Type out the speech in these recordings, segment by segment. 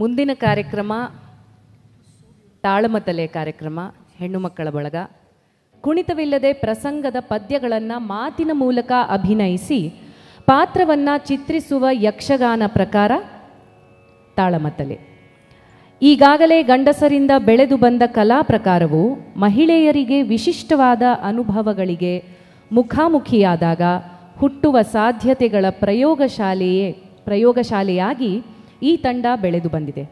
ಮುಂದಿನ ಕಾರ್ಯಕ್ರಮ ತಾಳಮತಲೆ ಕಾರ್ಯಕ್ರಮ, ಹೆಣ್ಣು ಮಕ್ಕಳ ಬಳಗ. ಕುಣಿತವಿಲ್ಲದೆ ಪ್ರಸಂಗದ ಪದ್ಯಗಳನ್ನು ಮಾತಿನ ಮೂಲಕ ಅಭಿನಯಿಸಿ ಪಾತ್ರವನ್ನು ಚಿತ್ರಿಸುವ ಯಕ್ಷಗಾನ ಪ್ರಕಾರ ತಾಳಮತಲೆ. ಈಗಾಗಲೇ ಗಂಡಸರಿಂದ ಬೆಳೆದು ಬಂದ ಕಲಾ ಪ್ರಕಾರವು ಮಹಿಳೆಯರಿಗೆ ವಿಶಿಷ್ಟವಾದ ಅನುಭವಗಳಿಗೆ ಮುಖಾಮುಖಿಯಾದಾಗ ಹುಟ್ಟುವ ಸಾಧ್ಯತೆಗಳ ಪ್ರಯೋಗಶಾಲೆಯಾಗಿ ಈ ತಂಡ ಬೆಳೆದು ಬಂದಿದೆ.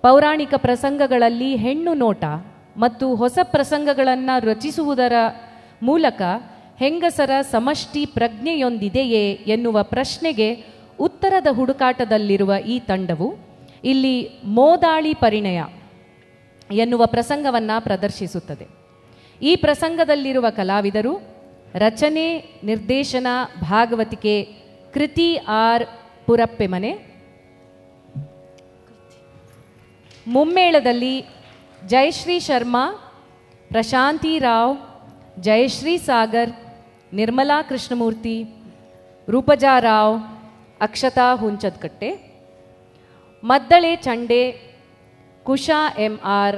ಪೌರಾಣಿಕ ಪ್ರಸಂಗಗಳಲ್ಲಿ ಹೆಣ್ಣು ನೋಟ ಮತ್ತು ಹೊಸ ಪ್ರಸಂಗಗಳನ್ನು ರಚಿಸುವುದರ ಮೂಲಕ ಹೆಂಗಸರ ಸಮಷ್ಟಿ ಪ್ರಜ್ಞೆಯೊಂದಿದೆಯೇ ಎನ್ನುವ ಪ್ರಶ್ನೆಗೆ ಉತ್ತರದ ಹುಡುಕಾಟದಲ್ಲಿರುವ ಈ ತಂಡವು ಇಲ್ಲಿ ಮೋದಾಳಿ ಪರಿಣಯ ಎನ್ನುವ ಪ್ರಸಂಗವನ್ನು ಪ್ರದರ್ಶಿಸುತ್ತದೆ. ಈ ಪ್ರಸಂಗದಲ್ಲಿರುವ ಕಲಾವಿದರು ರಚನೆ, ನಿರ್ದೇಶನ, ಭಾಗವತಿಕೆ ಕೃತಿ ಆರ್ ಪುರಪ್ಪೆಮನೆ. ಮುಮ್ಮೇಳದಲ್ಲಿ ಜಯಶ್ರೀ ಶರ್ಮಾ, ಪ್ರಶಾಂತಿ ರಾವ್, ಜಯಶ್ರೀ ಸಾಗರ್, ನಿರ್ಮಲಾ ಕೃಷ್ಣಮೂರ್ತಿ, ರೂಪಜಾ ರಾವ್, ಅಕ್ಷತಾ ಹುಂಚದಕಟ್ಟೆ. ಮದ್ದಳೆ ಚಂಡೆ ಕುಶಾ MR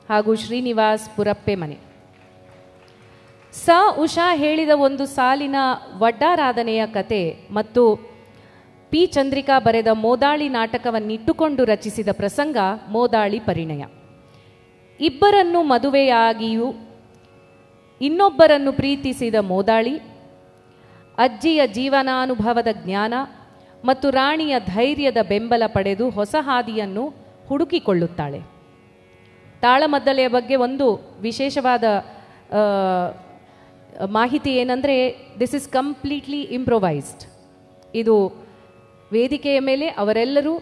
ಹಾಗೂ ಶ್ರೀನಿವಾಸ್ ಪುರಪ್ಪೆಮನೆ. ಉಷಾ ಹೇಳಿದ ಒಂದು ಸಾಲಿನ ವಡ್ಡಾರಾಧನೆಯ ಕತೆ ಮತ್ತು ಪಿ ಚಂದ್ರಿಕಾ ಬರೆದ ಮೋದಾಳಿ ನಾಟಕವನ್ನಿಟ್ಟುಕೊಂಡು ರಚಿಸಿದ ಪ್ರಸಂಗ ಮೋದಾಳಿ ಪರಿಣಯ. ಇಬ್ಬರನ್ನು ಮದುವೆಯಾಗಿಯೂ ಇನ್ನೊಬ್ಬರನ್ನು ಪ್ರೀತಿಸಿದ ಮೋದಾಳಿ ಅಜ್ಜಿಯ ಜೀವನಾನುಭವದ ಜ್ಞಾನ ಮತ್ತು ರಾಣಿಯ ಧೈರ್ಯದ ಬೆಂಬಲ ಪಡೆದು ಹೊಸ ಹಾದಿಯನ್ನು ಹುಡುಕಿಕೊಳ್ಳುತ್ತಾಳೆ. ತಾಳಮದ್ದಲೆಯ ಬಗ್ಗೆ ಒಂದು ವಿಶೇಷವಾದ ಮಾಹಿತಿ ಏನಂದರೆ, ದಿಸ್ ಇಸ್ ಕಂಪ್ಲೀಟ್ಲಿ ಇಂಪ್ರೊವೈಸ್ಡ್. ಇದು ವೇದಿಕೆಯ ಮೇಲೆ ಅವರೆಲ್ಲರೂ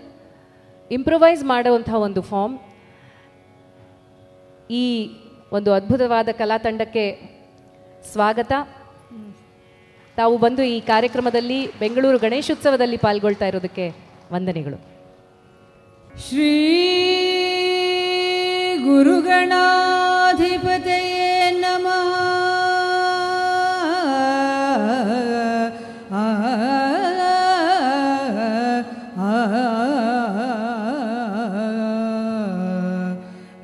ಇಂಪ್ರೊವೈಸ್ ಮಾಡುವಂತಹ ಒಂದು ಫಾರ್ಮ್. ಈ ಒಂದು ಅದ್ಭುತವಾದ ಕಲಾ ತಂಡಕ್ಕೆ ಸ್ವಾಗತ. ತಾವು ಬಂದು ಈ ಕಾರ್ಯಕ್ರಮದಲ್ಲಿ ಬೆಂಗಳೂರು ಗಣೇಶೋತ್ಸವದಲ್ಲಿ ಪಾಲ್ಗೊಳ್ತಾ ಇರೋದಕ್ಕೆ ವಂದನೆಗಳು. ಶ್ರೀ ಗುರುಗಣಾಧಿಪತಯೇ ನಮಃ.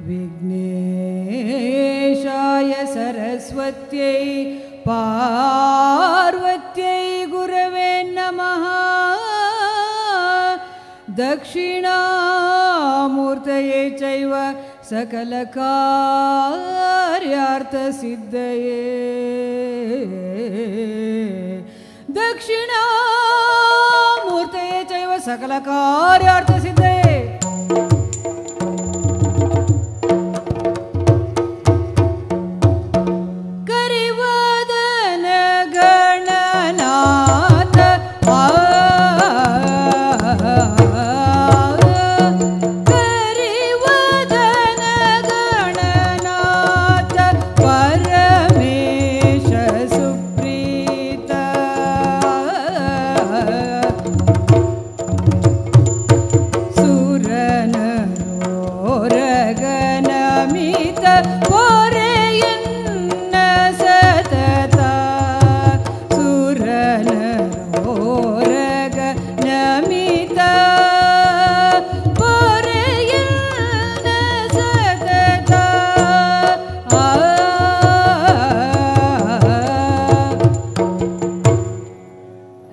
ವಿಘ್ನೇಶಾಯ ಸರಸ್ವತ್ಯೈ ಪಾರ್ವತ್ಯೈ ಗುರವೇ ನಮಃ. ದಕ್ಷಿಣಾಮೂರ್ತಯೇ ಚೈವ ಸಕಲ ಕಾರ್ಯಾರ್ಥ ಸಿದ್ಧಯೇ. ದಕ್ಷಿಣಾಮೂರ್ತಯೇ ಚೈವ ಸಕಲ ಕಾರ್ಯಾರ್ಥ ಸಿದ್ಧಯೇ.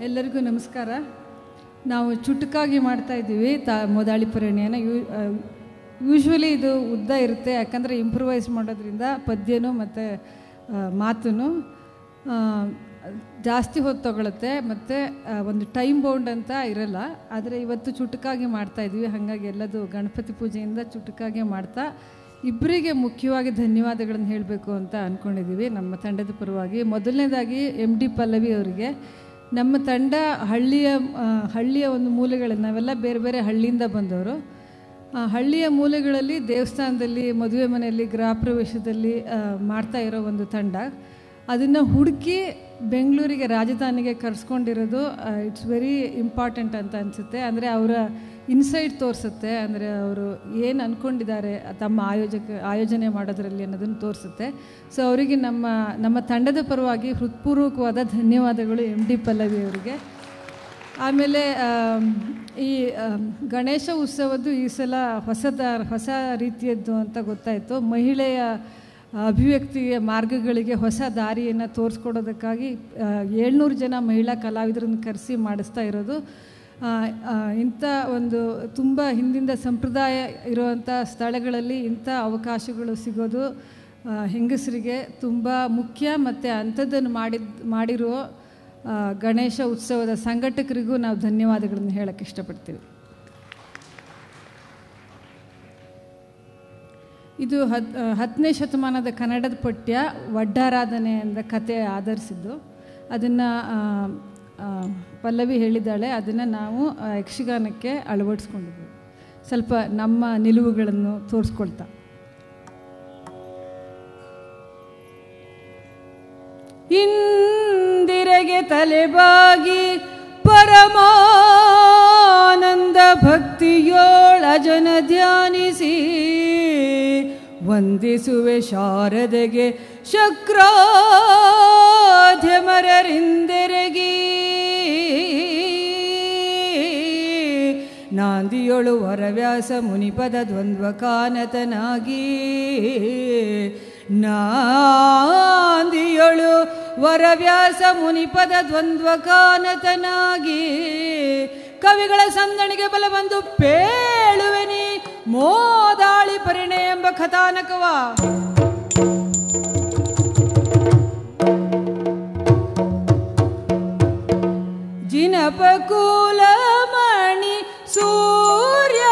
ಎಲ್ಲರಿಗೂ ನಮಸ್ಕಾರ. ನಾವು ಚುಟುಕಾಗಿ ಮಾಡ್ತಾ ಇದ್ದೀವಿ ಮೋದಾಳಿ ಪರಿಣಯನ. ಯೂಶ್ವಲಿ ಇದು ಉದ್ದ ಇರುತ್ತೆ, ಯಾಕಂದರೆ ಇಂಪ್ರೂವೈಸ್ ಮಾಡೋದ್ರಿಂದ ಪದ್ಯನೂ ಮತ್ತು ಮಾತೂ ಜಾಸ್ತಿ ಹೊತ್ತು ತಗೊಳುತ್ತೆ ಮತ್ತು ಒಂದು ಟೈಮ್ ಬೌಂಡ್ ಅಂತ ಇರಲ್ಲ. ಆದರೆ ಇವತ್ತು ಚುಟುಕಾಗಿ ಮಾಡ್ತಾಯಿದ್ವಿ, ಹಾಗಾಗಿ ಎಲ್ಲದು ಗಣಪತಿ ಪೂಜೆಯಿಂದ ಚುಟುಕಾಗಿ ಮಾಡ್ತಾ ಇಬ್ಬರಿಗೆ ಮುಖ್ಯವಾಗಿ ಧನ್ಯವಾದಗಳನ್ನು ಹೇಳಬೇಕು ಅಂತ ಅಂದ್ಕೊಂಡಿದ್ದೀವಿ ನಮ್ಮ ತಂಡದ ಪರವಾಗಿ. ಮೊದಲನೇದಾಗಿ MD ಪಲ್ಲವಿ ಅವರಿಗೆ. ನಮ್ಮ ತಂಡ ಹಳ್ಳಿಯ ಒಂದು ಮೂಲೆಗಳಲ್ಲಿ, ನಾವೆಲ್ಲ ಬೇರೆ ಬೇರೆ ಹಳ್ಳಿಯಿಂದ ಬಂದವರು. ಹಳ್ಳಿಯ ಮೂಲೆಗಳಲ್ಲಿ ದೇವಸ್ಥಾನದಲ್ಲಿ, ಮದುವೆ ಮನೆಯಲ್ಲಿ, ಗೃಹ ಪ್ರವೇಶದಲ್ಲಿ ಮಾಡ್ತಾ ಇರೋ ಒಂದು ತಂಡ. ಅದನ್ನು ಹುಡುಕಿ ಬೆಂಗಳೂರಿಗೆ ರಾಜಧಾನಿಗೆ ಕರೆಸ್ಕೊಂಡಿರೋದು ಇಟ್ಸ್ ವೆರಿ ಇಂಪಾರ್ಟೆಂಟ್ ಅಂತ ಅನಿಸುತ್ತೆ. ಅಂದರೆ ಅವರ ಇನ್ಸೈಟ್ ತೋರಿಸುತ್ತೆ, ಅಂದರೆ ಅವರು ಏನು ಅಂದ್ಕೊಂಡಿದ್ದಾರೆ ತಮ್ಮ ಆಯೋಜನೆ ಮಾಡೋದರಲ್ಲಿ ಅನ್ನೋದನ್ನು ತೋರಿಸುತ್ತೆ. ಸೊ ಅವರಿಗೆ ನಮ್ಮ ತಂಡದ ಪರವಾಗಿ ಹೃತ್ಪೂರ್ವಕವಾದ ಧನ್ಯವಾದಗಳು MD ಪಲ್ಲವಿ ಅವರಿಗೆ. ಆಮೇಲೆ ಈ ಗಣೇಶ ಉತ್ಸವದ್ದು ಈ ಸಲ ಹೊಸ ರೀತಿಯದ್ದು ಅಂತ ಗೊತ್ತಾಯಿತು. ಮಹಿಳೆಯ ಅಭಿವ್ಯಕ್ತಿಯ ಮಾರ್ಗಗಳಿಗೆ ಹೊಸ ದಾರಿಯನ್ನು ತೋರಿಸ್ಕೊಡೋದಕ್ಕಾಗಿ 700 ಜನ ಮಹಿಳಾ ಕಲಾವಿದರನ್ನು ಕರೆಸಿ ಮಾಡಿಸ್ತಾ ಇರೋದು. ಇಂಥ ಒಂದು ತುಂಬ ಹಿಂದಿಂದ ಸಂಪ್ರದಾಯ ಇರುವಂಥ ಸ್ಥಳಗಳಲ್ಲಿ ಇಂಥ ಅವಕಾಶಗಳು ಸಿಗೋದು ಹೆಂಗಸರಿಗೆ ತುಂಬ ಮುಖ್ಯ. ಮತ್ತು ಅಂಥದ್ದನ್ನು ಮಾಡಿರೋ ಗಣೇಶ ಉತ್ಸವದ ಸಂಘಟಕರಿಗೂ ನಾವು ಧನ್ಯವಾದಗಳನ್ನು ಹೇಳಕ್ಕೆ ಇಷ್ಟಪಡ್ತೀವಿ. ಇದು 10ನೇ ಶತಮಾನದ ಕನ್ನಡದ ಪಠ್ಯ ವಡ್ಡಾರಾಧನೆ ಎಂದ ಕತೆ ಆಧರಿಸಿದ್ದು. ಅದನ್ನು ಪಲ್ಲವಿ ಹೇಳಿದ್ದಾಳೆ, ಅದನ್ನು ನಾವು ಯಕ್ಷಗಾನಕ್ಕೆ ಅಳವಡಿಸ್ಕೊಂಡಿದ್ದೀವಿ. ಸ್ವಲ್ಪ ನಮ್ಮ ನಿಲುವುಗಳನ್ನು ತೋರಿಸ್ಕೊಳ್ತಾ. ಇಂದಿರೆಗೆ ತಲೆಬಾಗಿ ಪರಮಾನಂದ ಭಕ್ತಿಯೋಳ ಜನ ಧ್ಯಾನಿಸಿ ವಂದಿಸುವೆ ಶಾರದೆಗೆ ಶಕ್ರಾಧ್ಯಮರರಿಂದೆರಗಿ ನಾಂದಿಯೊಳು ವರವ್ಯಾಸ ಮುನಿಪದ ದ್ವಂದ್ವ ಕಾನತನಾಗಿ ನಾಂದಿಯೊಳು ವರವ್ಯಾಸ ಮುನಿಪದ ದ್ವಂದ್ವ ಕಾನತನಾಗಿ ಕವಿಗಳ ಸಂದಣಿಗೆ ಬಲ ಬಂದು ಪೇಳುವೆನಿ ಮೋದಾಳಿ ಪರಿಣೆ ಎಂಬ ಕಥಾನಕವ ಜಿನಪಕುಲಮಣಿ ಸೂರ್ಯ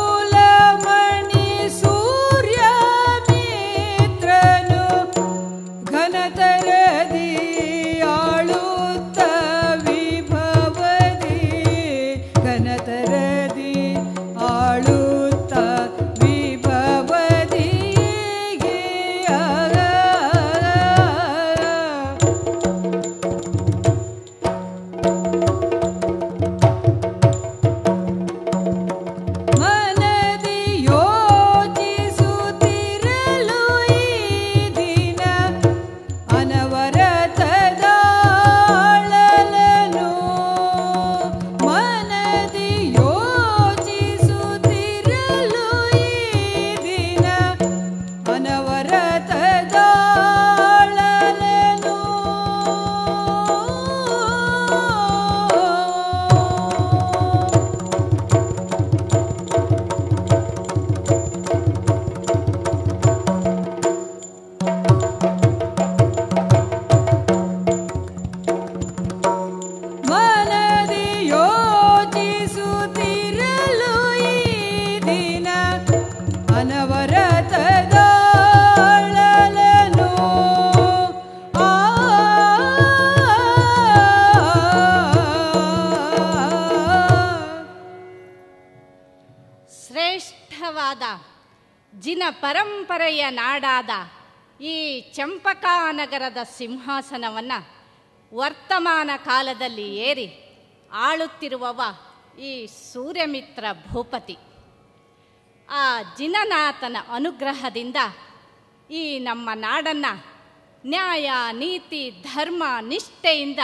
ಜಿನಪಕುಲಮಣಿ ಸೂರ್ಯ ಮಿತ್ರನು ಘನತರದಿ ಆಳುತ್ತ ವಿಭವದಿ ಘನತರದಿ ಆಳುತ್ತ ವಿಭವದಿ ಮನದಿ ಯೋಚಿಸುತ್ತಿರಲು ಈ ದಿನ ಅನವರತದಾಳಲನು ಮನದಿ ಯೋಚಿಸುತ್ತಿರಲು ಈ ದಿನ ಅನವರತದಾಳಲನು ಮನದಿ ಯೋಚಿಸುತ್ತಿರಲು ಈ ದಿನ ಅನವರತದಾಳಲನು ಶ್ರೇಷ್ಠವಾದ ಜಿನ ಪರಂಪರೆಯ ನಾಡಾದ ಈ ಚಂಪಕಾನಗರದ ಸಿಂಹಾಸನವನ್ನು ವರ್ತಮಾನ ಕಾಲದಲ್ಲಿ ಏರಿ ಆಳುತ್ತಿರುವವ ಈ ಸೂರ್ಯಮಿತ್ರ ಭೂಪತಿ. ಆ ಜಿನನಾಥನ ಅನುಗ್ರಹದಿಂದ ಈ ನಮ್ಮ ನಾಡನ್ನು ನ್ಯಾಯ ನೀತಿ ಧರ್ಮ ನಿಷ್ಠೆಯಿಂದ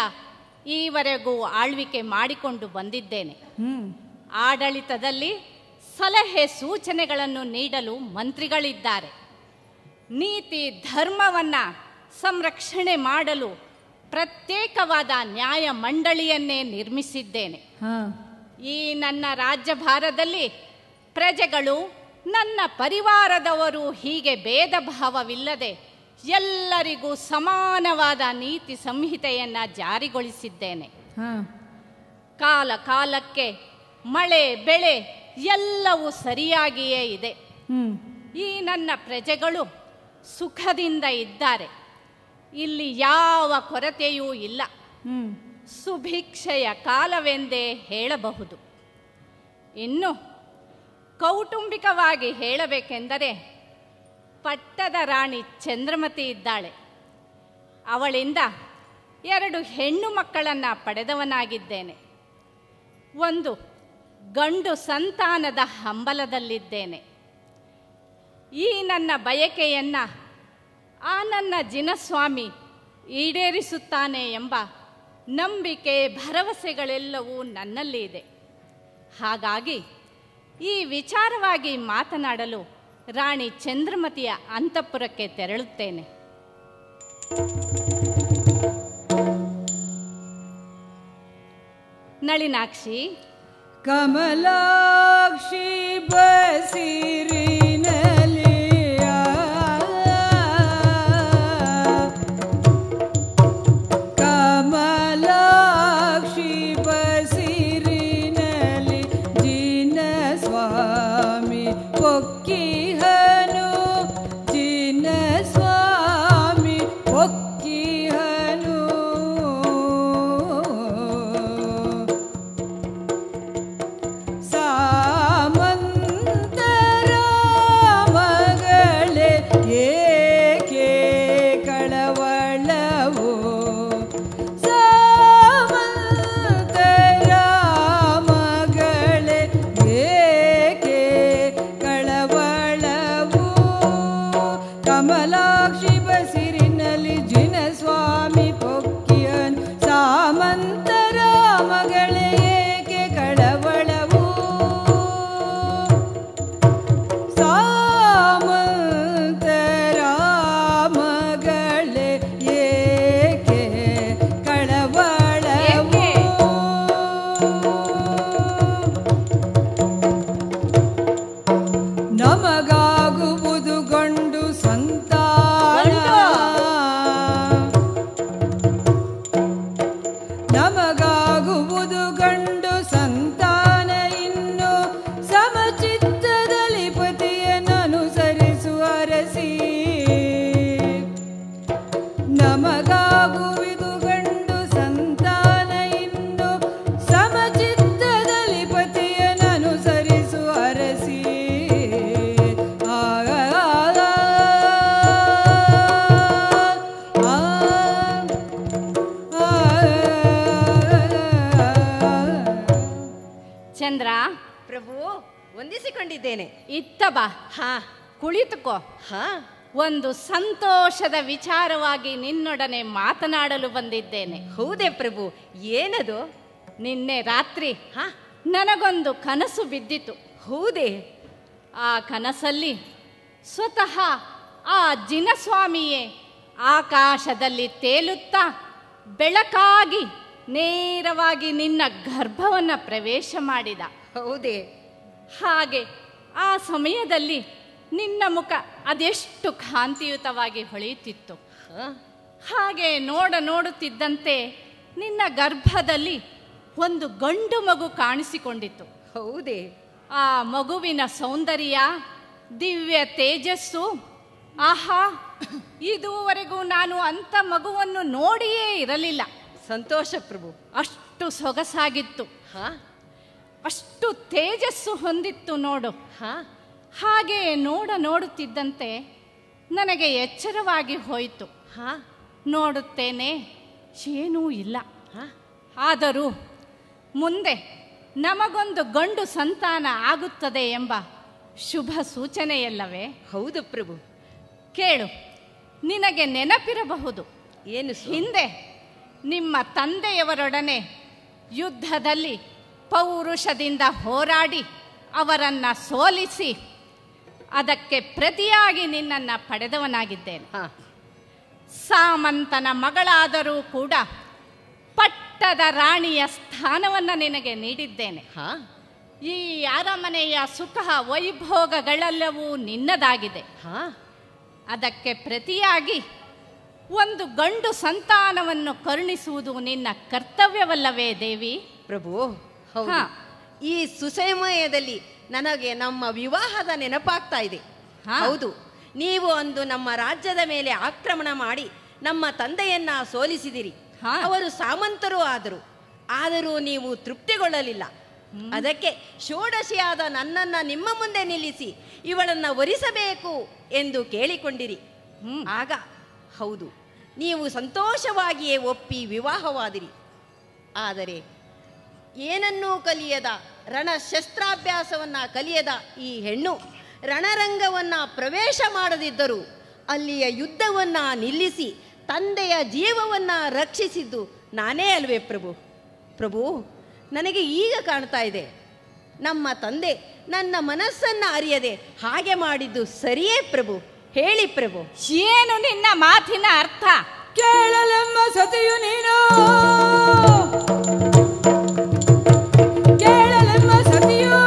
ಈವರೆಗೂ ಆಳ್ವಿಕೆ ಮಾಡಿಕೊಂಡು ಬಂದಿದ್ದೇನೆ. ಆಡಳಿತದಲ್ಲಿ ಸಲಹೆ ಸೂಚನೆಗಳನ್ನು ನೀಡಲು ಮಂತ್ರಿಗಳಿದ್ದಾರೆ. ನೀತಿ ಧರ್ಮವನ್ನು ಸಂರಕ್ಷಣೆ ಮಾಡಲು ಪ್ರತ್ಯೇಕವಾದ ನ್ಯಾಯ ಮಂಡಳಿಯನ್ನೇ ನಿರ್ಮಿಸಿದ್ದೇನೆ. ಈ ನನ್ನ ರಾಜ್ಯಭಾರದಲ್ಲಿ ಪ್ರಜೆಗಳು ನನ್ನ ಪರಿವಾರದವರು ಹೀಗೆ ಭೇದ ಭಾವವಿಲ್ಲದೆ ಎಲ್ಲರಿಗೂ ಸಮಾನವಾದ ನೀತಿ ಸಂಹಿತೆಯನ್ನು ಜಾರಿಗೊಳಿಸಿದ್ದೇನೆ. ಕಾಲ ಕಾಲಕ್ಕೆ ಮಳೆ ಬೆಳೆ ಎಲ್ಲವೂ ಸರಿಯಾಗಿಯೇ ಇದೆ. ಈ ನನ್ನ ಪ್ರಜೆಗಳು ಸುಖದಿಂದ ಇದ್ದಾರೆ. ಇಲ್ಲಿ ಯಾವ ಕೊರತೆಯೂ ಇಲ್ಲ. ಸುಭಿಕ್ಷೆಯ ಕಾಲವೆಂದೇ ಹೇಳಬಹುದು. ಇನ್ನು ಕೌಟುಂಬಿಕವಾಗಿ ಹೇಳಬೇಕೆಂದರೆ ಪಟ್ಟದ ರಾಣಿ ಚಂದ್ರಮತಿ ಇದ್ದಾಳೆ. ಅವಳಿಂದ 2 ಹೆಣ್ಣು ಮಕ್ಕಳನ್ನು ಪಡೆದವನಾಗಿದ್ದೇನೆ. ಒಂದು ಗಂಡು ಸಂತಾನದ ಹಂಬಲದಲ್ಲಿದ್ದೇನೆ. ಈ ನನ್ನ ಬಯಕೆಯನ್ನು ಆ ನನ್ನ ಜಿನಸ್ವಾಮಿ ಈಡೇರಿಸುತ್ತಾನೆ ಎಂಬ ನಂಬಿಕೆ ಭರವಸೆಗಳೆಲ್ಲವೂ ನನ್ನಲ್ಲಿ ಇದೆ. ಹಾಗಾಗಿ ಈ ವಿಚಾರವಾಗಿ ಮಾತನಾಡಲು ರಾಣಿ ಚಂದ್ರಮತಿಯ ಅಂತಃಪುರಕ್ಕೆ ತೆರಳುತ್ತೇನೆ. ನಳಿನಾಕ್ಷಿ, ಕಮಲಾಕ್ಷಿ ಬಸಿರಿನಲಿ ಕಮಲಾಕ್ಷಿ ಬಸಿರಿನಲಿ ಜಿನ ಸ್ವಾಮಿ ಪೊಕ್ಕಿಹನು ಜಿನ ಸ್ವಾಮಿ ಪೊಕ್ಕಿಹನು ಸಾಮಂತರ ಮಗಳೇ ಏಕೆ ಕಳವಳವೋ ಸಾಮಂತರ ಮಗಳೇ ಏಕೆ ಕಳವಳವೋ ಕಮಲಾಕ್ಷಿ ಬಸಿರಿನಲ್ಲಿ ಜಿನ ಸ್ವಾಮಿ ಪೊಕ್ಕಿಯನ್ ಸಾಮಂತರ ಮಗಳೇ ಏಕೆ ಕಳವಳವೋ ಸಾಮಂತರ ಮಗಳೇ ಏಕೆ ಕಳವಳವೋ ನಮಗಾಗುವುದು ಗಂಡು ಸಂತಾನ ನಮಗಾಗುವುದು ಗಂಡು ಸಂತಾನ ಇನ್ನು ಸಮಚಿತ್ತದಲ್ಲಿ ಪತಿಯನ್ನನುಸರಿಸು ಅರಸಿ ನಮಗಾಗುವುದು ಗಂಡು ಸಂತಾನ ಇನ್ನು ಸಮಚಿತ್ತದಲ್ಲಿ ಪತಿಯನ್ನನುಸರಿಸು ಅರಸಿ ಚಂದ್ರ, ಪ್ರಭು ವಂದಿಸಿಕೊಂಡಿದ್ದೇನೆ. ಇತ್ತ ಬಾ, ಹಾ ಕುಳಿತುಕೋ. ಹಾ ಒಂದು ಸಂತೋಷದ ವಿಚಾರವಾಗಿ ನಿನ್ನೊಡನೆ ಮಾತನಾಡಲು ಬಂದಿದ್ದೇನೆ. ಹೌದೇ ಪ್ರಭು, ಏನದು? ನಿನ್ನೆ ರಾತ್ರಿ ಹಾ ನನಗೊಂದು ಕನಸು ಬಿದ್ದಿತು. ಹೌದೇ? ಆ ಕನಸಲ್ಲಿ ಸ್ವತಃ ಆ ಜಿನಸ್ವಾಮಿಯೇ ಆಕಾಶದಲ್ಲಿ ತೇಲುತ್ತಾ ಬೆಳಕಾಗಿ ನೇರವಾಗಿ ನಿನ್ನ ಗರ್ಭವನ್ನು ಪ್ರವೇಶ ಮಾಡಿದ. ಹೌದೇ? ಹಾಗೆ ಆ ಸಮಯದಲ್ಲಿ ನಿನ್ನ ಮುಖ ಅದೆಷ್ಟು ಕಾಂತಿಯುತವಾಗಿ ಹೊಳೆಯುತ್ತಿತ್ತು. ಹಾ ಹಾಗೆ ನೋಡುತ್ತಿದ್ದಂತೆ ನಿನ್ನ ಗರ್ಭದಲ್ಲಿ ಒಂದು ಗಂಡು ಮಗು ಕಾಣಿಸಿಕೊಂಡಿತು. ಹೌದೇ? ಆ ಮಗುವಿನ ಸೌಂದರ್ಯ, ದಿವ್ಯ ತೇಜಸ್ಸು, ಆಹಾ, ಇದುವರೆಗೂ ನಾನು ಅಂಥ ಮಗುವನ್ನು ನೋಡಿಯೇ ಇರಲಿಲ್ಲ. ಸಂತೋಷ ಪ್ರಭು. ಅಷ್ಟು ಸೊಗಸಾಗಿತ್ತು, ಹಾ ಅಷ್ಟು ತೇಜಸ್ಸು ಹೊಂದಿತ್ತು ನೋಡು. ಹಾ ಹಾಗೆ ನೋಡುತ್ತಿದ್ದಂತೆ ನನಗೆ ಎಚ್ಚರವಾಗಿ ಹೋಯಿತು. ಹಾ ನೋಡುತ್ತೇನೆ, ಏನೂ ಇಲ್ಲ. ಹಾ ಆದರೂ ಮುಂದೆ ನಮಗೊಂದು ಗಂಡು ಸಂತಾನ ಆಗುತ್ತದೆ ಎಂಬ ಶುಭ ಸೂಚನೆಯಲ್ಲವೇ? ಹೌದು ಪ್ರಭು. ಕೇಳು, ನಿನಗೆ ನೆನಪಿರಬಹುದು, ಏನು ಹಿಂದೆ ನಿಮ್ಮ ತಂದೆಯವರೊಡನೆ ಯುದ್ಧದಲ್ಲಿ ಪೌರುಷದಿಂದ ಹೋರಾಡಿ ಅವರನ್ನು ಸೋಲಿಸಿ ಅದಕ್ಕೆ ಪ್ರತಿಯಾಗಿ ನಿನ್ನನ್ನು ಪಡೆದವನಾಗಿದ್ದೇನೆ. ಹಾ ಸಾಮಂತನ ಮಗಳಾದರೂ ಕೂಡ ಪಟ್ಟದ ರಾಣಿಯ ಸ್ಥಾನವನ್ನು ನಿನಗೆ ನೀಡಿದ್ದೇನೆ. ಹಾ ಈ ಅರಮನೆಯ ಸುಖ ವೈಭೋಗಗಳೆಲ್ಲವೂ ನಿನ್ನದಾಗಿದೆ. ಹಾ ಅದಕ್ಕೆ ಪ್ರತಿಯಾಗಿ ಒಂದು ಗಂಡು ಸಂತಾನವನ್ನು ಕರುಣಿಸುವುದು ನಿನ್ನ ಕರ್ತವ್ಯವಲ್ಲವೇ ದೇವಿ? ಪ್ರಭು, ಹೌದು. ಹಾ. ಈ ಸುಸಮಯದಲ್ಲಿ ನನಗೆ ನಮ್ಮ ವಿವಾಹದ ನೆನಪಾಗ್ತಾ ಇದೆ. ಹಾ. ಹೌದು, ನೀವು ಅಂದು ನಮ್ಮ ರಾಜ್ಯದ ಮೇಲೆ ಆಕ್ರಮಣ ಮಾಡಿ ನಮ್ಮ ತಂದೆಯನ್ನ ಸೋಲಿಸಿದಿರಿ. ಹಾ. ಅವರು ಸಾಮಂತರು ಆದರೂ ನೀವು ತೃಪ್ತಿಗೊಳ್ಳಲಿಲ್ಲ. ಅದಕ್ಕೆ ಷೋಡಶಿಯಾದ ನನ್ನನ್ನ ನಿಮ್ಮ ಮುಂದೆ ನಿಲ್ಲಿಸಿ ಇವಳನ್ನ ವರಿಸಬೇಕು ಎಂದು ಕೇಳಿಕೊಂಡಿರಿ. ಆಗ ಹೌದು, ನೀವು ಸಂತೋಷವಾಗಿಯೇ ಒಪ್ಪಿ ವಿವಾಹವಾದಿರಿ. ಆದರೆ ಏನನ್ನೂ ಕಲಿಯದ ರಣಶಸ್ತ್ರಾಭ್ಯಾಸವನ್ನ ಕಲಿಯದ ಈ ಹೆಣ್ಣು ರಣರಂಗವನ್ನು ಪ್ರವೇಶ ಮಾಡದಿದ್ದರೂ ಅಲ್ಲಿಯ ಯುದ್ಧವನ್ನು ನಿಲ್ಲಿಸಿ ತಂದೆಯ ಜೀವವನ್ನು ರಕ್ಷಿಸಿದ್ದು ನಾನೇ ಅಲ್ವೇ ಪ್ರಭು? ಪ್ರಭು, ನನಗೆ ಈಗ ಕಾಣ್ತಾ ಇದೆ, ನಮ್ಮ ತಂದೆ ನನ್ನ ಮನಸ್ಸನ್ನು ಅರಿಯದೆ ಹಾಗೆ ಮಾಡಿದ್ದು ಸರಿಯೇ ಪ್ರಭು? ಹೇಳಿ ಪ್ರಭು. ಏನು ನಿನ್ನ ಮಾತಿನ ಅರ್ಥ? ಕೇಳಲೆಮ್ಮ ಸತಿಯು ನೀನು, ಕೇಳಲೆಮ್ಮ ಸತಿಯು,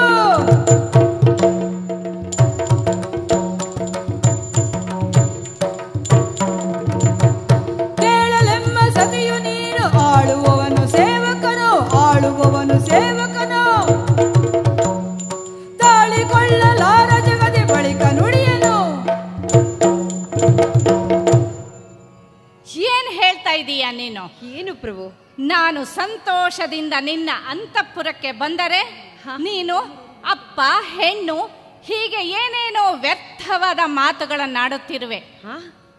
ಕೇಳಲೆಮ್ಮ ಸತಿಯು ನೀನು. ಆಳುವವನು ಸೇವಕನು, ಆಳುವವನು ಸೇವಕನು, ತಾಳಿಕೊಳ್ಳಲಾರ ಜಗದಿ ಬಳಿಕ ನುಡಿಯನು. ಏನ್ ಹೇಳ್ತಾ ಇದೀಯ ನೀನು? ಏನು ಪ್ರಭು? ನಾನು ಸಂತೋಷದಿಂದ ನಿನ್ನ ಅಂತಃಪುರಕ್ಕೆ ಬಂದರೆ ನೀನು ಅಪ್ಪ, ಹೆಣ್ಣು, ಹೀಗೆ ಏನೇನೋ ವ್ಯರ್ಥವಾದ ಮಾತುಗಳನ್ನಾಡುತ್ತಿರುವೆ.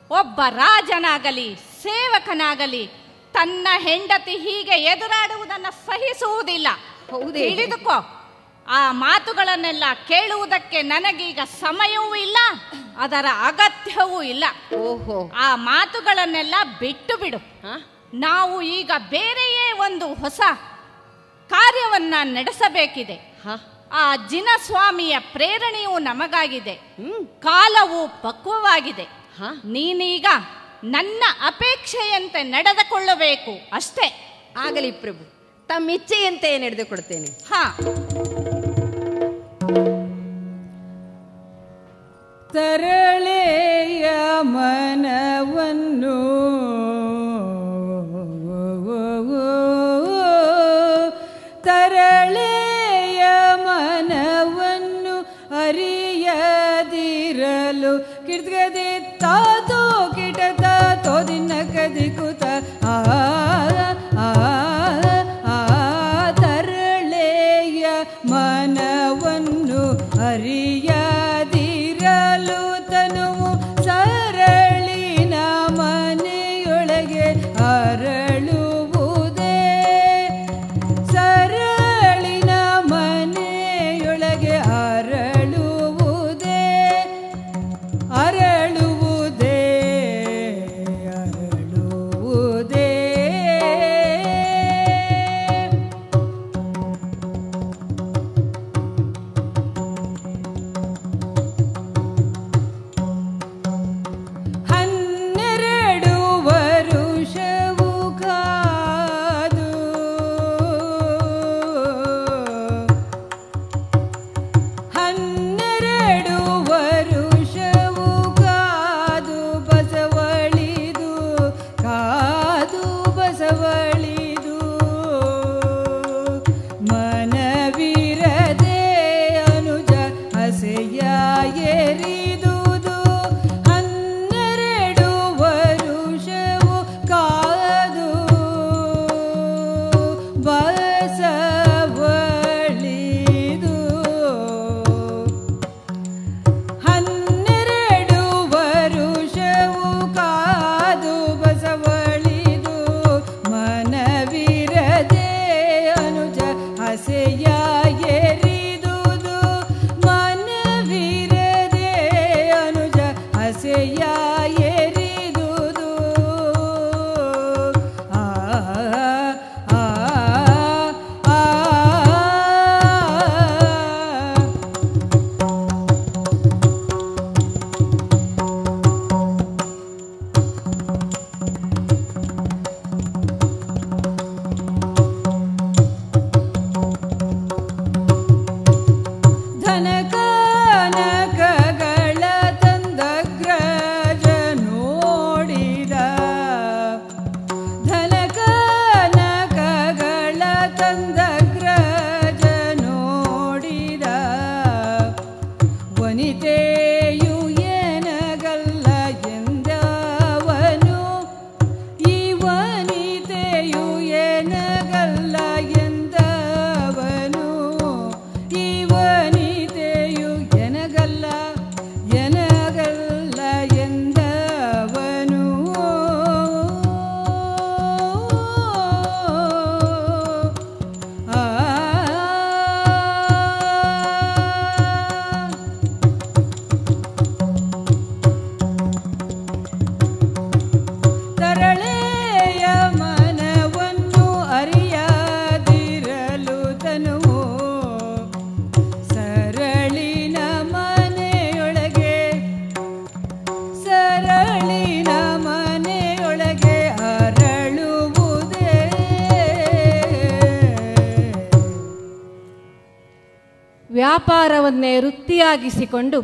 ಒಬ್ಬ ರಾಜನಾಗಲಿ ಸೇವಕನಾಗಲಿ ತನ್ನ ಹೆಂಡತಿ ಹೀಗೆ ಎದುರಾಡುವುದನ್ನು ಸಹಿಸುವುದಿಲ್ಲ. ತಿಳಿದುಕೋ. ಆ ಮಾತುಗಳನ್ನೆಲ್ಲ ಕೇಳುವುದಕ್ಕೆ ನನಗೀಗ ಸಮಯವೂ ಇಲ್ಲ, ಅದರ ಅಗತ್ಯವೂ ಇಲ್ಲ. ಓಹೋ, ಆ ಮಾತುಗಳನ್ನೆಲ್ಲ ಬಿಟ್ಟು ಬಿಡು. ನಾವು ಈಗ ಬೇರೆಯೇ ಒಂದು ಹೊಸ ಕಾರ್ಯವನ್ನ ನಡೆಸಬೇಕಿದೆ. ಆ ಜಿನಸ್ವಾಮಿಯ ಪ್ರೇರಣೆಯೂ ನಮಗಾಗಿದೆ, ಕಾಲವು ಪಕ್ವವಾಗಿದೆ. ನೀನೀಗ ನನ್ನ ಅಪೇಕ್ಷೆಯಂತೆ ನಡೆದುಕೊಳ್ಳಬೇಕು ಅಷ್ಟೇ. ಆಗಲಿ ಪ್ರಭು, ತಮ್ಮಿಚ್ಛೆಯಂತೆ ನಡೆದುಕೊಡ್ತೇನೆ. ತರಳೆಯ ಮನವನ್ನು ತರಳೆಯ ಮನವನ್ನು ಅರಿಯದಿರಲು ಕಿಡ್ಗದಿತ್ತಾತೋ ಕಿಟತ ತೋದಿನ ಕದಿಕುತ ತರಳೆಯ ಮನವನ್ನು ಅರಿಯದಿರಲು ತನುವು ಸರಳಿನ ಮನೆಯೊಳಗೆ ಅರಳುವುದೇ, ಸರಳಿನ ಮನೆಯೊಳಗೆ ಅರಳುವುದೇ, ಅರಳುವುದೇ, ಅರಳುವುದೇ. ಇವನಿತೆಯು ವ್ಯಾಪಾರವನ್ನೇ ವೃತ್ತಿಯಾಗಿಸಿಕೊಂಡು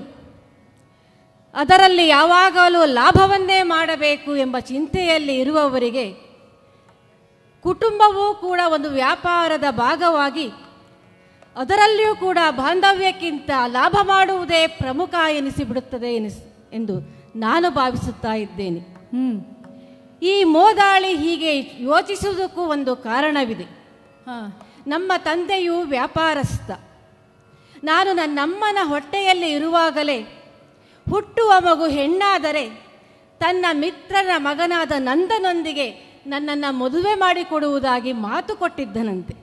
ಅದರಲ್ಲಿ ಯಾವಾಗಲೂ ಲಾಭವನ್ನೇ ಮಾಡಬೇಕು ಎಂಬ ಚಿಂತೆಯಲ್ಲಿ ಇರುವವರಿಗೆ ಕುಟುಂಬವೂ ಕೂಡ ಒಂದು ವ್ಯಾಪಾರದ ಭಾಗವಾಗಿ ಅದರಲ್ಲಿಯೂ ಕೂಡ ಬಾಂಧವ್ಯಕ್ಕಿಂತ ಲಾಭ ಮಾಡುವುದೇ ಪ್ರಮುಖ ಎನಿಸಿಬಿಡುತ್ತದೆ ಎಂದು ನಾನು ಭಾವಿಸುತ್ತಾ ಇದ್ದೇನೆ. ಈ ಮೋದಾಳಿ ಹೀಗೆ ಯೋಚಿಸುವುದಕ್ಕೂ ಒಂದು ಕಾರಣವಿದೆ. ನಮ್ಮ ತಂದೆಯು ವ್ಯಾಪಾರಸ್ಥ. ನಾನು ನನ್ನಮ್ಮನ ಹೊಟ್ಟೆಯಲ್ಲಿ ಇರುವಾಗಲೇ ಹುಟ್ಟುವ ಮಗು ಹೆಣ್ಣಾದರೆ ತನ್ನ ಮಿತ್ರನ ಮಗನಾದ ನಂದನೊಂದಿಗೆ ನನ್ನನ್ನು ಮದುವೆ ಮಾಡಿಕೊಡುವುದಾಗಿ ಮಾತು ಕೊಟ್ಟಿದ್ದನಂತೆ.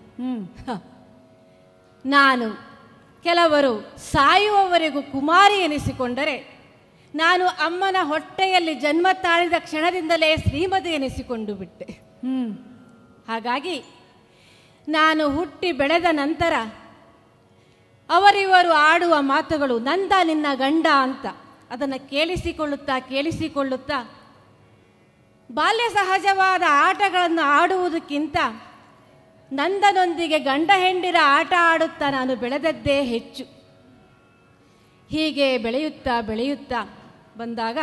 ನಾನು ಕೆಲವರು ಸಾಯುವವರೆಗೂ ಕುಮಾರಿ ಎನಿಸಿಕೊಂಡರೆ ನಾನು ಅಮ್ಮನ ಹೊಟ್ಟೆಯಲ್ಲಿ ಜನ್ಮ ತಾಳಿದ ಕ್ಷಣದಿಂದಲೇ ಶ್ರೀಮತಿ ಎನಿಸಿಕೊಂಡು ಬಿಟ್ಟೆ. ಹಾಗಾಗಿ ನಾನು ಹುಟ್ಟಿ ಬೆಳೆದ ನಂತರ ಅವರಿವರು ಆಡುವ ಮಾತುಗಳು ನಂದ ನಿನ್ನ ಗಂಡ ಅಂತ ಅದನ್ನು ಕೇಳಿಸಿಕೊಳ್ಳುತ್ತಾ ಬಾಲ್ಯ ಸಹಜವಾದ ಆಟಗಳನ್ನು ಆಡುವುದಕ್ಕಿಂತ ನಂದನೊಂದಿಗೆ ಗಂಡ ಹೆಂಡಿರ ಆಟ ಆಡುತ್ತಾ ನಾನು ಬೆಳೆದದ್ದೇ ಹೆಚ್ಚು. ಹೀಗೆ ಬೆಳೆಯುತ್ತಾ ಬಂದಾಗ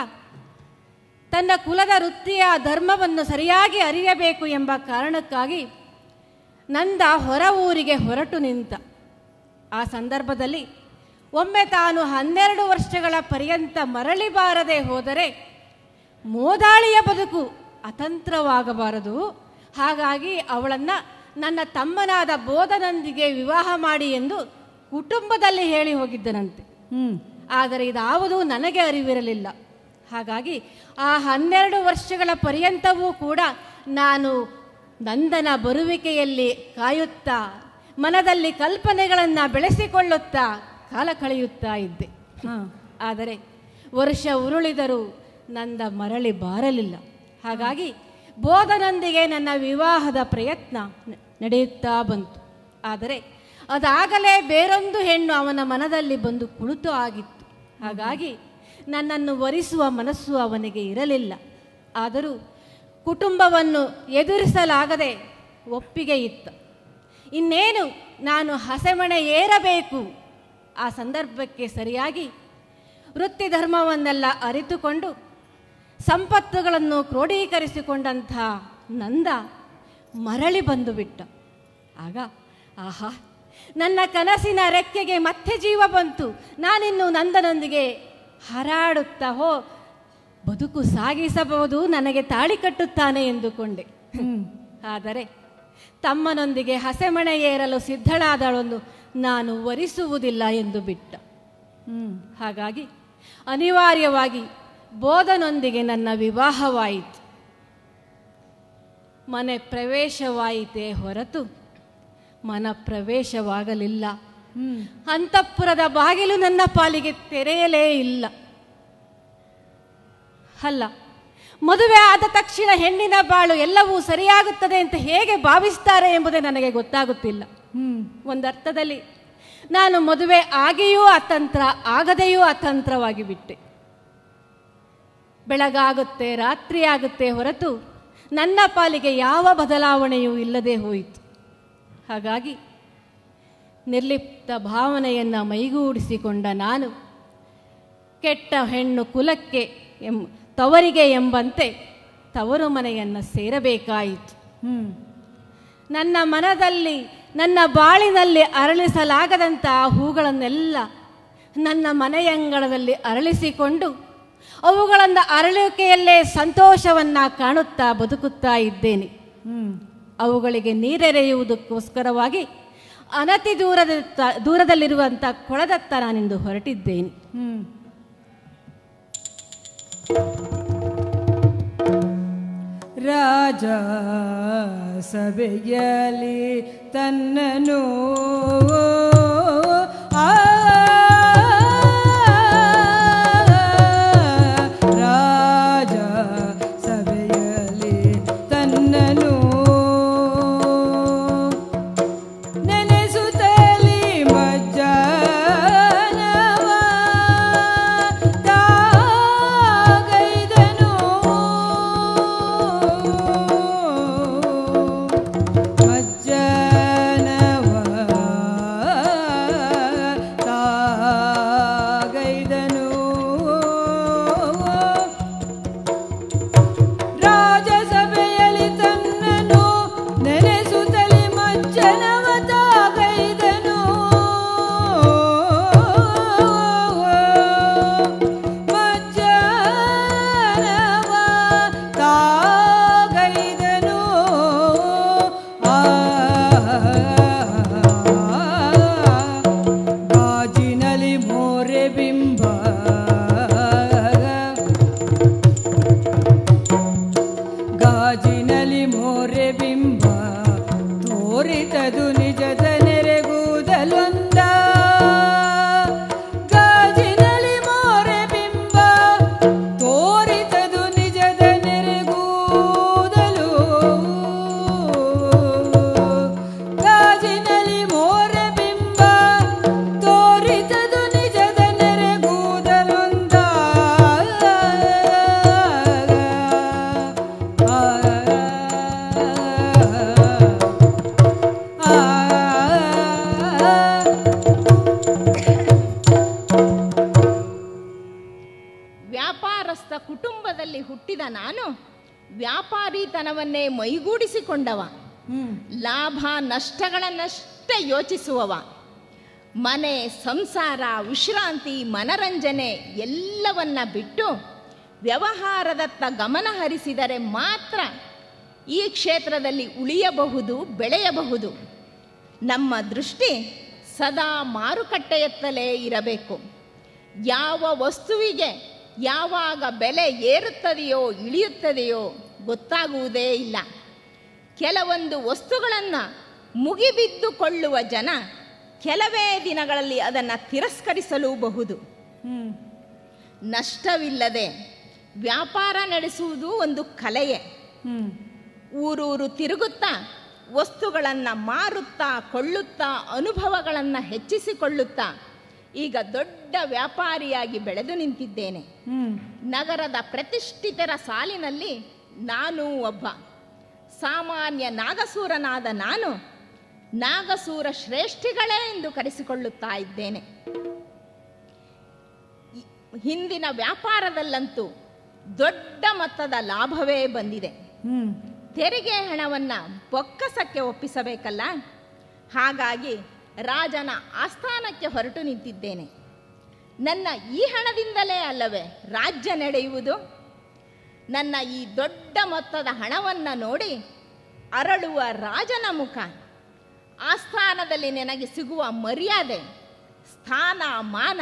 ತನ್ನ ಕುಲದ ವೃತ್ತಿಯ ಧರ್ಮವನ್ನು ಸರಿಯಾಗಿ ಅರಿಯಬೇಕು ಎಂಬ ಕಾರಣಕ್ಕಾಗಿ ನಂದ ಹೊರ ಊರಿಗೆ ಹೊರಟು ನಿಂತ. ಆ ಸಂದರ್ಭದಲ್ಲಿ ಒಮ್ಮೆ ತಾನು 12 ವರ್ಷಗಳ ಪರ್ಯಂತ ಮರಳಿ ಬಾರದೆ ಹೋದರೆ ಮೋದಾಳಿಯ ಬದುಕು ಅತಂತ್ರವಾಗಬಾರದು. ಹಾಗಾಗಿ ಅವಳನ್ನು ನನ್ನ ತಮ್ಮನಾದ ಬೋಧನೊಂದಿಗೆ ವಿವಾಹ ಮಾಡಿ ಎಂದು ಕುಟುಂಬದಲ್ಲಿ ಹೇಳಿ ಹೋಗಿದ್ದನಂತೆ. ಆದರೆ ಇದಾವುದೂ ನನಗೆ ಅರಿವಿರಲಿಲ್ಲ. ಹಾಗಾಗಿ ಆ 12 ವರ್ಷಗಳ ಪರ್ಯಂತವೂ ಕೂಡ ನಾನು ನಂದನ ಬರುವಿಕೆಯಲ್ಲಿ ಕಾಯುತ್ತಾ ಮನದಲ್ಲಿ ಕಲ್ಪನೆಗಳನ್ನು ಬೆಳೆಸಿಕೊಳ್ಳುತ್ತಾ ಕಾಲ ಕಳೆಯುತ್ತಾ ಇದ್ದೆ. ಆದರೆ ವರ್ಷ ಉರುಳಿದರೂ ನಂದ ಮರಳಿ ಬಾರಲಿಲ್ಲ. ಹಾಗಾಗಿ ಬೋಧನೊಂದಿಗೆ ನನ್ನ ವಿವಾಹದ ಪ್ರಯತ್ನ ನಡೆಯುತ್ತಾ ಬಂತು. ಆದರೆ ಅದಾಗಲೇ ಬೇರೊಂದು ಹೆಣ್ಣು ಅವನ ಮನದಲ್ಲಿ ಬಂದು ಕುಳಿತು ಆಗಿತ್ತು. ಹಾಗಾಗಿ ನನ್ನನ್ನು ವರಿಸುವ ಮನಸ್ಸು ಅವನಿಗೆ ಇರಲಿಲ್ಲ. ಆದರೂ ಕುಟುಂಬವನ್ನು ಎದುರಿಸಲಾಗದೆ ಒಪ್ಪಿಗೆ ಇತ್ತು. ಇನ್ನೇನು ನಾನು ಹಸೆಮಣೆ ಏರಬೇಕು. ಆ ಸಂದರ್ಭಕ್ಕೆ ಸರಿಯಾಗಿ ವೃತ್ತಿ ಧರ್ಮವನ್ನೆಲ್ಲ ಅರಿತುಕೊಂಡು ಸಂಪತ್ತುಗಳನ್ನು ಕ್ರೋಢೀಕರಿಸಿಕೊಂಡಂಥ ನಂದ ಮರಳಿ ಬಂದು ಬಿಟ್ಟ. ಆಗ ಆಹಾ, ನನ್ನ ಕನಸಿನ ರೆಕ್ಕೆಗೆ ಮತ್ತೆ ಜೀವ ಬಂತು. ನಾನಿನ್ನು ನಂದನೊಂದಿಗೆ ಹಾರಾಡುತ್ತಾ ಬದುಕು ಸಾಗಿಸಬಹುದು, ನನಗೆ ತಾಳಿ ಕಟ್ಟುತ್ತಾನೆ ಎಂದುಕೊಂಡೆ. ಆದರೆ ತಮ್ಮನೊಂದಿಗೆ ಹಸೆಮಣೆ ಏರಲು ಸಿದ್ಧಳಾದಳೊಂದು ನಾನು ವರಿಸುವುದಿಲ್ಲ ಎಂದು ಬಿಟ್ಟ. ಹಾಗಾಗಿ ಅನಿವಾರ್ಯವಾಗಿ ಬೋಧನೊಂದಿಗೆ ನನ್ನ ವಿವಾಹವಾಯಿತು. ಮನೆ ಪ್ರವೇಶವಾಯಿತೇ ಹೊರತು ಮನ ಪ್ರವೇಶವಾಗಲಿಲ್ಲ. ಅಂತಃಪುರದ ಬಾಗಿಲು ನನ್ನ ಪಾಲಿಗೆ ತೆರೆಯಲೇ ಇಲ್ಲ. ಅಲ್ಲ, ಮದುವೆ ಆದ ತಕ್ಷಣ ಹೆಣ್ಣಿನ ಬಾಳು ಎಲ್ಲವೂ ಸರಿಯಾಗುತ್ತದೆ ಅಂತ ಹೇಗೆ ಭಾವಿಸ್ತಾರೆ ಎಂಬುದೇ ನನಗೆ ಗೊತ್ತಾಗುತ್ತಿಲ್ಲ. ಒಂದರ್ಥದಲ್ಲಿ ನಾನು ಮದುವೆ ಆಗಿಯೂ ಅತಂತ್ರ, ಆಗದೆಯೂ ಅತಂತ್ರವಾಗಿ ಬಿಟ್ಟೆ. ಬೆಳಗಾಗುತ್ತೆ, ರಾತ್ರಿ ಆಗುತ್ತೆ ಹೊರತು ನನ್ನ ಪಾಲಿಗೆ ಯಾವ ಬದಲಾವಣೆಯೂ ಇಲ್ಲದೆ ಹೋಯಿತು. ಹಾಗಾಗಿ ನಿರ್ಲಿಪ್ತ ಭಾವನೆಯನ್ನು ಮೈಗೂಡಿಸಿಕೊಂಡ ನಾನು ಕೆಟ್ಟ ಹೆಣ್ಣು ಕುಲಕ್ಕೆ ತವರಿಗೆ ಎಂಬಂತೆ ತವರು ಮನೆಯನ್ನು ಸೇರಬೇಕಾಯಿತು. ನನ್ನ ಮನದಲ್ಲಿ, ನನ್ನ ಬಾಳಿನಲ್ಲಿ ಅರಳಿಸಲಾಗದಂತಹ ಹೂಗಳನ್ನೆಲ್ಲ ನನ್ನ ಮನೆಯಂಗಳದಲ್ಲಿ ಅರಳಿಸಿಕೊಂಡು ಅವುಗಳನ್ನು ಅರಳುವಿಕೆಯಲ್ಲೇ ಸಂತೋಷವನ್ನು ಕಾಣುತ್ತಾ ಬದುಕುತ್ತಾ ಇದ್ದೇನೆ. ಅವುಗಳಿಗೆ ನೀರೆರೆಯುವುದಕ್ಕೋಸ್ಕರವಾಗಿ ಅನತಿ ದೂರದಲ್ಲಿರುವಂಥ ಕೊಳದತ್ತ ನಾನಿಂದು ಹೊರಟಿದ್ದೇನೆ. ರಾಜ ಸಭೆಯಲ್ಲಿ ತನ್ನನು ರಾಜ ಸಭೆಯಲ್ಲಿ ತನ್ನನು ನೆನೆಸುತ್ತಲಿ ಮಜ್ಜನವ ತಾಗೈದನು ಮಜ್ಜನವ ಬಿಂಬ ಗಾಜಿನಲ್ಲಿ ಮೋರೆ ಬಿಂಬ ತೋರಿತದು ನಿಜದ ನೆರೆಗೂದಲೊಂದ ಗಾಜಿನಲ್ಲಿ ಮೋರೆ ಬಿಂಬ ತೋರಿತದು ನಿಜದ ನೆರೆಗೂದಲು ಗಾಜಿನಲ್ಲಿ ಮೋರೆ ಬಿಂಬ ತೋರಿತದು ನಿಜದ ನೆರೆಗೂದಲೊಂದ ವ್ಯಾಪಾರಸ್ಥ ಕುಟುಂಬದಲ್ಲಿ ಹುಟ್ಟಿದ ನಾನು ವ್ಯಾಪಾರಿತನವನ್ನೇ ಮೈಗೂಡಿಸಿಕೊಂಡವ. ಲಾಭ ನಷ್ಟಗಳನ್ನಷ್ಟೇ ಯೋಚಿಸುವವ. ಮನೆ, ಸಂಸಾರ, ವಿಶ್ರಾಂತಿ, ಮನರಂಜನೆ ಎಲ್ಲವನ್ನ ಬಿಟ್ಟು ವ್ಯವಹಾರದತ್ತ ಗಮನ ಹರಿಸಿದರೆ ಮಾತ್ರ ಈ ಕ್ಷೇತ್ರದಲ್ಲಿ ಉಳಿಯಬಹುದು, ಬೆಳೆಯಬಹುದು. ನಮ್ಮ ದೃಷ್ಟಿ ಸದಾ ಮಾರುಕಟ್ಟೆಯತ್ತಲೇ ಇರಬೇಕು. ಯಾವ ವಸ್ತುವಿಗೆ ಯಾವಾಗ ಬೆಲೆ ಏರುತ್ತದೆಯೋ ಇಳಿಯುತ್ತದೆಯೋ ಗೊತ್ತಾಗುವುದೇ ಇಲ್ಲ. ಕೆಲವೊಂದು ವಸ್ತುಗಳನ್ನು ಮುಗಿಬಿದ್ದುಕೊಳ್ಳುವ ಜನ ಕೆಲವೇ ದಿನಗಳಲ್ಲಿ ಅದನ್ನು ತಿರಸ್ಕರಿಸಲೂಬಹುದು. ನಷ್ಟವಿಲ್ಲದೆ ವ್ಯಾಪಾರ ನಡೆಸುವುದು ಒಂದು ಕಲೆಯೇ. ಊರೂರು ತಿರುಗುತ್ತಾ ವಸ್ತುಗಳನ್ನು ಮಾರುತ್ತಾ ಕೊಳ್ಳುತ್ತಾ ಅನುಭವಗಳನ್ನು ಹೆಚ್ಚಿಸಿಕೊಳ್ಳುತ್ತಾ ಈಗ ದೊಡ್ಡ ವ್ಯಾಪಾರಿಯಾಗಿ ಬೆಳೆದು ನಿಂತಿದ್ದೇನೆ. ನಗರದ ಪ್ರತಿಷ್ಠಿತರ ಸಾಲಿನಲ್ಲಿ ನಾನು ಒಬ್ಬ. ಸಾಮಾನ್ಯ ನಾಗಸೂರನಾದ ನಾನು ನಾಗಸೂರ ಶ್ರೇಷ್ಠಿಗಳೇ ಎಂದು ಕರೆಸಿಕೊಳ್ಳುತ್ತಾ ಇದ್ದೇನೆ. ಹಿಂದಿನ ವ್ಯಾಪಾರದಲ್ಲಂತೂ ದೊಡ್ಡ ಮೊತ್ತದ ಲಾಭವೇ ಬಂದಿದೆ. ತೆರಿಗೆ ಹಣವನ್ನು ಬೊಕ್ಕಸಕ್ಕೆ ಒಪ್ಪಿಸಬೇಕಲ್ಲ, ಹಾಗಾಗಿ ರಾಜನ ಆಸ್ಥಾನಕ್ಕೆ ಹೊರಟು ನಿಂತಿದ್ದೇನೆ. ನನ್ನ ಈ ಹಣದಿಂದಲೇ ಅಲ್ಲವೇ ರಾಜ್ಯ ನಡೆಯುವುದು? ನನ್ನ ಈ ದೊಡ್ಡ ಮೊತ್ತದ ಹಣವನ್ನು ನೋಡಿ ಅರಳುವ ರಾಜನ ಮುಖ, ಆಸ್ಥಾನದಲ್ಲಿ ನನಗೆ ಸಿಗುವ ಮರ್ಯಾದೆ, ಸ್ಥಾನ, ಮಾನ,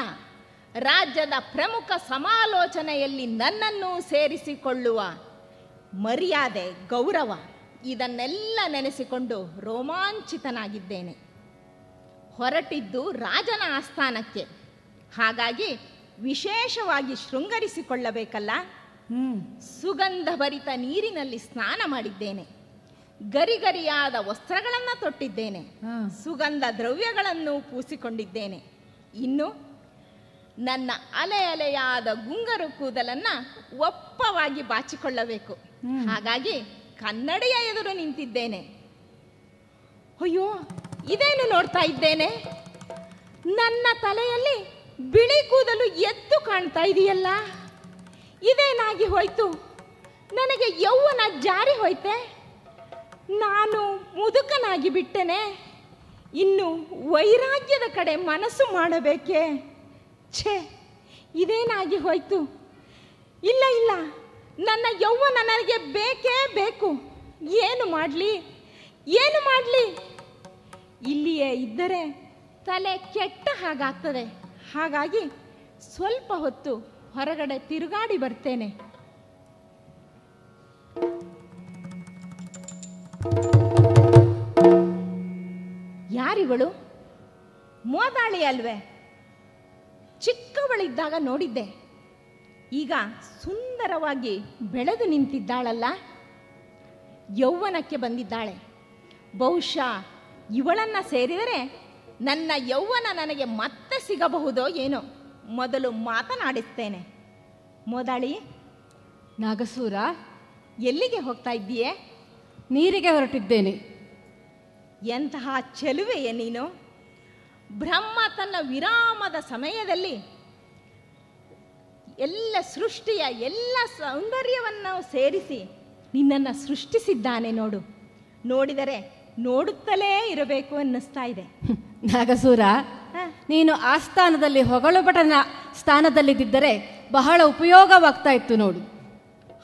ರಾಜ್ಯದ ಪ್ರಮುಖ ಸಮಾಲೋಚನೆಯಲ್ಲಿ ನನ್ನನ್ನು ಸೇರಿಸಿಕೊಳ್ಳುವ ಮರ್ಯಾದೆ, ಗೌರವ, ಇದನ್ನೆಲ್ಲ ನೆನೆಸಿಕೊಂಡು ರೋಮಾಂಚಿತನಾಗಿದ್ದೇನೆ. ಹೊರಟಿದ್ದು ರಾಜನ ಆಸ್ಥಾನಕ್ಕೆ, ಹಾಗಾಗಿ ವಿಶೇಷವಾಗಿ ಶೃಂಗರಿಸಿಕೊಳ್ಳಬೇಕಲ್ಲ. ಸುಗಂಧಭರಿತ ನೀರಿನಲ್ಲಿ ಸ್ನಾನ ಮಾಡಿದ್ದೇನೆ. ಗರಿಗರಿಯಾದ ವಸ್ತ್ರಗಳನ್ನು ತೊಟ್ಟಿದ್ದೇನೆ. ಸುಗಂಧ ದ್ರವ್ಯಗಳನ್ನು ಪೂಸಿಕೊಂಡಿದ್ದೇನೆ. ಇನ್ನು ನನ್ನ ಅಲೆ ಅಲೆಯಾದ ಗುಂಗರು ಕೂದಲನ್ನು ಒಪ್ಪವಾಗಿ ಬಾಚಿಕೊಳ್ಳಬೇಕು. ಹಾಗಾಗಿ ಕನ್ನಡಿಯ ಎದುರು ನಿಂತಿದ್ದೇನೆ. ಅಯ್ಯೋ, ಇದೇನು ನೋಡ್ತಾ ಇದ್ದೇನೆ? ನನ್ನ ತಲೆಯಲ್ಲಿ ಬಿಳಿ ಕೂದಲು ಎದ್ದು ಕಾಣ್ತಾ ಇದೆಯಲ್ಲ, ಇದೇನಾಗಿ ಹೋಯ್ತು? ನನಗೆ ಯೌವನ ಜಾರಿ ಹೋಯ್ತೆ? ನಾನು ಮುದುಕನಾಗಿ ಬಿಟ್ಟೆನೆ? ಇನ್ನು ವೈರಾಗ್ಯದ ಕಡೆ ಮನಸ್ಸು ಮಾಡಬೇಕೆ? ಛೇ, ಇದೇನಾಗಿ ಹೋಯ್ತು? ಇಲ್ಲ ಇಲ್ಲ, ನನ್ನ ಯೌವನ ನನಗೆ ಬೇಕೇ ಬೇಕು. ಏನು ಮಾಡಲಿ, ಏನು ಮಾಡಲಿ? ಇಲ್ಲಿಯೇ ಇದ್ದರೆ ತಲೆ ಕೆಟ್ಟ ಹಾಗಾಗ್ತದೆ. ಹಾಗಾಗಿ ಸ್ವಲ್ಪ ಹೊತ್ತು ಹೊರಗಡೆ ತಿರುಗಾಡಿ ಬರ್ತೇನೆ. ಯಾರಿವಳು? ಮೋದಾಳಿ ಅಲ್ವೇ? ಚಿಕ್ಕವಳಿದ್ದಾಗ ನೋಡಿದ್ದೆ. ಈಗ ಸುಂದರವಾಗಿ ಬೆಳೆದು ನಿಂತಿದ್ದಾಳಲ್ಲ, ಯೌವನಕ್ಕೆ ಬಂದಿದ್ದಾಳೆ. ಬಹುಶಃ ಇವಳನ್ನು ಸೇರಿದರೆ ನನ್ನ ಯೌವನ ನನಗೆ ಮತ್ತೆ ಸಿಗಬಹುದೋ ಏನೋ. ಮೊದಲು ಮಾತನಾಡಿಸ್ತೇನೆ. ಮೋದಾಳಿ, ನಾಗಸೂರ, ಎಲ್ಲಿಗೆ ಹೋಗ್ತಾ ಇದ್ದೀಯೇ? ನೀರಿಗೆ ಹೊರಟಿದ್ದೇನೆ. ಎಂತಹ ಚೆಲುವೆಯೇ ನೀನು! ಬ್ರಹ್ಮ ತನ್ನ ವಿರಾಮದ ಸಮಯದಲ್ಲಿ ಎಲ್ಲ ಸೃಷ್ಟಿಯ ಎಲ್ಲ ಸೌಂದರ್ಯವನ್ನು ಸೇರಿಸಿ ನಿನ್ನನ್ನು ಸೃಷ್ಟಿಸಿದ್ದಾನೆ ನೋಡು. ನೋಡಿದರೆ ನೋಡುತ್ತಲೇ ಇರಬೇಕು ಅನ್ನಿಸ್ತಾ ಇದೆ. ನಾಗಸೂರ, ನೀನು ಆಸ್ಥಾನದಲ್ಲಿ ಹೊಗಳಭಟನ ಸ್ಥಾನದಲ್ಲಿದ್ದರೆ ಬಹಳ ಉಪಯೋಗವಾಗ್ತಾ ಇತ್ತು ನೋಡು.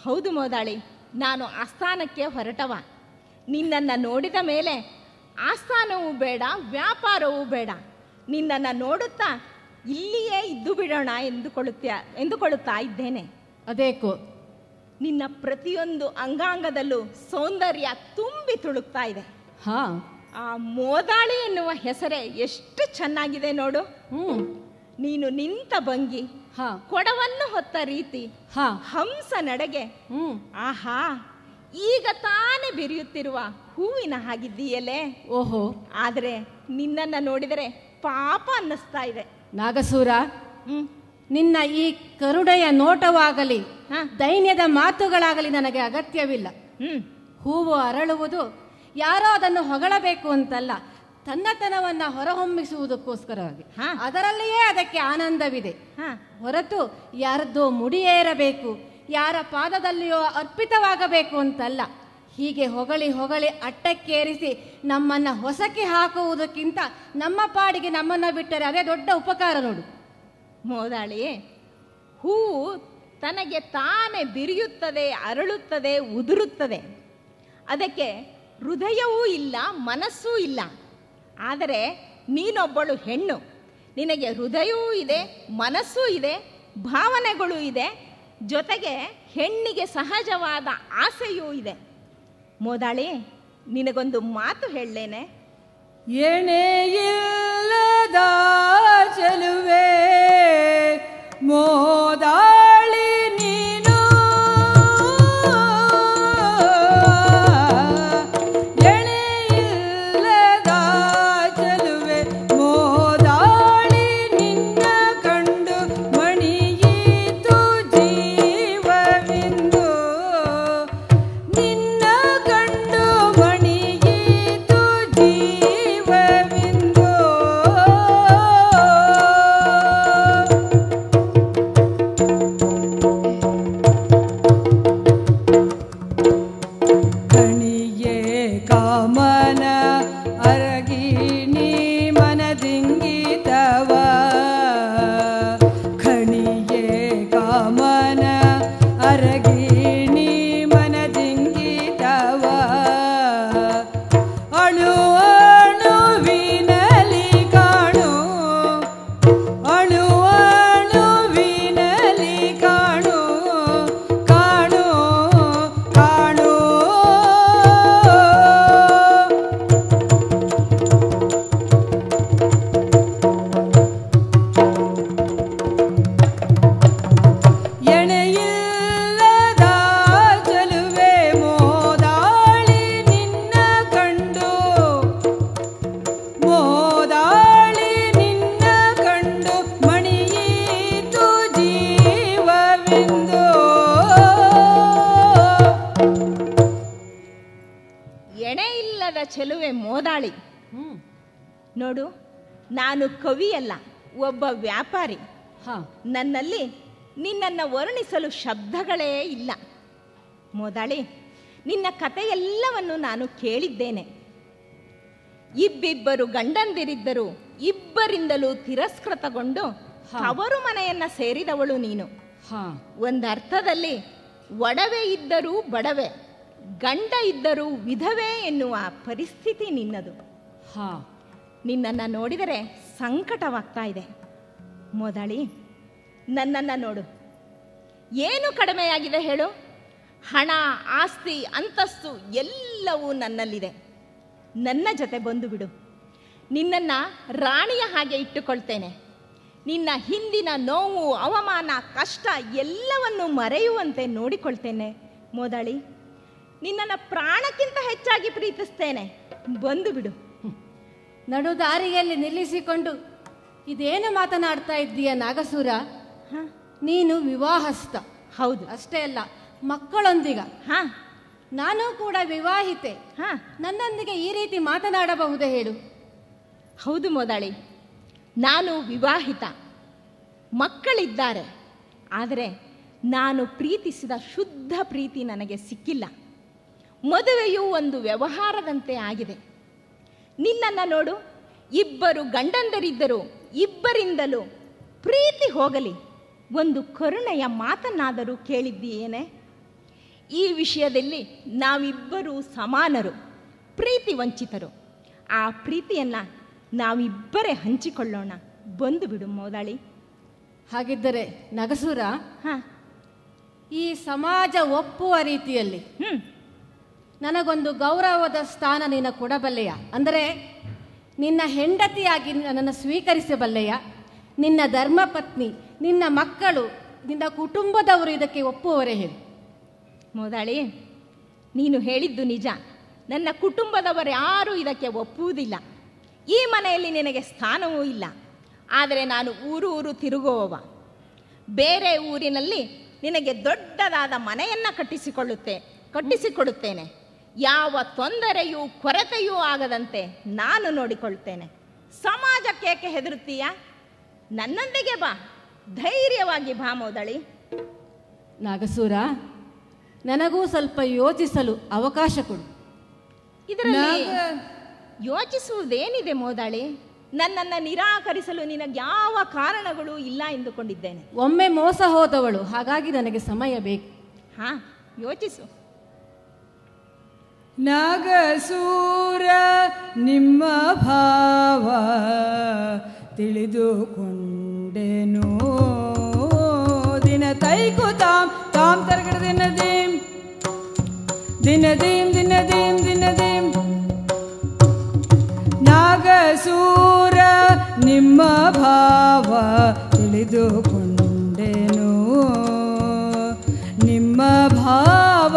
ಹೌದು ಮೋದಾಳಿ, ನಾನು ಆಸ್ಥಾನಕ್ಕೆ ಹೊರಟವ. ನಿನ್ನನ್ನು ನೋಡಿದ ಮೇಲೆ ಆಸ್ಥಾನವೂ ಬೇಡ, ವ್ಯಾಪಾರವೂ ಬೇಡ. ನಿನ್ನನ್ನು ನೋಡುತ್ತಾ ಇಲ್ಲಿಯೇ ಇದ್ದು ಬಿಡೋಣ ಎಂದುಕೊಳ್ಳುತ್ತಾ ಇದ್ದೇನೆ. ಅದೇಕೋ? ನಿನ್ನ ಪ್ರತಿಯೊಂದು ಅಂಗಾಂಗದಲ್ಲೂ ಸೌಂದರ್ಯ ತುಂಬಿ ತುಳುಕ್ತಾ ಇದೆ. ಹಾ, ಆ ಮೋದಾಳಿ ಎನ್ನುವ ಹೆಸರೇ ಎಷ್ಟು ಚೆನ್ನಾಗಿದೆ ನೋಡು. ನೀನು ನಿಂತ ಭಂಗಿ, ಕೊಡವನ್ನು ಹೊತ್ತ ರೀತಿ, ಹಂಸ ನಡೆಗೆ, ಆಹಾ, ಈಗ ತಾನೇ ಬಿರಿಯುತ್ತಿರುವ ಹೂವಿನ ಹಾಗಿದ್ದೀಯಲೇ. ಓಹೋ, ಆದ್ರೆ ನಿನ್ನನ್ನ ನೋಡಿದರೆ ಪಾಪ ಅನ್ನಿಸ್ತಾ ಇದೆ. ನಾಗಸೂರ, ನಿನ್ನ ಈ ಕರುಣೆಯ ನೋಟವಾಗಲಿ ದೈನ್ಯದ ಮಾತುಗಳಾಗಲಿ ನನಗೆ ಅಗತ್ಯವಿಲ್ಲ. ಹೂವು ಅರಳುವುದು ಯಾರೋ ಅದನ್ನು ಹೊಗಳಬೇಕು ಅಂತಲ್ಲ, ತನ್ನತನವನ್ನ ಹೊರಹೊಮ್ಮಿಸುವುದಕ್ಕೋಸ್ಕರವಾಗಿ. ಅದರಲ್ಲಿಯೇ ಅದಕ್ಕೆ ಆನಂದವಿದೆ ಹೊರತು ಯಾರದ್ದೋ ಮುಡಿಯೇರಬೇಕು, ಯಾರ ಪಾದದಲ್ಲಿಯೋ ಅರ್ಪಿತವಾಗಬೇಕು ಅಂತಲ್ಲ. ಹೀಗೆ ಹೊಗಳಿ ಹೊಗಳಿ ಅಟ್ಟಕ್ಕೇರಿಸಿ ನಮ್ಮನ್ನ ಹೊಸಕಿ ಹಾಕುವುದಕ್ಕಿಂತ ನಮ್ಮ ಪಾಡಿಗೆ ನಮ್ಮನ್ನ ಬಿಟ್ಟರೆ ಅದೇ ದೊಡ್ಡ ಉಪಕಾರ ನೋಡು. ಮೋದಾಳಿ, ಹೂವು ತನಗೆ ತಾನೇ ಬಿರಿಯುತ್ತದೆ, ಅರಳುತ್ತದೆ, ಉದುರುತ್ತದೆ. ಅದಕ್ಕೆ ಹೃದಯವೂ ಇಲ್ಲ, ಮನಸ್ಸೂ ಇಲ್ಲ. ಆದರೆ ನೀನೊಬ್ಬಳು ಹೆಣ್ಣು, ನಿನಗೆ ಹೃದಯವೂ ಇದೆ, ಮನಸ್ಸೂ ಇದೆ, ಭಾವನೆಗಳೂ ಇದೆ, ಜೊತೆಗೆ ಹೆಣ್ಣಿಗೆ ಸಹಜವಾದ ಆಸೆಯೂ ಇದೆ. ಮೋದಾಳಿ, ನಿನಗೊಂದು ಮಾತು ಹೇಳಲೇನೆ? ಎಣೆಯಿಲ್ಲದ ಚೆಲುವೆ ಮೋದಾಳಿ ನೀನು, ಎಣೆಯಿಲ್ಲದ ಚೆಲುವೆ ಮೋದಾಳಿ ನಿನ್ನ ಕಂಡು ಮಣಿಯಿತು ಜೀವವಿಂದು, ನಿನ್ನ ಕಂಡು ಮಣಿಯಿತು ಜೀವವಿಂದು. ಕಣಿಯೇ ಕಾಮನ ಅರಗಿಣಿ ಮನದಿಂಗಿತವ, ಖಣಿಯೇ ಕಾಮನ ಅರಗಿಣಿ ಮನದಿಂಗಿತವ, ಅಣು ಅಣುವಿನಲಿ ಕಾಣು, ಅಣು ಅಣುವಿನಲಿ ಕಾಣು, ಕಾಣು ಕಾಣು. ಎಣೆಯಿಲ್ಲದ ಚೆಲುವೆ ಮೋದಾಳಿ ನಿನ್ನ ಕಂಡು, ಮೋದಾಳಿ ನಿನ್ನ ಕಂಡು ಮಣಿಯಿತು ಜೀವವಿಂದು. ಎಣೆ ಇಲ್ಲದ ಚೆಲುವೆ ಮೋದಾಳಿ. ನೋಡು, ನಾನು ಕವಿಯಲ್ಲ, ಒಬ್ಬ ವ್ಯಾಪಾರಿ. ನನ್ನಲ್ಲಿ ನಿನ್ನನ್ನು ವರ್ಣಿಸಲು ಶಬ್ದಗಳೇ ಇಲ್ಲ. ಮೋದಾಳಿ, ನಿನ್ನ ಕಥೆಯೆಲ್ಲವನ್ನು ನಾನು ಕೇಳಿದ್ದೇನೆ. ಇಬ್ಬಿಬ್ಬರು ಗಂಡಂದಿರಿದ್ದರು, ಇಬ್ಬರಿಂದಲೂ ತಿರಸ್ಕೃತಗೊಂಡು ತವರು ಮನೆಯನ್ನ ಸೇರಿದವಳು ನೀನು. ಒಂದರ್ಥದಲ್ಲಿ ಒಡವೆ ಇದ್ದರೂ ಬಡವೆ, ಗಂಡ ಇದ್ದರೂ ವಿಧವೆ ಎನ್ನುವ ಪರಿಸ್ಥಿತಿ ನಿನ್ನದು. ನಿನ್ನನ್ನು ನೋಡಿದರೆ ಸಂಕಟವಾಗ್ತಾ ಇದೆ. ಮೋದಾಳಿ, ನನ್ನನ್ನು ನೋಡು, ಏನು ಕಡಿಮೆಯಾಗಿದೆ ಹೇಳು? ಹಣ, ಆಸ್ತಿ, ಅಂತಸ್ತು ಎಲ್ಲವೂ ನನ್ನಲ್ಲಿದೆ. ನನ್ನ ಜೊತೆ ಬಂದು ಬಿಡು, ನಿನ್ನನ್ನು ರಾಣಿಯ ಹಾಗೆ ಇಟ್ಟುಕೊಳ್ತೇನೆ. ನಿನ್ನ ಹಿಂದಿನ ನೋವು, ಅವಮಾನ, ಕಷ್ಟ ಎಲ್ಲವನ್ನು ಮರೆಯುವಂತೆ ನೋಡಿಕೊಳ್ತೇನೆ. ಮೋದಾಳಿ, ನಿನ್ನನ್ನು ಪ್ರಾಣಕ್ಕಿಂತ ಹೆಚ್ಚಾಗಿ ಪ್ರೀತಿಸ್ತೇನೆ. ಬಂದು ಬಿಡು. ನಡು ದಾರಿಯಲ್ಲಿ ನಿಲ್ಲಿಸಿಕೊಂಡು ಇದೇನು ಮಾತನಾಡ್ತಾ ಇದ್ದೀಯ ನಾಗಸೂರ? ನೀನು ವಿವಾಹಸ್ಥ. ಹೌದು. ಅಷ್ಟೇ ಅಲ್ಲ, ಮಕ್ಕಳೊಂದಿಗ. ನಾನು ಕೂಡ ವಿವಾಹಿತೆ. ನನ್ನೊಂದಿಗೆ ಈ ರೀತಿ ಮಾತನಾಡಬಹುದೇ ಹೇಳು? ಹೌದು ಮೋದಾಳಿ, ನಾನು ವಿವಾಹಿತ, ಮಕ್ಕಳಿದ್ದಾರೆ. ಆದರೆ ನಾನು ಪ್ರೀತಿಸಿದ ಶುದ್ಧ ಪ್ರೀತಿ ನನಗೆ ಸಿಕ್ಕಿಲ್ಲ. ಮದುವೆಯು ಒಂದು ವ್ಯವಹಾರದಂತೆ ಆಗಿದೆ. ನಿನ್ನನ್ನು ನೋಡು, ಇಬ್ಬರು ಗಂಡಂದರಿದ್ದರು, ಇಬ್ಬರಿಂದಲೂ ಪ್ರೀತಿ ಹೋಗಲಿ, ಒಂದು ಕರುಣೆಯ ಮಾತನ್ನಾದರೂ ಕೇಳಿದ್ದೀಯೇನೆ? ಈ ವಿಷಯದಲ್ಲಿ ನಾವಿಬ್ಬರೂ ಸಮಾನರು, ಪ್ರೀತಿ ವಂಚಿತರು. ಆ ಪ್ರೀತಿಯನ್ನು ನಾವಿಬ್ಬರೇ ಹಂಚಿಕೊಳ್ಳೋಣ. ಬಂದು ಬಿಡು ಮೋದಾಳಿ. ಹಾಗಿದ್ದರೆ ನಗಸೂರ, ಹಾಂ, ಈ ಸಮಾಜ ಒಪ್ಪುವ ರೀತಿಯಲ್ಲಿ ಹ್ಞೂ, ನನಗೊಂದು ಗೌರವದ ಸ್ಥಾನ ನೀನು ಕೊಡಬಲ್ಲೆಯ? ಅಂದರೆ ನಿನ್ನ ಹೆಂಡತಿಯಾಗಿ ನನ್ನನ್ನು ಸ್ವೀಕರಿಸಬಲ್ಲೆಯ? ನಿನ್ನ ಧರ್ಮಪತ್ನಿ, ನಿನ್ನ ಮಕ್ಕಳು, ನಿನ್ನ ಕುಟುಂಬದವರು ಇದಕ್ಕೆ ಒಪ್ಪುವವರೇ ಹೇಳಿ. ಮೋದಾಳಿ, ನೀನು ಹೇಳಿದ್ದು ನಿಜ. ನನ್ನ ಕುಟುಂಬದವರು ಯಾರೂ ಇದಕ್ಕೆ ಒಪ್ಪುವುದಿಲ್ಲ. ಈ ಮನೆಯಲ್ಲಿ ನಿನಗೆ ಸ್ಥಾನವೂ ಇಲ್ಲ. ಆದರೆ ನಾನು ಊರು ತಿರುಗುವವ. ಬೇರೆ ಊರಿನಲ್ಲಿ ನಿನಗೆ ದೊಡ್ಡದಾದ ಮನೆಯನ್ನು ಕಟ್ಟಿಸಿಕೊಡುತ್ತೇನೆ. ಯಾವ ತೊಂದರೆಯೂ ಕೊರತೆಯೂ ಆಗದಂತೆ ನಾನು ನೋಡಿಕೊಳ್ತೇನೆ. ಸಮಾಜಕ್ಕೇಕೆ ಹೆದರುತ್ತೀಯ? ನನ್ನೊಂದಿಗೆ ಬಾ, ಧೈರ್ಯವಾಗಿ ಬಾ ಮೋದಳಿ. ನಾಗಸೂರ, ನನಗೂ ಸ್ವಲ್ಪ ಯೋಚಿಸಲು ಅವಕಾಶ ಕೊಡು. ಇದರಲ್ಲಿ ಯೋಚಿಸುವುದೇನಿದೆ ಮೋದಾಳಿ? ನನ್ನನ್ನು ನಿರಾಕರಿಸಲು ನಿನಗೆ ಯಾವ ಕಾರಣಗಳು ಇಲ್ಲ ಎಂದುಕೊಂಡಿದ್ದೇನೆ. ಒಮ್ಮೆ ಮೋಸ ಹೋದವಳು, ಹಾಗಾಗಿ ನನಗೆ ಸಮಯ ಬೇಕು. ಹಾ, ಯೋಚಿಸು. ನಾಗಸೂರ ನಿಮ್ಮ ಭಾವ ತಿಳಿದುಕೊಂಡೆನು. ದಿನ ತೈಕು ತಾಮ್ ತಾಮ್ ತರಗಡ ದಿನ ದೀಂ ದಿನ ದೀಂ ದಿನ ದೀಂ ದಿನ ದೀಂ. ನಾಗಸೂರ ನಿಮ್ಮ ಭಾವ ತಿಳಿದುಕೊಂಡೆನು. ನಿಮ್ಮ ಭಾವ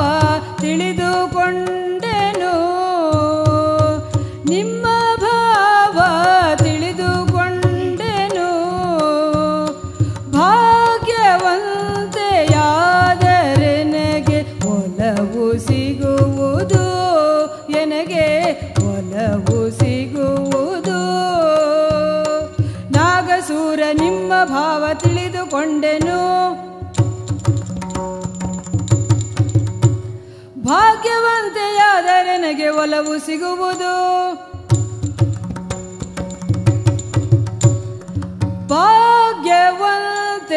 ತಿಳಿದುಕೊಂಡೆನು. ನಿಮ್ಮ ಭಾವ ತಿಳಿದುಕೊಂಡೆನು. ಭಾಗ್ಯವಂತೆಯಾದರೆ ನನಗೆ ಒಲವು ಸಿಗುವುದು. ಎನಗೆ ಒಲವು ಸಿಗುವುದು. ನಾಗಸೂರ ನಿಮ್ಮ ಭಾವ ತಿಳಿದುಕೊಂಡೆನು. ಭಾಗ್ಯವಂತೆಯಾದರೆ ನನಗೆ ಒಲವು ಸಿಗುವುದು.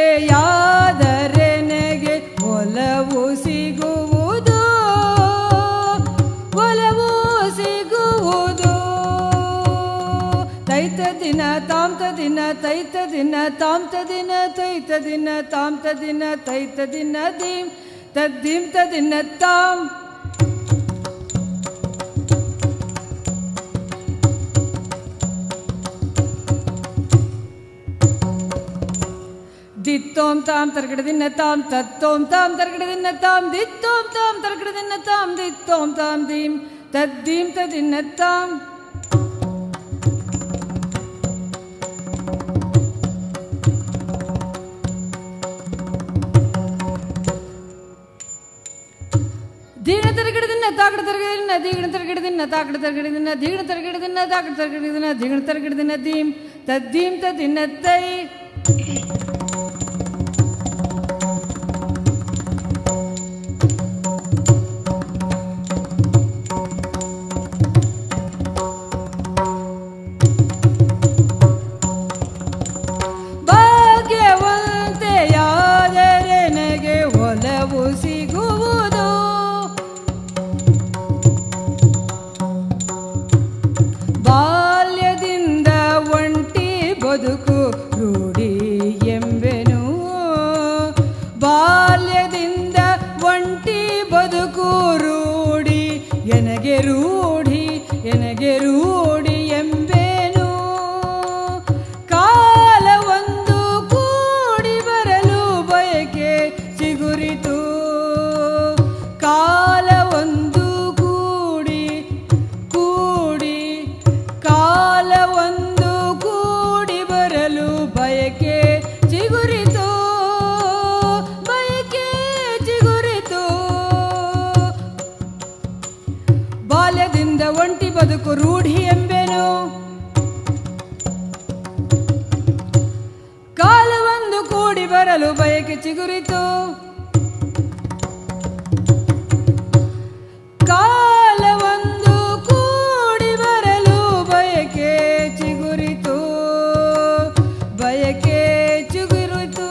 ಭಾಗ್ಯವಂತೆಯಾದರೆ ನನಗೆ ಒಲವು ಸಿಗುವುದು. ಒಲವು ಸಿಗುವುದು. ತೈತ ದಿನ ತಾಮ್ತ ದಿನ ತೈತ ದಿನ ತಾಮ್ತ ದಿನ ತೈತ ದಿನ ತಾಮ್ತ ದಿನ ತೈತ ದಿನ ದೀಂ ತದ್ದೀಂ ತದಿನ ತಾಮ್. ದಿತ್ತೋಂ ತಾಮ್ ತರ್ಗಡದಿನ ತಾಮ್ ತತ್ತೋಂ ತಾಮ್ ತರ್ಗಡದಿನ ತಾಮ್ ದಿತ್ತೋಂ ತಾಮ್ ತರ್ಗಡದಿನ ತಾಮ್ ದಿತ್ತೋಂ ತಾಮ್ ದೀಂ ತದ್ದೀಂ ತದಿನ ತಾಮ್. ದೀಣ ತರಗಡದಿನ ತಾಕಡ ತರಗಡಿನ ದೀಗಣ ತರಗಡದಿನ ತಾಕಡ ತರಗಡಿನ ದೀಗಣ ತರಗಡದಿನ ತಾಕಡ ತರಗಡಿನ ದೀಗಣ ತರಗಡದಿನ ದೀಂ ತದ್ದೀಂ ತದಿನ ತೈ. ಭಾಗ್ಯವಂತೆಯಾದರೆ ನನಗೆ ಒಲವು ಸಿಗುವುದು. ಬಾಲ್ಯದಿಂದ ಒಂಟಿ ಬದುಕು ರೂಢಿ ಎಂಬೆನು. ಬಾಲ್ಯದಿಂದ ಒಂಟಿ ಬದುಕು ರೂಢಿ ಎನಗೆ ರೂಢಿ ಎನಗೆ ರೂಢಿ ಎಂಬೆನು. ಕಾಲವೊಂದು ಕೂಡಿ ಬರಲು ಬಯಕೆ ಚಿಗುರಿತು. ಕಾಲವೊಂದು ಕೂಡಿ ಕೂಡಿ ಕಾಲವೊಂದು ಕೂಡಿ ಬರಲು ಬಯಕೆ ಚಿಗುರಿತು. ಬಯಕೆ ಚಿಗುರಿತು. ಬಾಲ್ಯದಿಂದ ಒಂಟಿ ಬದುಕು ರೂಢಿ ಎಂಬೆನು. ಕಾಲವೊಂದು ಕೂಡಿ ಬರಲು ಬಯಕೆ ಚಿಗುರಿತು. ಕಾಲವೊಂದು ಕೂಡಿ ಬರಲು ಬಯಕೆ ಚಿಗುರಿತು. ಬಯಕೆ ಚಿಗುರಿತು.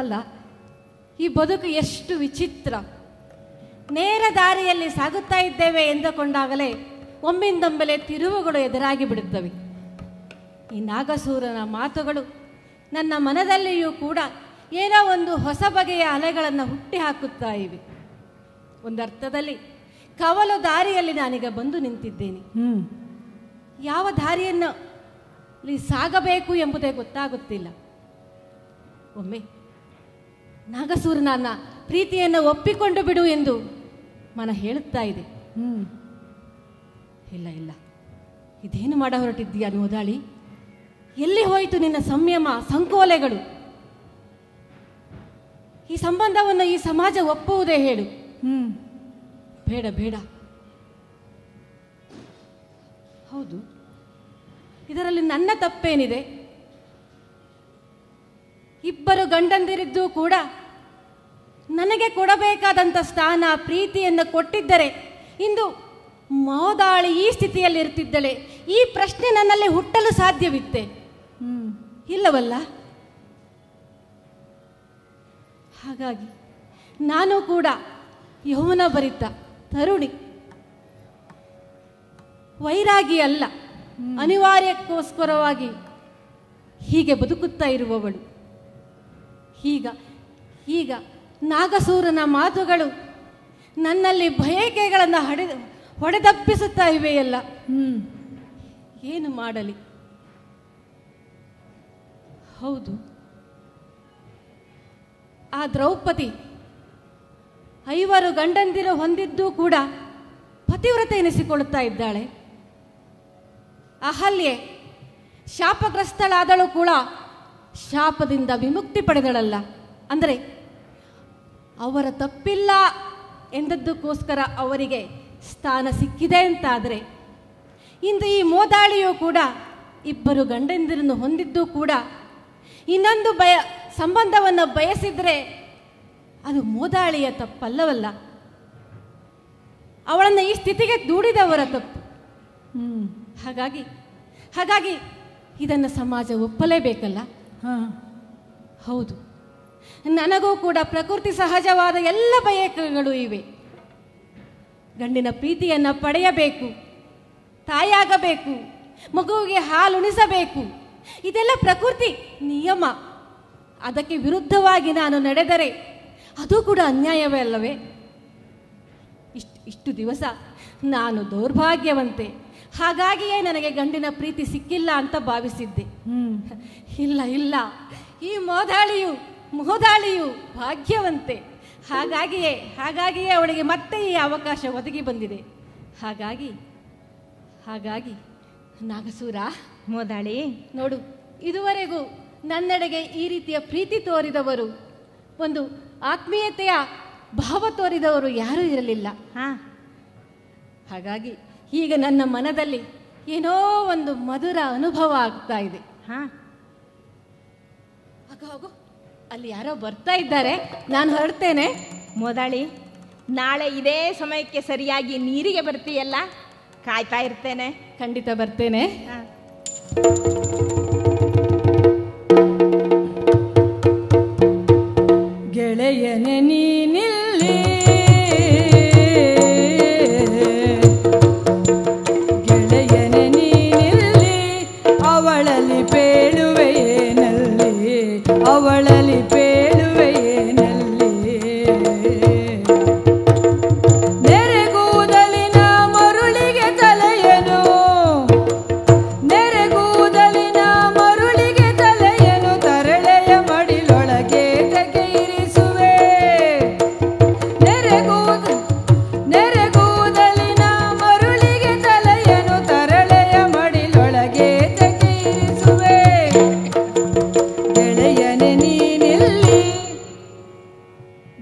ಅಲ್ಲ, ಈ ಬದುಕು ಎಷ್ಟು ವಿಚಿತ್ರ. ನೇರ ದಾರಿಯಲ್ಲಿ ಸಾಗುತ್ತಾ ಇದ್ದೇವೆ ಎಂದುಕೊಂಡಾಗಲೇ ಒಮ್ಮಿಂದೊಮ್ಮೆಲೆ ತಿರುವುಗಳು ಎದುರಾಗಿ ಬಿಡುತ್ತವೆ. ಈ ನಾಗಸೂರನ ಮಾತುಗಳು ನನ್ನ ಮನದಲ್ಲಿಯೂ ಕೂಡ ಏನೋ ಒಂದು ಹೊಸ ಬಗೆಯ ಅಲೆಗಳನ್ನು ಹುಟ್ಟಿ ಹಾಕುತ್ತಾ ಇವೆ. ಒಂದರ್ಥದಲ್ಲಿ ಕವಲು ದಾರಿಯಲ್ಲಿ ನಾನೀಗ ಬಂದು ನಿಂತಿದ್ದೇನೆ. ಯಾವ ದಾರಿಯನ್ನು ಸಾಗಬೇಕು ಎಂಬುದೇ ಗೊತ್ತಾಗುತ್ತಿಲ್ಲ. ಒಮ್ಮೆ ನಾಗಸೂರನ ಪ್ರೀತಿಯನ್ನು ಒಪ್ಪಿಕೊಂಡು ಬಿಡು ಎಂದು ಮನ ಹೇಳುತ್ತಾ ಇದೆ. ಇಲ್ಲ ಇಲ್ಲ, ಇದೇನು ಮಾಡ ಹೊರಟಿದ್ದೀಯ ಮೋದಾಳಿ? ಎಲ್ಲಿ ಹೋಯಿತು ನಿನ್ನ ಸಂಯಮ, ಸಂಕೋಲೆಗಳು? ಈ ಸಂಬಂಧವನ್ನು ಈ ಸಮಾಜ ಒಪ್ಪುವುದೇ ಹೇಳು. ಬೇಡ ಬೇಡ. ಹೌದು, ಇದರಲ್ಲಿ ನನ್ನ ತಪ್ಪೇನಿದೆ? ಇಬ್ಬರು ಗಂಡಂದಿರಿದ್ದು ಕೂಡ ನನಗೆ ಕೊಡಬೇಕಾದಂಥ ಸ್ಥಾನ, ಪ್ರೀತಿಯನ್ನು ಕೊಟ್ಟಿದ್ದರೆ ಇಂದು ಮೋದಾಳಿ ಈ ಸ್ಥಿತಿಯಲ್ಲಿ ಇರ್ತಿದ್ದಳೆ. ಈ ಪ್ರಶ್ನೆ ನನ್ನಲ್ಲಿ ಹುಟ್ಟಲು ಸಾಧ್ಯವಿತ್ತೆ? ಇಲ್ಲವಲ್ಲ. ಹಾಗಾಗಿ ನಾನು ಕೂಡ ಯೌವನ ಭರಿತ ತರುಣಿ, ವೈರಾಗಿ ಅಲ್ಲ, ಅನಿವಾರ್ಯಕ್ಕೋಸ್ಕರವಾಗಿ ಹೀಗೆ ಬದುಕುತ್ತಾ ಇರುವವಳು. ಈಗ ನಾಗಸೂರನ ಮಾತುಗಳು ನನ್ನಲ್ಲಿ ಬಯಕೆಗಳನ್ನು ಹೊಡೆದಪ್ಪಿಸುತ್ತಾ ಇವೆಯಲ್ಲ. ಏನು ಮಾಡಲಿ? ಹೌದು, ಆ ದ್ರೌಪದಿ 5 ಗಂಡಂದಿರು ಹೊಂದಿದ್ದೂ ಕೂಡ ಪತಿವ್ರತೆ ಎನಿಸಿಕೊಳ್ಳುತ್ತಾ ಇದ್ದಾಳೆ. ಅಹಲ್ಯೆ ಶಾಪಗ್ರಸ್ತಳಾದಳು ಕೂಡ ಶಾಪದಿಂದ ವಿಮುಕ್ತಿ ಪಡೆದಳಲ್ಲ. ಅಂದರೆ ಅವರ ತಪ್ಪಿಲ್ಲ ಎಂದದ್ದಕ್ಕೋಸ್ಕರ ಅವರಿಗೆ ಸ್ಥಾನ ಸಿಕ್ಕಿದೆ ಅಂತಾದರೆ, ಇಂದು ಈ ಮೋದಾಳಿಯೂ ಕೂಡ 2 ಗಂಡಂದಿರನ್ನು ಹೊಂದಿದ್ದೂ ಕೂಡ ಇನ್ನೊಂದು ಸಂಬಂಧವನ್ನು ಬಯಸಿದರೆ ಅದು ಮೋದಾಳಿಯ ತಪ್ಪಲ್ಲವಲ್ಲ, ಅವಳನ್ನು ಈ ಸ್ಥಿತಿಗೆ ದೂಡಿದವರ ತಪ್ಪು. ಹಾಗಾಗಿ ಇದನ್ನು ಸಮಾಜ ಒಪ್ಪಲೇಬೇಕಲ್ಲ. ಹೌದು, ನನಗೂ ಕೂಡ ಪ್ರಕೃತಿ ಸಹಜವಾದ ಎಲ್ಲ ಬಯಕೆಗಳು ಇವೆ. ಗಂಡಿನ ಪ್ರೀತಿಯನ್ನು ಪಡೆಯಬೇಕು, ತಾಯಾಗಬೇಕು, ಮಗುವಿಗೆ ಹಾಲುಣಿಸಬೇಕು, ಇದೆಲ್ಲ ಪ್ರಕೃತಿ ನಿಯಮ. ಅದಕ್ಕೆ ವಿರುದ್ಧವಾಗಿ ನಾನು ನಡೆದರೆ ಅದು ಕೂಡ ಅನ್ಯಾಯವೇ ಅಲ್ಲವೇ? ಇಷ್ಟು ದಿವಸ ನಾನು ದೌರ್ಭಾಗ್ಯವಂತೆ, ಹಾಗಾಗಿಯೇ ನನಗೆ ಗಂಡಿನ ಪ್ರೀತಿ ಸಿಕ್ಕಿಲ್ಲ ಅಂತ ಭಾವಿಸಿದ್ದೆ. ಇಲ್ಲ, ಈ ಮೋದಾಳಿಯು ಭಾಗ್ಯವಂತೆ. ಹಾಗಾಗಿಯೇ ಅವಳಿಗೆ ಮತ್ತೆ ಈ ಅವಕಾಶ ಒದಗಿ ಬಂದಿದೆ. ಹಾಗಾಗಿ ನಾಗಸೂರ, ಮೋದಾಳಿ ನೋಡು, ಇದುವರೆಗೂ ನನ್ನೆಡೆಗೆ ಈ ರೀತಿಯ ಪ್ರೀತಿ ತೋರಿದವರು, ಒಂದು ಆತ್ಮೀಯತೆಯ ಭಾವ ತೋರಿದವರು ಯಾರೂ ಇರಲಿಲ್ಲ. ಹಾಗಾಗಿ ಈಗ ನನ್ನ ಮನದಲ್ಲಿ ಏನೋ ಒಂದು ಮಧುರ ಅನುಭವ ಆಗ್ತಾ ಇದೆ. ಹಾಗೋ ಅಲ್ಲಿ ಯಾರೋ ಬರ್ತಾ ಇದ್ದಾರೆ, ನಾನು ಹೊರಡ್ತೇನೆ. ಮೋದಾಳಿ, ನಾಳೆ ಇದೇ ಸಮಯಕ್ಕೆ ಸರಿಯಾಗಿ ನೀರಿಗೆ ಬರ್ತೀಯಲ್ಲ, ಕಾಯ್ತಾ ಇರ್ತೇನೆ. ಖಂಡಿತ ಬರ್ತೇನೆ. ಗೆಳೆಯನೆ ನೀನಿಲ್ಲಿ, ಗೆಳೆಯನೆ ನೀನಿಲ್ಲಿ, ಅವಳಲ್ಲಿ ಪೇಳುವೆಯೇನಲ್ಲಿ, ಅವಳಲ್ಲಿ ಪೇಳುವೆಯೇನಲ್ಲಿ. ನೆರೆಗೂದಲಿನ ಮರುಳಿಗೆ ತಲೆಯನು, ನೆರೆಗೂದಲಿನ ಮರುಳಿಗೆ ತಲೆಯನು, ತರಳೆಯ ಮಡಿಲೊಳಗೆ ತೆಗೆಯಿರಿಸುವೆ. ನೆರೆಗೂದಲಿನ ಮರುಳಿಗೆ ತಲೆಯನು, ತರಳೆಯ ಮಡಿಲೊಳಗೆ ತೆಗೆಯಿರಿಸುವೆ. ಗೆಳೆಯನೆ ನೀನಿಲ್ಲಿ.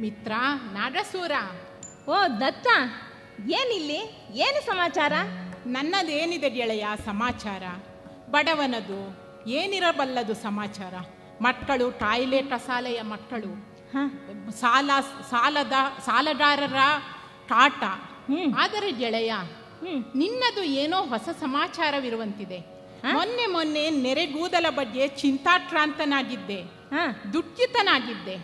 ಮಿತ್ರ ನಾಗಸೂರ, ಓ ದತ್ತ, ಏನಿಲ್ಲಿ? ಏನು ಸಮಾಚಾರ? ನನ್ನದೇನಿದೆ ಗೆಳೆಯ ಸಮಾಚಾರ? ಬಡವನದು ಏನಿರಬಲ್ಲದು ಸಮಾಚಾರ. ಮಕ್ಕಳು ಟಾಯ್ಲೆಟ್ ಶಾಲೆಯ ಮಕ್ಕಳು, ಸಾಲದಾರರ ಕಾಟ. ಆದರೆ ಗೆಳೆಯ, ನಿನ್ನದು ಏನೋ ಹೊಸ ಸಮಾಚಾರವಿರುವಂತಿದೆ. ಮೊನ್ನೆ ನೆರೆಗೂದಲ ಬಗ್ಗೆ ಚಿಂತಾಕ್ರಾಂತನಾಗಿದ್ದೆ. ದುಃಖಿತನಾಗಿದ್ದೆ.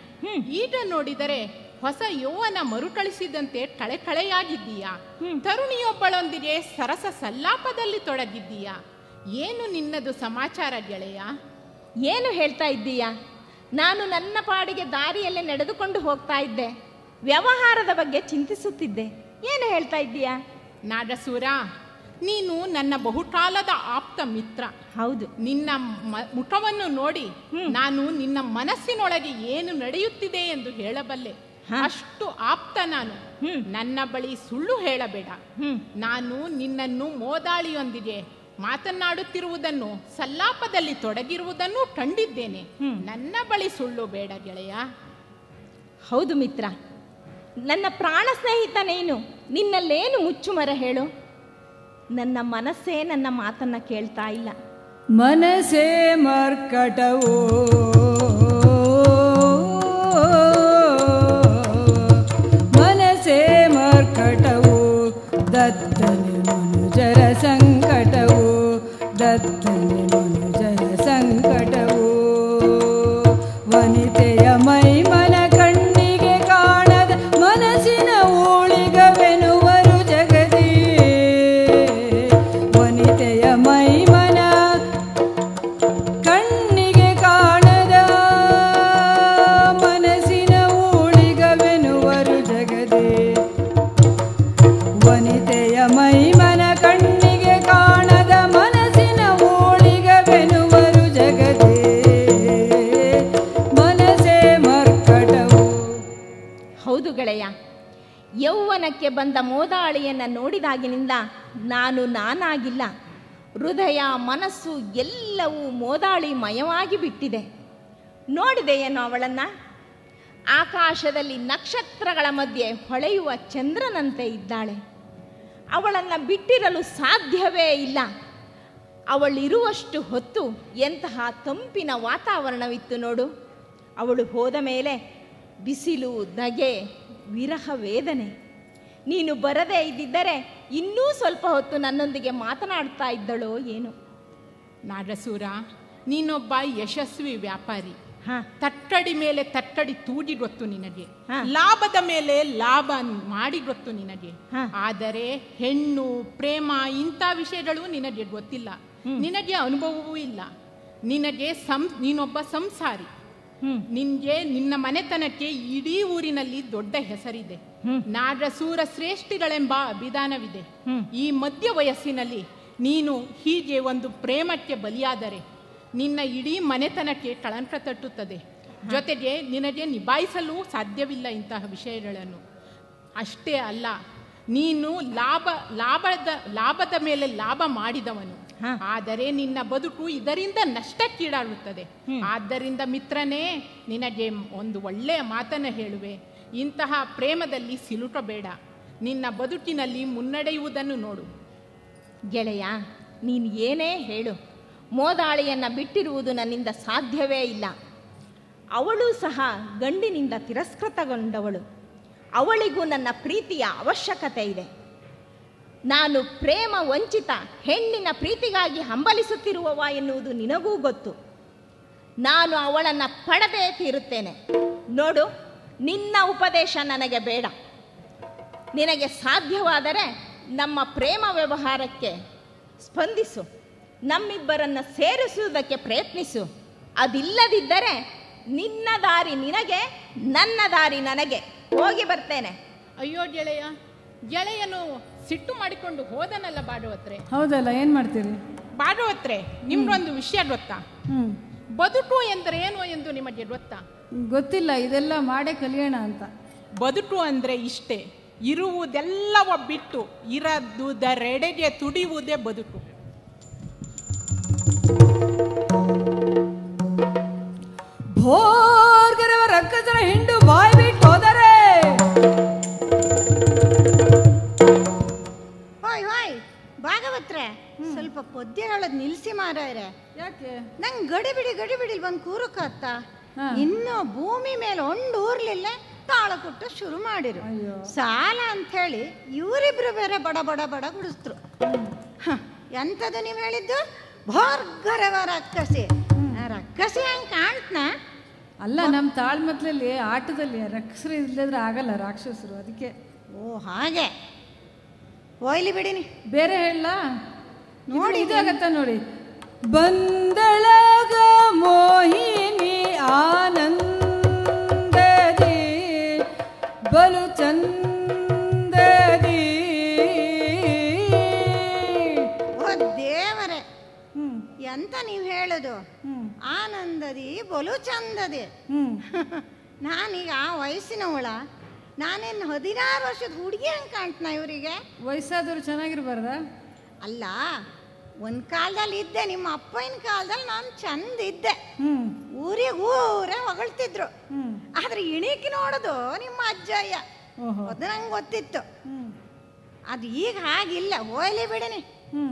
ಈಗ ನೋಡಿದರೆ ಹೊಸ ಯೌವನ ಮರುಕಳಿಸಿದಂತೆ ಕಳೆಕಳೆಯಾಗಿದ್ದೀಯಾ. ತರುಣಿಯೊಬ್ಬಳೊಂದಿಗೆ ಸರಸ ಸಲ್ಲಾಪದಲ್ಲಿ ತೊಡಗಿದ್ದೀಯಾ. ಏನು ನಿನ್ನದು ಸಮಾಚಾರ ಗೆಳೆಯ? ಏನು ಹೇಳ್ತಾ ಇದ್ದೀಯಾ? ನಾನು ನನ್ನ ಪಾಡಿಗೆ ದಾರಿಯಲ್ಲೇ ನಡೆದುಕೊಂಡು ಹೋಗ್ತಾ ಇದ್ದೆ, ವ್ಯವಹಾರದ ಬಗ್ಗೆ ಚಿಂತಿಸುತ್ತಿದ್ದೆ. ಏನು ಹೇಳ್ತಾ ಇದ್ದೀಯಾ? ನಾಗಸೂರ, ನೀನು ನನ್ನ ಬಹುಕಾಲದ ಆಪ್ತ ಮಿತ್ರ. ಹೌದು. ನಿನ್ನ ಮುಖವನ್ನು ನೋಡಿ ನಾನು ನಿನ್ನ ಮನಸ್ಸಿನೊಳಗೆ ಏನು ನಡೆಯುತ್ತಿದೆ ಎಂದು ಹೇಳಬಲ್ಲೆ. ಅಷ್ಟು ಆಪ್ತ ನಾನು. ನನ್ನ ಬಳಿ ಸುಳ್ಳು ಹೇಳಬೇಡ. ನಾನು ನಿನ್ನನ್ನು ಮೋದಾಳಿಯೊಂದಿಗೆ ಮಾತನಾಡುತ್ತಿರುವುದನ್ನು, ಸಲ್ಲಾಪದಲ್ಲಿ ತೊಡಗಿರುವುದನ್ನು ಕಂಡಿದ್ದೇನೆ. ನನ್ನ ಬಳಿ ಸುಳ್ಳು ಬೇಡ ಗೆಳೆಯ. ಹೌದು ಮಿತ್ರ, ನನ್ನ ಪ್ರಾಣ ಸ್ನೇಹಿತ ನೀನು. ನಿನ್ನಲ್ಲೇನು ಮುಚ್ಚುಮರ ಹೇಳು? ನನ್ನ ಮನಸ್ಸೇ ನನ್ನ ಮಾತನ್ನ ಕೇಳ್ತಾ ಇಲ್ಲ. ಮನಸ್ಸೇ ಮರ್ಕಟವೋ ಮನಸ್ಸೇ ಮರ್ಕಟವೋ ದತ್ತನೆ ಮನುಜರ ಸಂಕಟವೋ ದತ್ತನೆ ಮನುಜರ ಸಂಕಟವೋ ವನಿತೆಯ ಮೈಮನ ಕಣ್ಣಿಗೆ ಕಾಣದ ಮನಸ್ಸಿನ ಊಳಿಗವೆನುವರು ಜಗದಿ ವನಿತೆಯ ಮೈಮನ ಕಣ್ಣಿಗೆ ಕಾಣದ ಮನಸ್ಸಿನ ಊಳಿಗವೆನುವರು ಜಗದಿ ವನಿತೆಯ ಮೈಮನ ಕಣ್ಣಿಗೆ ಕಾಣದ ಮನಸ್ಸಿನ ಊಳಿಗವೆನುವರು ಜಗದಿ ಮನಸ್ಸೇ ಮರ್ಕಟವು. ಹೌದು ಗೆಳೆಯ, ಯೌವನಕ್ಕೆ ಬಂದ ಮೋದಾಳಿಯನ್ನು ನೋಡಿದಾಗಿನಿಂದ ನಾನು ನಾನಾಗಿಲ್ಲ. ಹೃದಯ ಮನಸ್ಸು ಎಲ್ಲವೂ ಮೋದಾಳಿ ಮಯವಾಗಿ ಬಿಟ್ಟಿದೆ. ನೋಡಿದೆಯೇನೋ ಅವಳನ್ನು? ಆಕಾಶದಲ್ಲಿ ನಕ್ಷತ್ರಗಳ ಮಧ್ಯೆ ಹೊಳೆಯುವ ಚಂದ್ರನಂತೆ ಇದ್ದಾಳೆ. ಅವಳನ್ನು ಬಿಟ್ಟಿರಲು ಸಾಧ್ಯವೇ ಇಲ್ಲ. ಅವಳಿರುವಷ್ಟು ಹೊತ್ತು ಎಂತಹ ತಂಪಿನ ವಾತಾವರಣವಿತ್ತು ನೋಡು. ಅವಳು ಹೋದ ಮೇಲೆ ಬಿಸಿಲು, ಧಗೆ, ವಿರಹ ವೇದನೆ. ನೀನು ಬರದೇ ಇದ್ದಿದ್ದರೆ ಇನ್ನೂ ಸ್ವಲ್ಪ ಹೊತ್ತು ನನ್ನೊಂದಿಗೆ ಮಾತನಾಡ್ತಾ ಇದ್ದಳೋ ಏನು. ನಾಗಸೂರ, ನೀನೊಬ್ಬ ಯಶಸ್ವಿ ವ್ಯಾಪಾರಿ. ತಟ್ಟಡಿ ಮೇಲೆ ತಟ್ಟಡಿ ತೂಗಿ ಗೊತ್ತು ನಿನಗೆ. ಲಾಭದ ಮೇಲೆ ಲಾಭ ಮಾಡಿ ಗೊತ್ತು ನಿನಗೆ. ಆದರೆ ಹೆಣ್ಣು, ಪ್ರೇಮ ಇಂಥ ವಿಷಯಗಳು ನಿನಗೆ ಗೊತ್ತಿಲ್ಲ. ನಿನಗೆ ಅನುಭವವೂ ಇಲ್ಲ. ನೀನೊಬ್ಬ ಸಂಸಾರಿ. ನಿನ್ಗೆ ನಿನ್ನ ಮನೆತನಕ್ಕೆ ಇಡೀ ಊರಿನಲ್ಲಿ ದೊಡ್ಡ ಹೆಸರಿದೆ. ನಾಗಸೂರ ಶ್ರೇಷ್ಠಿಗಳೆಂಬ ಅಭಿಧಾನವಿದೆ. ಈ ಮಧ್ಯ ವಯಸ್ಸಿನಲ್ಲಿ ನೀನು ಹೀಗೆ ಒಂದು ಪ್ರೇಮಕ್ಕೆ ಬಲಿಯಾದರೆ ನಿನ್ನ ಇಡೀ ಮನೆತನಕ್ಕೆ ಕಳಂಕ ತಟ್ಟುತ್ತದೆ. ಜೊತೆಗೆ ನಿನಗೆ ನಿಭಾಯಿಸಲು ಸಾಧ್ಯವಿಲ್ಲ ಇಂತಹ ವಿಷಯಗಳನ್ನು. ಅಷ್ಟೇ ಅಲ್ಲ, ನೀನು ಲಾಭದ ಮೇಲೆ ಲಾಭ ಮಾಡಿದವನು. ಆದರೆ ನಿನ್ನ ಬದುಕು ಇದರಿಂದ ನಷ್ಟಕ್ಕೀಡಾಗುತ್ತದೆ. ಆದ್ದರಿಂದ ಮಿತ್ರನೇ, ನಿನಗೆ ಒಂದು ಒಳ್ಳೆಯ ಮಾತನ್ನು ಹೇಳುವೆ. ಇಂತಹ ಪ್ರೇಮದಲ್ಲಿ ಸಿಲುಕಬೇಡ. ನಿನ್ನ ಬದುಕಿನಲ್ಲಿ ಮುನ್ನಡೆಯುವುದನ್ನು ನೋಡು. ಗೆಳೆಯ, ನೀನು ಏನೇ ಹೇಳು, ಮೋದಾಳಿಯನ್ನು ಬಿಟ್ಟಿರುವುದು ನನ್ನಿಂದ ಸಾಧ್ಯವೇ ಇಲ್ಲ. ಅವಳು ಸಹ ಗಂಡಿನಿಂದ ತಿರಸ್ಕೃತಗೊಂಡವಳು. ಅವಳಿಗೂ ನನ್ನ ಪ್ರೀತಿಯ ಅವಶ್ಯಕತೆ ಇದೆ. ನಾನು ಪ್ರೇಮ ವಂಚಿತ ಹೆಣ್ಣಿನ ಪ್ರೀತಿಗಾಗಿ ಹಂಬಲಿಸುತ್ತಿರುವವ ಎನ್ನುವುದು ನಿನಗೂ ಗೊತ್ತು. ನಾನು ಅವಳನ್ನು ಪಡೆದೇ ತೀರುತ್ತೇನೆ. ನೋಡು, ನಿನ್ನ ಉಪದೇಶ ನನಗೆ ಬೇಡ. ನಿನಗೆ ಸಾಧ್ಯವಾದರೆ ನಮ್ಮ ಪ್ರೇಮ ವ್ಯವಹಾರಕ್ಕೆ ಸ್ಪಂದಿಸು. ನಮ್ಮಿಬ್ಬರನ್ನು ಸೇರಿಸುವುದಕ್ಕೆ ಪ್ರಯತ್ನಿಸು. ಅದಿಲ್ಲದಿದ್ದರೆ ನಿನ್ನ ದಾರಿ ನಿನಗೆ, ನನ್ನ ದಾರಿ ನನಗೆ. ಹೋಗಿ ಬರ್ತೇನೆ. ಅಯ್ಯೋ ಗೆಳೆಯನು ಸಿಟ್ಟು ಮಾಡಿಕೊಂಡು ಹೋದನಲ್ಲ ಬಾಡುವತ್ರೆ. ಹೌದಲ್ಲ, ಏನ್ ಮಾಡ್ತೀರಿ ಬಾಡುವತ್ರೆ? ನಿಮ್ಗೊಂದು ವಿಷಯ ಗೊತ್ತಾ? ಬದುಕು ಎಂದರೆ ಏನು ಎಂದು ನಿಮಗೆ ಗೊತ್ತಾ? ಗೊತ್ತಿಲ್ಲ. ಇದೆಲ್ಲ ಮಾಡೇ ಕಲಿಯೋಣ ಅಂತ. ಬದುಕು ಅಂದ್ರೆ ಇಷ್ಟೇ, ಇರುವುದೆಲ್ಲವ ಬಿಟ್ಟು ಇರದುದರೆಡೆಗೆ ತುಡಿಯುವುದೇ ಬದುಕು. ಭೋರ್ಗರವ ರಕ್ಕಸರ ಹಿಂಡು ಬಾಯ್ ಬಿಟ್ಟು ಹೋದರೆ. ಭಾಗವತ್ರೆ, ಸ್ವಲ್ಪ ಪದ್ಯ ಹೇಳೋದು ನಿಲ್ಸಿ ಮಾರಾಯ್ರೆ. ಯಾಕೆ? ನಂಗೆ ಗಡಿಬಿಡಿ ಬಂದು ಕೂರಕತ್ತ. ಇನ್ನು ಭೂಮಿ ಮೇಲೆ ಊರ್ಲಿಲ್ಲ, ತಾಳ ಕೊಟ್ಟು ಶುರು ಮಾಡಿರು. ಸಾಲ ಅಂತ ಹೇಳಿ ಇವರಿಬ್ರು ಬೇರೆ ಬಡ ಬಡ ಬಡ ಗುಡಿಸ್ತರು. ಎಂಥದ್ದು ನೀವು ಹೇಳಿದ್ದು? ಭೋರ್ಗರವ ರಕ್ಕಸಿ. ರಕ್ಕಸಿ ಹಂಗೆ ಕಾಣ್ತನ ಅಲ್ಲ, ನಮ್ಮ ತಾಳ್ಮತ್ಲಲ್ಲಿ ಆಟದಲ್ಲಿ ರಕ್ಷಸರು ಇಲ್ಲದ್ರೆ ಆಗಲ್ಲ, ರಾಕ್ಷಸರು. ಅದಕ್ಕೆ. ಓ ಹಾಗೆ, ಹೋಯ್ಲಿ ಬಿಡಿನಿ. ಬೇರೆ ಹೇಳ ನೋಡಿ, ಇದಾಗತ್ತ ನೋಡಿ. ಬಂದಳಗ ಮೋಹಿನಿ ಆನಂದದಿ ಬಲು ಚಂದದಿ. ಓ ದೇವರೇ, ಎಂತ ನೀವು ಹೇಳುದು? ಆನಂದದಿ ಬಲು ಚಂದದಿ. ನಾನೀಗ ಆ ವಯಸ್ಸಿನವಳ, ನಾನೇನು 16 ವರ್ಷದ ಹುಡುಗಿ ಹಂಗೆ ಕಾಣ್ತನ ಇವರಿಗೆ? ವಯಸ್ಸಾದವ್ರು ಚೆನ್ನಾಗಿರ್ಬಾರ್ದ? ಅಲ್ಲ, ಒಂದು ಕಾಲದಲ್ಲಿ ಇದ್ದೆ, ನಿಮ್ಮ ಅಪ್ಪನ ಕಾಲದಲ್ಲಿ ನಾನು ಚಂದ ಇದ್ದೆ, ಊರೇ ಹೊಗಳ್ತಿದ್ರು. ಆದ್ರೆ ಇಣಿಕಿ ನೋಡೋದು ನಿಮ್ಮ ಅಜ್ಜಯ್ಯ, ಅದು ನಂಗೆ ಗೊತ್ತಿತ್ತು. ಅದು ಈಗ ಹಾಗಿಲ್ಲ. ಹೋಯ್ಲಿ ಬಿಡಿನಿ,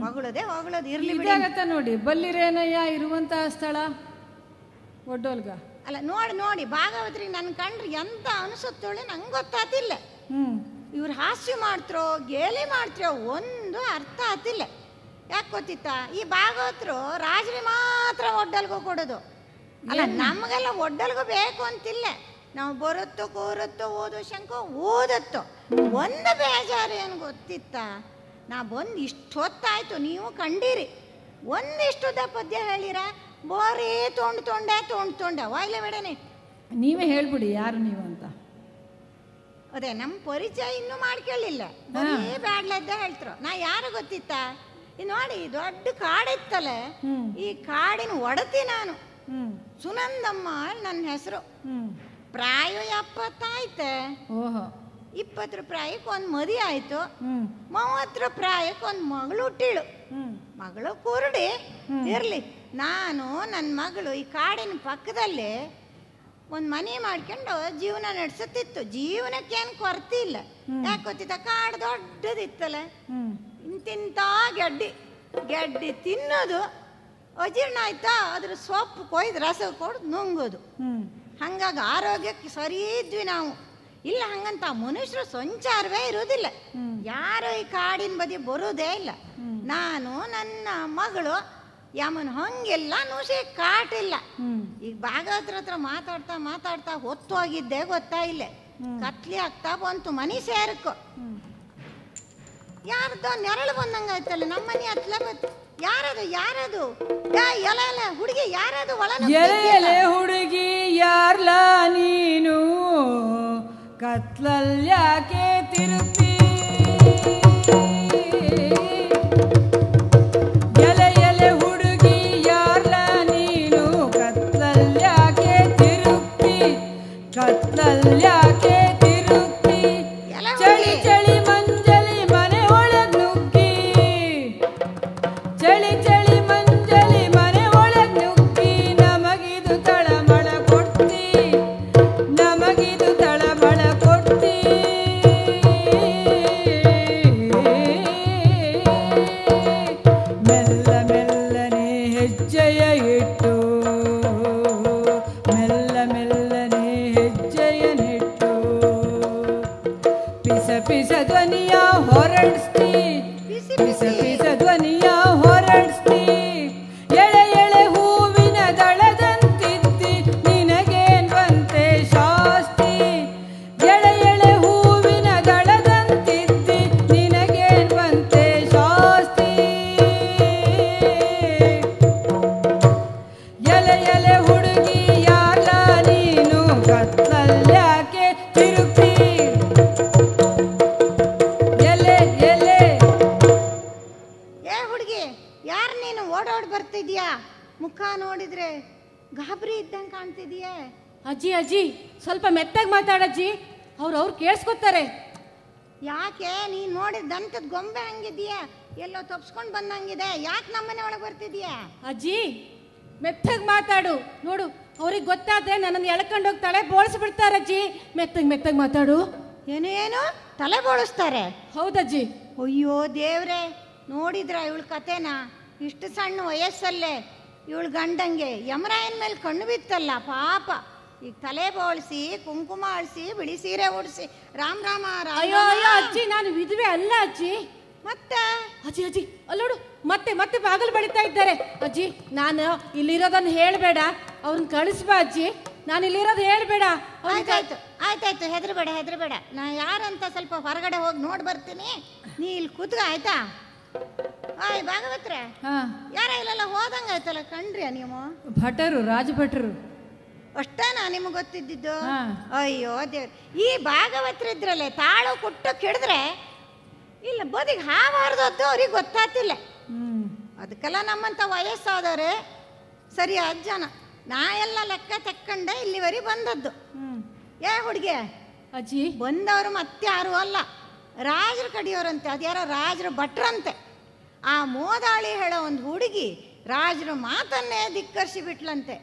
ಹೊಗಳೋದೇ ಹೊಗಳೋದು, ಇರ್ಲಿ ಬಿಡಾಗತ್ತ ನೋಡಿ. ಬಲ್ಲಿರೇನಯ್ಯ ಇರುವಂತಹ ಸ್ಥಳ ಒಡ್ಡೋಲ್ಗ. ಅಲ್ಲ ನೋಡಿ ಭಾಗವತ್ರಿ ನನ್ನ ಕಂಡ್ರೆ ಎಂತ ಅನಿಸುತ್ತೋಳೆ ನಂಗೆ ಗೊತ್ತಾತಿಲ್ಲ. ಇವ್ರು ಹಾಸ್ಯ ಮಾಡ್ತಿರೋ ಗೇಲಿ ಮಾಡ್ತಿರೋ ಒಂದು ಅರ್ಥ ಆತಿಲ್ಲ. ಯಾಕೆ ಗೊತ್ತಿತ್ತಾ? ಈ ಭಾಗವತರು ರಾಜರಿ ಮಾತ್ರ ಒಡ್ಡಲ್ಗೂ ಕೊಡೋದು. ಅಲ್ಲ, ನಮಗೆಲ್ಲ ಒಡ್ಡಲ್ಗೂ ಬೇಕು ಅಂತಿಲ್ಲ. ನಾವು ಬರುತ್ತೋ ಕೂರುತ್ತೋ ಓದೋ ಶಂಕ ಓದತ್ತೋ. ಒಂದು ಬೇಜಾರು ಏನು ಗೊತ್ತಿತ್ತಾ? ನಾ ಬಂದು ಇಷ್ಟು ಹೊತ್ತಾಯ್ತು, ನೀವು ಕಂಡೀರಿ, ಒಂದಿಷ್ಟುದ ಪದ್ಯ ಹೇಳಿರ, ಬೋರಿ ತೊಂಡೆ ವಾಯ್ಲೆ ಬೇಡನೆ. ನೀವೇ ಹೇಳ್ಬಿಡಿ ಯಾರು ನೀವು ಅಂತ. ಅದೇ ನಮ್ಮ ಪರಿಚಯ ಇನ್ನೂ ಮಾಡ್ಕೊಳ್ಳಿಲ್ಲ, ಬರೀ ಬ್ಯಾಡ್ಲದ್ದ ಹೇಳ್ತರು. ನಾ ಯಾರು ಗೊತ್ತಿತ್ತಾ? ನೋಡಿ, ದೊಡ್ಡ ಕಾಡಿತ್ತಲ್ಲ, ಈ ಕಾಡಿನ ಒಡತಿ ನಾನು. ಸುನಂದಮ್ಮ ನನ್ನ ಹೆಸರು. ಪ್ರಾಯ 70 ಆಯ್ತೆ. 20 ಪ್ರಾಯಕ್ಕೆ ಒಂದು ಮದಿ ಆಯ್ತು. 30 ಪ್ರಾಯಕ್ಕೆ ಒಂದು ಮಗಳು ಹುಟ್ಟಿಳು. ಮಗಳು ಕುರುಡಿ ಇರ್ಲಿ. ನಾನು ನನ್ನ ಮಗಳು ಈ ಕಾಡಿನ ಪಕ್ಕದಲ್ಲಿ ಒಂದು ಮನೆ ಮಾಡ್ಕೊಂಡು ಜೀವನ ನಡೆಸುತ್ತಿತ್ತು. ಜೀವನಕ್ಕೇನು ಕೊರತೆ ಇಲ್ಲ. ಯಾಕೆ ಗೊತ್ತಿತ್ತ? ಕಾಡು ದೊಡ್ಡದಿತ್ತಲ್ಲ, ಇಂತಿಂತ ಗೆಡ್ಡಿ ತಿನ್ನೋದು, ಅಜೀರ್ಣ ಆಯ್ತಾ ಅದ್ರ ಸೊಪ್ಪು ಕೊಯ್ದು ರಸ ಕೊಡ್ದು ನುಂಗೋದು. ಹಂಗಾಗಿ ಆರೋಗ್ಯಕ್ಕೆ ಸರಿ ಇದ್ವಿ ನಾವು. ಇಲ್ಲ ಹಂಗಂತ ಮನುಷ್ಯರು ಸಂಚಾರವೇ ಇರೋದಿಲ್ಲ. ಯಾರು ಈ ಕಾಡಿನ ಬದಿ ಬರೋದೇ ಇಲ್ಲ. ನಾನು ನನ್ನ ಮಗಳು ಯಮನ್ ಹಂಗೆಲ್ಲ ನುಸಿ ಕಾಟಿಲ್ಲ. ಈಗ ಭಾಗವತ್ರ ಹತ್ರ ಮಾತಾಡ್ತಾ ಹೊತ್ತು ಹೋಗಿದ್ದೆ ಗೊತ್ತಾ ಇಲ್ಲ. ಕತ್ಲಿ ಆಗ್ತಾ ಬಂತು ಮನಿ ಸೇರಕ್ಕೂ. ಯಾರ್ದೋ ನೆರಳು ಬಂದಂಗಾಯ್ತಲ್ಲ ನಮ್ಮ ಮನೆ ಹತ್ಲ ಬಂತು. ಯಾರದು ಎಲೆ ಹುಡುಗಿ ಯಾರದು? ಒಳ ಎಲೆ ಹುಡುಗಿ ಯಾರ್ಲ ನೀನು, ಕತ್ಲಲ್ಯಾಕೆ ತಿರುಪಿ? ಎಲೆ ಹುಡುಗಿ ಯಾರ್ಲ ನೀನು, ಕತ್ಲಲ್ಯಾಕೆ ತಿರುಪಿ? ಕತ್ಲಲ್ಯಾಕೆ ತಿರುಪಿ? ಚಳಿ ಚಳಿ ಮಂಜಲಿ ಮನೆ ಒಳಗ್ ನುಗ್ಗಿ, ಚಳಿ ಚಳಿ ಮಂಜಲಿ ಮನೆ ಒಳಗ್ ನುಗ್ಗಿ, ನಮಗಿದು ತಳಮಳ ಕೊಡ್ತಿ, ನಮಗಿದು ತಳಮಳ ಕೊಡ್ತಿ. ಮೆಲ್ಲ ಮೆಲ್ಲನೆ ಹೆಜ್ಜೆಯ ಇಟ್ಟು, ಮೆಲ್ಲ ಮೆಲ್ಲನೆ ಹೆಜ್ಜೆಯ ನೆಟ್ಟು, ಪಿಸ ಪಿಸ ಧ್ವನಿಯ ಹೊರಡಿಸ್ತಿ, ಪಿಸ ಪಿಸ ಧ್ವನಿಯ ಹೊರಡಿಸ್ತಿ. ಎಳೆ ಎಳೆ ಹೂವಿನ ದಳದಂತಿದ್ದಿ, ನಿನಗೇನ್ ಬಂತೆ ಶಾಸ್ತಿ? ಎಳೆ ಎಳೆ ಹೂವಿನ ದಳದಂತಿದ್ದಿ, ನಿನಗೇನ್ ಬಂತೆ ಶಾಸ್ತಿ? ಎಲೆ ಹುಡುಗಿ ಯಾರ್ಲ ನೀನು, ಕತ್ಲಲ್ಯಾಕೆ ತಿರುಪಿ? ಏ ಹುಡುಗಿ, ಯಾರು ನೀನು? ಓಡೋಡ್ ಬರ್ತಿದ್ಯಾ? ಮುಖ ನೋಡಿದ್ರೆ ಗಾಬರಿ ಇದ್ದಂಗೆ ಕಾಣ್ತಿದ್ಯಾ? ಅಜ್ಜಿ ಸ್ವಲ್ಪ ಮೆತ್ತಾಗಿ ಮಾತಾಡಜ್ಜಿ, ಅವ್ರು ಕೇಳಿಸ್ಕೊತಾರೆ. ಯಾಕೆ? ನೀನ್ ನೋಡಿದ ದಂತದ ಗೊಂಬೆ ಹಂಗಿದ್ಯಾ? ಎಲ್ಲೋ ತಪ್ಸ್ಕೊಂಡು ಬಂದಂಗಿದೆ. ಯಾಕೆ ನಮ್ಮನೆ ಒಳಗೆ ಬರ್ತಿದ್ಯಾ? ಅಜ್ಜಿ ಮೆತ್ತಾಗಿ ಮಾತಾಡು. ನೋಡು, ಅವ್ರಿಗೆ ಗೊತ್ತಾದ್ರೆ ನನ್ನನ್ನು ಎಳ್ಕೊಂಡೋಗಿ ತಲೆ ಬೋಳಿಸ್ಬಿಡ್ತಾರಜ್ಜಿ. ಮೆತ್ತಾಗಿ ಮಾತಾಡು. ಏನೇನು ತಲೆ ಬೋಳಿಸ್ತಾರೆ? ಹೌದಜ್ಜಿ. ಅಯ್ಯೋ ದೇವ್ರೆ, ನೋಡಿದ್ರ ಇವಳ ಕತೆನ? ಇಷ್ಟು ಸಣ್ಣ ವಯಸ್ಸಲ್ಲೇ ಇವಳು ಗಂಡಂಗೆ ಯಮರಾಯನ ಮೇಲೆ ಕಣ್ಣು ಬಿತ್ತಲ್ಲ ಪಾಪ. ಈಗ ತಲೆ ಬೋಳಿಸಿ, ಕುಂಕುಮ ಅಳಿಸಿ, ಬಿಳಿ ಸೀರೆ ಉಡಿಸಿ, ರಾಮ್ ರಾಮ ರಾಮ. ಅಯ್ಯೋ ಅಜ್ಜಿ, ನಾನು ವಿಧವೆ ಅಲ್ಲ ಅಜ್ಜಿ. ಮತ್ತೆ ಅಜ್ಜಿ ಅಲ್ಲೋಡು, ಮತ್ತೆ ಬಾಗಿಲು ಬಡಿತಾ ಇದ್ದಾರೆ. ಅಜ್ಜಿ, ನಾನು ಇಲ್ಲಿರೋದನ್ನು ಹೇಳಬೇಡ, ಅವ್ರನ್ನ ಕಳಿಸ್ಬಾ ಅಜ್ಜಿ. ನಾನು ಇಲ್ಲಿರೋದು ಹೇಳ್ಬೇಡ. ಆಯ್ತಾಯ್ತು ಆಯ್ತಾಯ್ತು, ಹೆದರ್ಬೇಡ. ನಾ ಯಾರಂತ ಸ್ವಲ್ಪ ಹೊರಗಡೆ ಹೋಗಿ ನೋಡಿ ಬರ್ತೀನಿ, ನೀ ಇಲ್ಲಿ ಕೂತ್ಗ ಆಯ್ತಾ? ಆಯ್ ಭಾಗವತ್ರೆ, ಯಾರ ಇಲ್ಲೆಲ್ಲ ಹೋದಂಗ ಆಯ್ತಲ್ಲ, ಕಂಡ್ರಿ ನೀವು? ಭಟರು, ರಾಜಭಟ್ರು ಅಷ್ಟೇನಾ ನಿಮ್ಗೆ ಗೊತ್ತಿದ್ದಿದ್ದು? ಅಯ್ಯೋ ದೇವ್ರ, ಈ ಭಾಗವತ್ರಿದ್ರಲ್ಲೇ ತಾಳು ಕುಟ್ಟು ಹಿಡಿದ್ರೆ ಇಲ್ಲ ಬದಿಗೆ ಹಾವಾರ್ದದ್ದು ಅವ್ರಿಗೆ ಗೊತ್ತಾತಿಲ್ಲ. ಅದಕ್ಕೆಲ್ಲ ನಮ್ಮಂತ ವಯಸ್ಸಾದವ್ರೆ ಸರಿಯಾದ ಜನ. ನಾ ಎಲ್ಲ ಲೆಕ್ಕ ತಕ್ಕಂಡೆ ಇಲ್ಲಿವರೆಗೆ ಬಂದದ್ದು. ಹುಡುಗಿ ಅಜ್ಜಿ ಬಂದವರು ಮತ್ತೆ ಯಾರು ಅಲ್ಲ, ರಾಜರ ಕಡಿಯೋರಂತೆ. ಅದ್ಯಾರೋ ರಾಜರ ಭಟ್ರಂತೆ. ಆ ಮೋದಾಳಿ ಹೇಳೋ ಒಂದು ಹುಡುಗಿ ರಾಜರ ಮಾತನ್ನೇ ಧಿಕ್ಕರಿಸಿ ಬಿಟ್ಲಂತೆ.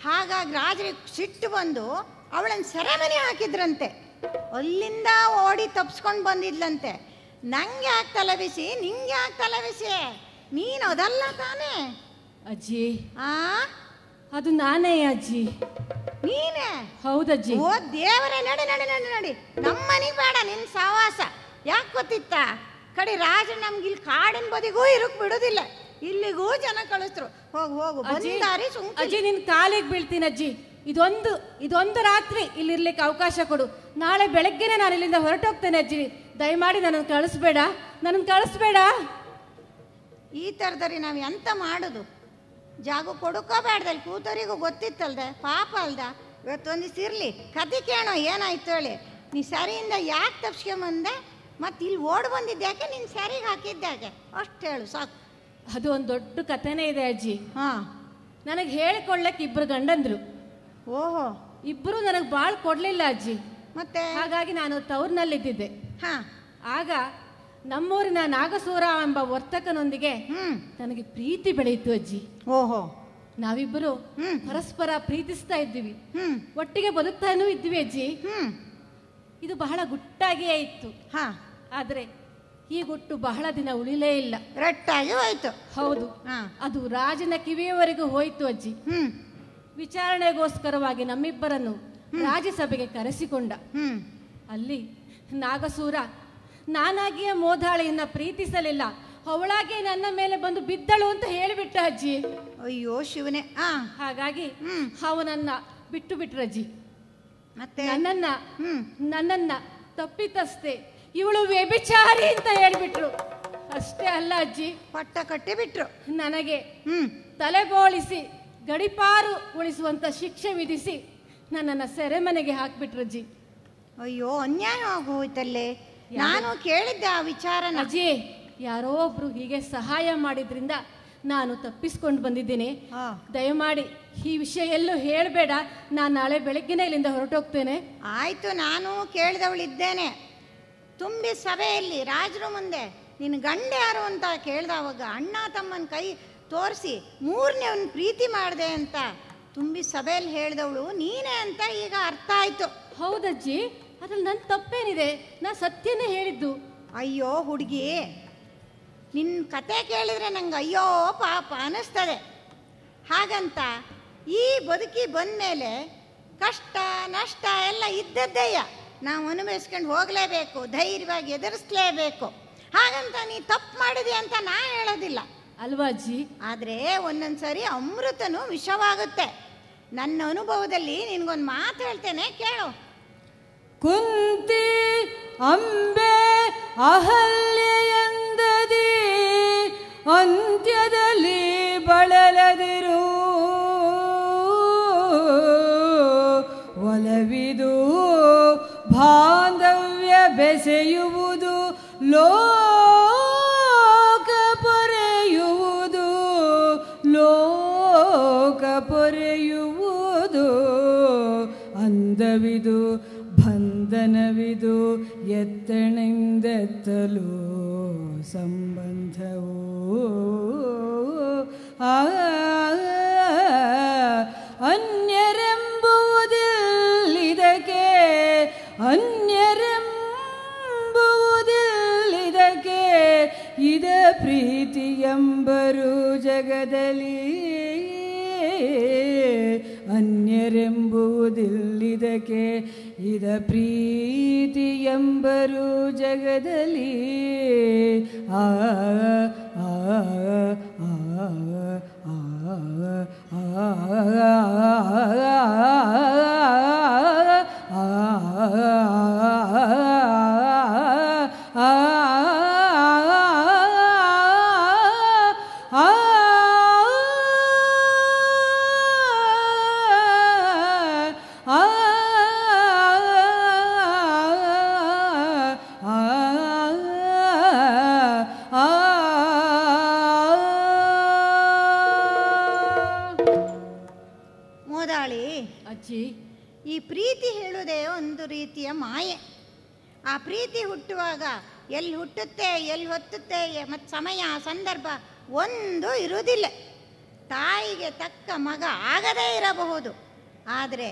ಹಾಗಾಗಿ ರಾಜರಿಗೆ ಸಿಟ್ಟು ಬಂದು ಅವಳನ್ನು ಸೆರೆಮನೆ ಹಾಕಿದ್ರಂತೆ. ಅಲ್ಲಿಂದ ಓಡಿ ತಪ್ಸ್ಕೊಂಡು ಬಂದಿದ್ಲಂತೆ. ನಂಗೆ ಯಾಕೆ ತಲೆ ಬಿಸಿ, ನಿಂಗೆ ಯಾಕೆ ತಲೆ ಬಿಸಿ? ನೀನು ಅದಲ್ಲ ತಾನೇ? ಅಜ್ಜಿ ಆ ಅದು ನಾನೇ ಅಜ್ಜಿ. ನೀನೇ? ಹೌದಜ್ಜಿ. ಓ ದೇವರೇ, ನಡಿ ನಮ್ಮನಿಗೆ ಬೇಡ ನಿನ್ನ ಸಹವಾಸ. ಯಾಕೆ ಗೊತ್ತಿತ್ತ? ಕಡೆ ರಾಜ ನಮ್ಗೆ ಇಲ್ಲಿ ಕಾಡಿನ ಬದಿಗೂ ಇರಕ್ ಬಿಡುದಿಲ್ಲ, ಇಲ್ಲಿಗೂ ಜನ ಕಳಿಸ್ರು. ಹೋಗು ಬಂದಾರಿ ಸುಮ್ಕೆ. ಅಜ್ಜಿ ನಿನ್ ಕಾಲಿಗೆ ಬೀಳ್ತೀನಿ ಅಜ್ಜಿ. ಇದೊಂದು ರಾತ್ರಿ ಇಲ್ಲಿರ್ಲಿಕ್ಕೆ ಅವಕಾಶ ಕೊಡು. ನಾಳೆ ಬೆಳಗ್ಗೆನೆ ನಾನು ಇಲ್ಲಿಂದ ಹೊರಟೋಗ್ತೇನೆ ಅಜ್ಜಿ. ದಯಮಾಡಿ ನನ್ನನ್ನು ಕಳಿಸ್ಬೇಡ. ಈ ಥರದರಿ ನಾವು ಎಂತ ಮಾಡೋದು? ಜಾಗ ಕೊಡುಕೋಬೇಡ್ದಲ್ಲಿ ಕೂತರಿಗೂ ಗೊತ್ತಿತ್ತಲ್ದೆ, ಪಾಪ ಅಲ್ದ. ಇವತ್ತೊಂದಿವ್ಸ ಇರ್ಲಿ, ಕತೆ ಕೇಳೋ ಏನಾಯ್ತು ಹೇಳಿ. ನೀ ಸರಿಯಿಂದ ಯಾಕೆ ತಪ್ಸ್ಕೊಂಬಂದೆ, ಮತ್ತೆ ಇಲ್ಲಿ ಓಡ್ ಬಂದಿದ್ಯಾಕೆ, ನಿನ್ನ ಸರಿಗೆ ಹಾಕಿದ್ಯಾಕೆ, ಅಷ್ಟು ಹೇಳು ಸಾಕು. ಅದು ಒಂದು ದೊಡ್ಡ ಕಥೆನೇ ಇದೆ ಅಜ್ಜಿ. ನನಗೆ ಹೇಳಿಕೊಳ್ಳಕ್ಕೆ ಇಬ್ರು ಗಂಡಂದ್ರು. ಓಹೋ, ಇಬ್ರು ನನಗೆ ಬಾಳ್ ಕೊಡ್ಲಿಲ್ಲ ಅಜ್ಜಿ. ಮತ್ತೆ ಹಾಗಾಗಿ ನಾನು ತವ್ರನಲ್ಲಿದ್ದಿದ್ದೆ. ಆಗ ನಮ್ಮೂರಿನ ನಾಗಸೂರ ಎಂಬ ವರ್ತಕನೊಂದಿಗೆ ನನಗೆ ಪ್ರೀತಿ ಬೆಳೆಯಿತು ಅಜ್ಜಿ. ಓಹೋ, ನಾವಿಬ್ಬರು ಪರಸ್ಪರ ಪ್ರೀತಿಸ್ತಾ ಇದ್ದೀವಿ, ಒಟ್ಟಿಗೆ ಬದುಕ್ತಾನೂ ಇದ್ವಿ ಅಜ್ಜಿ. ಇದು ಬಹಳ ಗುಟ್ಟಾಗಿಯೇ ಇತ್ತು. ಆದ್ರೆ ಈ ಗುಟ್ಟು ಬಹಳ ದಿನ ಉಳಿಲೇ ಇಲ್ಲ, ರಟ್ಟಾಗಿ ಹೋಯ್ತು. ಹೌದು, ಅದು ರಾಜನ ಕಿವಿಯವರೆಗೂ ಹೋಯ್ತು ಅಜ್ಜಿ. ವಿಚಾರಣೆಗೋಸ್ಕರವಾಗಿ ನಮ್ಮಿಬ್ಬರನ್ನು ರಾಜ್ಯಸಭೆಗೆ ಕರೆಸಿಕೊಂಡ. ಅಲ್ಲಿ ನಾಗಸೂರ ನಾನಾಗಿಯೇ ಮೋದಾಳಿಯನ್ನ ಪ್ರೀತಿಸಲಿಲ್ಲ, ಅವಳಾಗೆ ನನ್ನ ಮೇಲೆ ಬಂದು ಬಿದ್ದಳು ಅಂತ ಹೇಳಿಬಿಟ್ಟ ಅಜ್ಜಿ. ಅಯ್ಯೋ ಶಿವನೇ. ಹಾಗಾಗಿ ಅವನನ್ನ ಬಿಟ್ಟು ಬಿಟ್ರಜ್ಜಿ. ಮತ್ತೆ ನನ್ನನ್ನ ತಪ್ಪಿತಸ್ಥೆ, ಇವಳು ವ್ಯಭಿಚಾರಿ ಅಂತ ಹೇಳ್ಬಿಟ್ರು. ಅಷ್ಟೇ ಅಲ್ಲ ಅಜ್ಜಿ, ಪಟ್ಟ ಕಟ್ಟಿ ಬಿಟ್ರು. ನನಗೆ ತಲೆಬೋಳಿಸಿ ಗಡಿಪಾರು ಉಳಿಸುವಂತ ಶಿಕ್ಷೆ ವಿಧಿಸಿ ನನ್ನನ್ನ ಸೆರೆಮನೆಗೆ ಹಾಕ್ಬಿಟ್ರಜ್ಜಿ. ಅಯ್ಯೋ, ಅನ್ಯಾಯ ಆಗೋಯ್ತಲ್ಲೇ. ನಾನು ಕೇಳಿದ್ದೆ ಆ ವಿಚಾರನ. ಅಜ್ಜಿ, ಯಾರೋ ಒಬ್ರು ಹೀಗೆ ಸಹಾಯ ಮಾಡಿದ್ರಿಂದ ನಾನು ತಪ್ಪಿಸ್ಕೊಂಡು ಬಂದಿದ್ದೀನಿ. ದಯಮಾಡಿ ಈ ವಿಷಯ ಎಲ್ಲೂ ಹೇಳಬೇಡ. ನಾನು ನಾಳೆ ಬೆಳಗ್ಗೆನೆ ಇಲ್ಲಿಂದ ಹೊರಟೋಗ್ತೇನೆ. ಆಯ್ತು, ನಾನು ಕೇಳಿದವಳಿದ್ದೇನೆ. ತುಂಬಿ ಸಭೆಯಲ್ಲಿ ರಾಜರ ಮುಂದೆ ನಿನ್ನ ಗಂಡ ಯಾರು ಅಂತ ಕೇಳ್ದವಾಗ ಅಣ್ಣ ತಮ್ಮನ ಕೈ ತೋರಿಸಿ ಮೂರನೇವನ್ ಪ್ರೀತಿ ಮಾಡಿದೆ ಅಂತ ತುಂಬಿ ಸಭೆಯಲ್ಲಿ ಹೇಳಿದವಳು ನೀನೇ ಅಂತ ಈಗ ಅರ್ಥ ಆಯ್ತು. ಹೌದಜ್ಜಿ, ಅದ್ರಲ್ಲಿ ನನ್ನ ತಪ್ಪೇನಿದೆ? ನಾ ಸತ್ಯನೇ ಹೇಳಿದ್ದು. ಅಯ್ಯೋ ಹುಡುಗಿ, ನಿನ್ನ ಕತೆ ಕೇಳಿದ್ರೆ ನಂಗೆ ಅಯ್ಯೋ ಪಾಪ ಅನ್ನಿಸ್ತದೆ. ಹಾಗಂತ ಈ ಬದುಕಿ ಬಂದಮೇಲೆ ಕಷ್ಟ ನಷ್ಟ ಎಲ್ಲ ಇದ್ದದ್ದಯ್ಯ, ನಾವು ಅನುಭವಿಸ್ಕೊಂಡು ಹೋಗಲೇಬೇಕು, ಧೈರ್ಯವಾಗಿ ಎದುರಿಸ್ಲೇಬೇಕು. ಹಾಗಂತ ನೀ ತಪ್ಪು ಮಾಡಿದೆ ಅಂತ ನಾ ಹೇಳೋದಿಲ್ಲ ಅಲ್ವಾ ಅಜ್ಜಿ. ಆದರೆ ಒಂದೊಂದ್ಸರಿ ಅಮೃತನು ವಿಷವಾಗುತ್ತೆ. ನನ್ನ ಅನುಭವದಲ್ಲಿ ನಿನಗೊಂದು ಮಾತು ಹೇಳ್ತೇನೆ, ಕೇಳು. ಕುಂತಿ ಅಂಬೆ ಅಹಲ್ಯೆಯಂದದಿ ಅಂತ್ಯದಲ್ಲಿ ಬಳಲದಿರು, ಒಲವಿದು ಬಾಂಧವ್ಯ ಬೆಸೆಯುವುದು, ಲೋಕ ಪೊರೆಯುವುದು, ಲೋಕ ಪೊರೆಯುವುದು, ಅಂದವಿದು ಬಂಧನವಿದು, ಎತ್ತಣಿಂದೆತ್ತಲು ಸಂಬಂಧವು. ಅನ್ಯರೆಂಬುವುದಿಲ್ಲಿದಕ್ಕೆ, ಅನ್ಯರೆಂಬುವುದಿಲ್ಲಿದಕ್ಕೆ, ಇದ ಪ್ರೀತಿ ಎಂಬರು ಜಗದಲ್ಲಿ. ಅನ್ಯರೆಂಬುವುದಿಲ್ಲಿದಕ್ಕೆ, ಇದ ಪ್ರೀತಿ ಎಂಬರು ಜಗದಲ್ಲಿ. ಆ ಆ ಆ ಆ ಆ ಅಜ್ಜಿ? ಈ ಪ್ರೀತಿ ಹೇಳುವುದೇ ಒಂದು ರೀತಿಯ ಮಾಯೆ. ಆ ಪ್ರೀತಿ ಹುಟ್ಟುವಾಗ ಎಲ್ಲಿ ಹುಟ್ಟುತ್ತೆ, ಎಲ್ಲಿ ಹೊತ್ತುತ್ತೆ, ಮತ್ತು ಸಮಯ ಸಂದರ್ಭ ಒಂದು ಇರುವುದಿಲ್ಲ. ತಾಯಿಗೆ ತಕ್ಕ ಮಗ ಆಗದೇ ಇರಬಹುದು, ಆದರೆ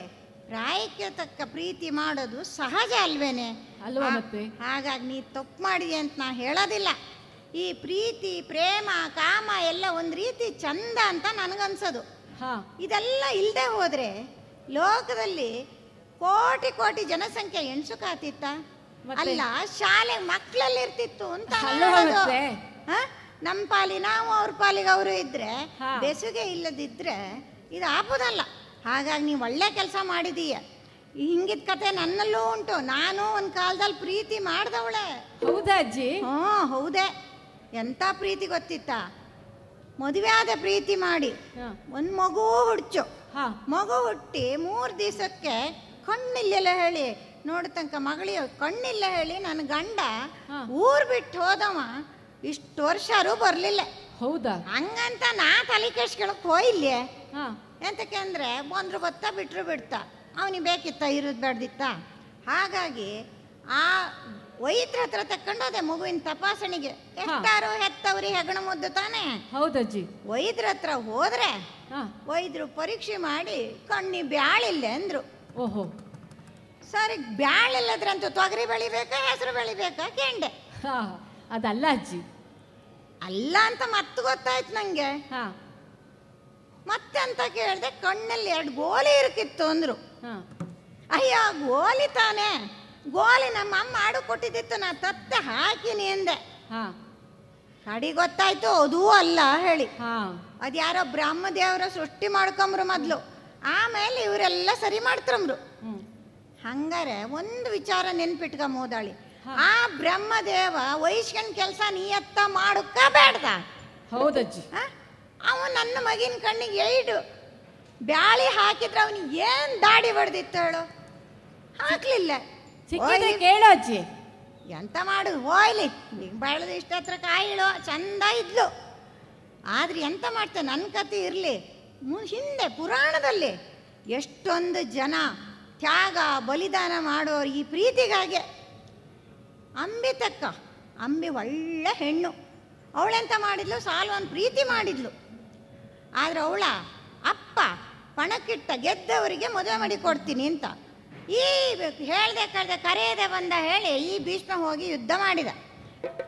ಪ್ರಾಯಕ್ಕೆ ತಕ್ಕ ಪ್ರೀತಿ ಮಾಡೋದು ಸಹಜ ಅಲ್ವೇನೆ ಅಲ್ವಾ? ಮತ್ತೆ ಹಾಗಾಗಿ ನೀ ತಪ್ಪು ಮಾಡಿದೆ ಅಂತ ನಾ ಹೇಳೋದಿಲ್ಲ. ಈ ಪ್ರೀತಿ, ಪ್ರೇಮ, ಕಾಮ ಎಲ್ಲ ಒಂದು ರೀತಿ ಚಂದ ಅಂತ ನನಗನ್ಸೋದು. ಇದೆಲ್ಲ ಇಲ್ಲದೆ ಹೋದರೆ ಲೋಕದಲ್ಲಿ ಕೋಟಿ ಕೋಟಿ ಜನಸಂಖ್ಯೆ ಎಣ್ಸುಕಾತಿತ್ತ? ಅಲ್ಲ, ಶಾಲೆ ಮಕ್ಕಳಲ್ಲಿ ಇರ್ತಿತ್ತು ಅಂತ ನಮ್ಮ ಪಾಲಿ ನಾವು, ಅವ್ರ ಪಾಲಿಗೆ ಅವರು ಇದ್ರೆ, ಬೆಸುಗೆ ಇಲ್ಲದಿದ್ರೆ ಇದು ಆಪುದಲ್ಲ. ಹಾಗಾಗಿ ನೀವು ಒಳ್ಳೆ ಕೆಲಸ ಮಾಡಿದೀಯ. ಹಿಂಗಿದ ಕತೆ ನನ್ನಲ್ಲೂ ಉಂಟು. ನಾನು ಒಂದು ಕಾಲದಲ್ಲಿ ಪ್ರೀತಿ ಮಾಡ್ದವಳೆ. ಹೌದಾ ಅಜ್ಜಿ? ಹೌದೇ. ಎಂಥ ಪ್ರೀತಿ ಗೊತ್ತಿತ್ತ? ಮದುವೆ ಆದ ಪ್ರೀತಿ ಮಾಡಿ ಒಂದು ಮಗು ಹುಡ್ಚು. ಮಗು ಹುಟ್ಟಿ 3 ದಿವಸಕ್ಕೆ ಕಣ್ಣಿಲ್ಲೆಲ್ಲ ಹೇಳಿ ನೋಡ್ತಂಕ ಮಗಳಿಗೆ ಕಣ್ಣಿಲ್ಲ ಹೇಳಿ ನನ್ನ ಗಂಡ ಊರ್ ಬಿಟ್ಟು ಹೋದವ. ಇಷ್ಟು ವರ್ಷರೂ ಬರಲಿಲ್ಲ. ಹೌದಾ? ಹಂಗಂತ ನಾ ತಲೆ ಕೆಡ್ಸ್ಕೊಳಕ್ ಹೋಯಿಲ್ಲೆ. ಎಂತಕ್ಕೆ ಅಂದರೆ ಬಂದ್ರು ಬತ್ತಾ ಬಿಟ್ರು ಬಿಡ್ತಾ, ಅವನಿಗೆ ಬೇಕಿತ್ತ ಇರೋದು ಬೇಡ್ದಿತ್ತ. ಹಾಗಾಗಿ ಆ ವೈದ್ಯರ ಹತ್ರ ತಕೊಂಡೋದೆ ಮಗುವಿನ ತಪಾಸಣೆಗೆ. ಎಷ್ಟಾರು ಹೆತ್ತವ್ರಿಗೆ ಹೆಗಣ ಮುದ್ದು ತಾನೆ. ಹೌದಜ್ಜಿ. ವೈದ್ಯರ ಹತ್ರ ಹೋದ್ರೆ ವೈದ್ಯರು ಪರೀಕ್ಷೆ ಮಾಡಿ ಕಣ್ಣಿ ಬ್ಯಾಳಿಲ್ಲ ಅಂದ್ರು. ಓಹೋ, ಸರಿ ಬ್ಯಾಳಿಲ್ಲದ್ರಂತೂ ತೊಗರಿ ಬೆಳಿಬೇಕಾ ಹೆಸರು ಬೆಳಿಬೇಕಾ ಕೆಂಡೆ. ಅದಲ್ಲ ಅಜ್ಜಿ. ಅಲ್ಲ ಅಂತ ಮತ್ತೆ ಗೊತ್ತಾಯ್ತು ನಂಗೆ. ಮತ್ತೆ ಅಂತ ಕೇಳಿದೆ, ಕಣ್ಣಲ್ಲಿ 2 ಗೋಲಿ ಇರಕಿತ್ತು ಅಂದ್ರು. ಅಯ್ಯ ಗೋಲಿ ತಾನೆ, ಗೋಲಿ ನಮ್ಮ ಅಮ್ಮ ಆಡು ಕೊಟ್ಟಿದ್ದಿತ್ತು, ನಾ ತತ್ತೆ ಹಾಕಿನಿ ಅಂದೆ. ಕಡಿ ಗೊತ್ತಾಯ್ತು ಅದೂ ಅಲ್ಲ ಹೇಳಿ. ಅದ್ಯಾರೋ ಬ್ರಹ್ಮದೇವರ ಸೃಷ್ಟಿ ಮಾಡ್ಕೊಂಬ್ರು ಮೊದ್ಲು, ಆಮೇಲೆ ಇವರೆಲ್ಲ ಸರಿ ಮಾಡ್ತಂಬ್ರು. ಹಂಗಾರೆ ಒಂದು ವಿಚಾರ ನೆನ್ಪಿಟ್ಕ ಮೋದಾಳಿ, ಆ ಬ್ರಹ್ಮದೇವ ವೈಶ್ಕನ್ ಕೆಲಸ ನೀಯತ್ತ ಮಾಡಕ್ಕ ಬೇಡ್ದ. ಹೌದಜ್ಜಿ. ಅವನು ನನ್ನ ಮಗಿನ ಕಣ್ಣಿಗೆ 8 ಬ್ಯಾಳಿ ಹಾಕಿದ್ರೆ ಅವನಿಗೆ ಏನ್ ದಾಡಿ ಬಡ್ದಿತ್ತು ಹೇಳು? ಹಾಕ್ಲಿಲ್ಲ. ಕೇಳು ಅಜ್ಜಿ. ಎಂತ ಮಾಡುದು ಹೋಯ್ಲಿ, ಈಗ ಬೆಳೆದು ಇಷ್ಟ ಹತ್ರ ಕಾಯಿಳು ಚಂದ ಇದ್ಲು. ಆದ್ರೆ ಎಂತ ಮಾಡ್ತೇನೆ, ನನ್ನ ಕತೆ ಇರಲಿ. ಹಿಂದೆ ಪುರಾಣದಲ್ಲಿ ಎಷ್ಟೊಂದು ಜನ ತ್ಯಾಗ ಬಲಿದಾನ ಮಾಡೋರು ಈ ಪ್ರೀತಿಗಾಗೆ. ಅಂಬಿ ತಕ್ಕ, ಅಂಬಿ ಒಳ್ಳೆ ಹೆಣ್ಣು. ಅವಳೆಂತ ಮಾಡಿದ್ಲು, ಸಾಲ್ವನ್ ಪ್ರೀತಿ ಮಾಡಿದ್ಲು. ಆದ್ರೆ ಅವಳ ಅಪ್ಪ ಪಣಕ್ಕಿಟ್ಟ ಗೆದ್ದವರಿಗೆ ಮದುವೆ ಮಾಡಿ ಕೊಡ್ತೀನಿ ಅಂತ. ಈ ಹೇಳ್ದೆ ಕಳ್ದೆ ಕರೆಯದೆ ಬಂದ ಹೇಳಿ ಈ ಭೀಷ್ಮ ಹೋಗಿ ಯುದ್ಧ ಮಾಡಿದ.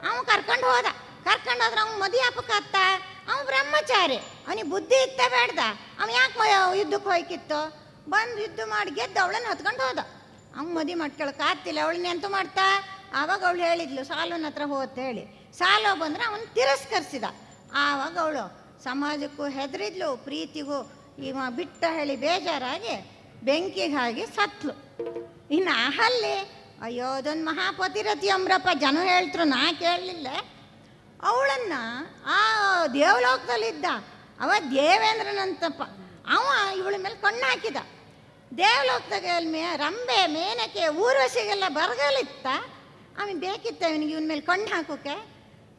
ಅವನು ಕರ್ಕೊಂಡು ಹೋದ. ಕರ್ಕೊಂಡು ಹೋದ್ರೆ ಅವ್ನು ಮದುವೆ ಅಪ್ಪಕ್ಕತ್ತ. ಅವನು ಬ್ರಹ್ಮಚಾರಿ, ಅವನಿಗೆ ಬುದ್ಧಿ ಇತ್ತ ಬೇಡ್ದ. ಅವನು ಯಾಕೆ ಯುದ್ಧಕ್ಕೆ ಹೋಯ್ಕಿತ್ತು? ಬಂದು ಯುದ್ಧ ಮಾಡಿ ಗೆದ್ದು ಅವಳನ್ನು ಹೊತ್ಕೊಂಡು ಹೋದ. ಅವ್ನು ಮದುವೆ ಮಾಡ್ಕೊಳಕ್ಕೆ ಆಗ್ತಿಲ್ಲ. ಅವಳನ್ನ ಎಂತ ಮಾಡ್ತಾ? ಆವಾಗ ಅವಳು ಹೇಳಿದ್ಲು ಸಾಲುನ ಹತ್ರ ಹೋತ್ ಹೇಳಿ. ಸಾಲು ಬಂದ್ರೆ ಅವನು ತಿರಸ್ಕರಿಸಿದ. ಆವಾಗ ಅವಳು ಸಮಾಜಕ್ಕೂ ಹೆದರಿದ್ಲು, ಪ್ರೀತಿಗೂ ಇವ ಬಿಟ್ಟ ಹೇಳಿ ಬೇಜಾರಾಗಿ ಬೆಂಕಿಗೆ ಹಾಗೆ ಸತ್ಲು. ಇನ್ನು ಅಲ್ಲಿ ಅಯ್ಯೋ ಅದೊಂದು ಮಹಾಪತಿರತಿ ಅಂಬ್ರಪ್ಪ ಜನ ಹೇಳ್ತರು, ನಾ ಕೇಳಲಿಲ್ಲ. ಅವಳನ್ನ ಆ ದೇವಲೋಕದಲ್ಲಿದ್ದ ಅವ ದೇವೇಂದ್ರನಂತಪ್ಪ, ಅವ ಇವಳ ಮೇಲೆ ಕಣ್ಣು ಹಾಕಿದ. ದೇವಲೋಕದಾಗ ರಂಬೆ ಮೇನಕೆ ಊರ್ವಶಿಗೆಲ್ಲ ಬರಗಾಲಿತ್ತ. ಅವನಿಗೆ ಬೇಕಿತ್ತ ಇವನಿಗೆ ಇವನ ಮೇಲೆ ಕಣ್ಣು ಹಾಕೋಕೆ.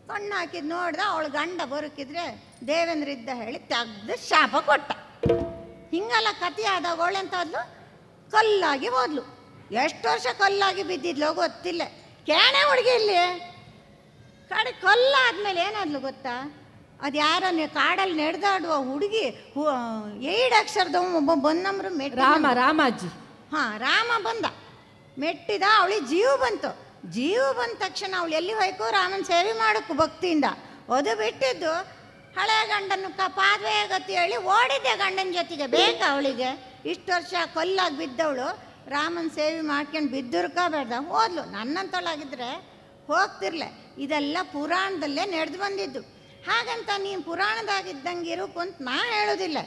ಕಣ್ಣು ಹಾಕಿದ್ ನೋಡ್ದ, ಅವಳು ಗಂಡ ಬರುಕಿದ್ರೆ ದೇವೇಂದ್ರ ಇದ್ದ ಹೇಳಿ ತೆಗ್ದು ಶಾಪ ಕೊಟ್ಟ. ಹಿಂಗೆಲ್ಲ ಕತೆ ಆದಾಗ ಅವಳೆಂತಾದ್ಲು, ಕಲ್ಲಾಗಿ ಹೋದ್ಲು. ಎಷ್ಟು ವರ್ಷ ಕಲ್ಲಾಗಿ ಬಿದ್ದಿದ್ಲು ಗೊತ್ತಿಲ್ಲ. ಕೇಣೆ ಹುಡುಗಿ ಇಲ್ಲಿ ಕಡೆ ಕಲ್ಲಾದ್ಮೇಲೆ ಏನಾದ್ಲು ಗೊತ್ತಾ? ಅದು ಯಾರೋ ಕಾಡಲ್ಲಿ ನಡೆದಾಡುವ ಹುಡುಗಿ 7 ಅಕ್ಷರದ ಒಬ್ಬ ಬಂದಮ್ರು ರಾಮಾಜಿ. ರಾಮ ಬಂದ, ಮೆಟ್ಟಿದ, ಅವಳಿಗೆ ಜೀವ ಬಂತು. ಜೀವ ಬಂದ ತಕ್ಷಣ ಅವಳು ಎಲ್ಲಿ ಹೋಯ್ಕೋ ರಾಮನ ಸೇವೆ ಮಾಡಕ್ಕು ಭಕ್ತಿಯಿಂದ. ಅದು ಬಿಟ್ಟಿದ್ದು ಹಳೆ ಗಂಡನ ಪಾದವೇ ಗತಿ ಹೇಳಿ ಓಡಿದ್ದೆ ಗಂಡನ ಜೊತೆಗೆ. ಬೇಕಾ ಅವಳಿಗೆ? ಇಷ್ಟು ವರ್ಷ ಕೊಲ್ಲಾಗಿ ಬಿದ್ದವಳು ರಾಮನ ಸೇವೆ ಮಾಡ್ಕೊಂಡು ಬಿದ್ದುರ್ಕ ಬೇಡ್ದ ಹೋದ್ಲು. ನನ್ನಂತೊಳಗಿದ್ರೆ ಹೋಗ್ತಿರ್ಲೆ. ಇದೆಲ್ಲ ಪುರಾಣದಲ್ಲೇ ನಡೆದು ಬಂದಿದ್ದು. ಹಾಗಂತ ನೀನು ಪುರಾಣದಾಗಿದ್ದಂಗೆ ಇರೋಕು ಅಂತ ನಾ ಹೇಳೋದಿಲ್ಲ.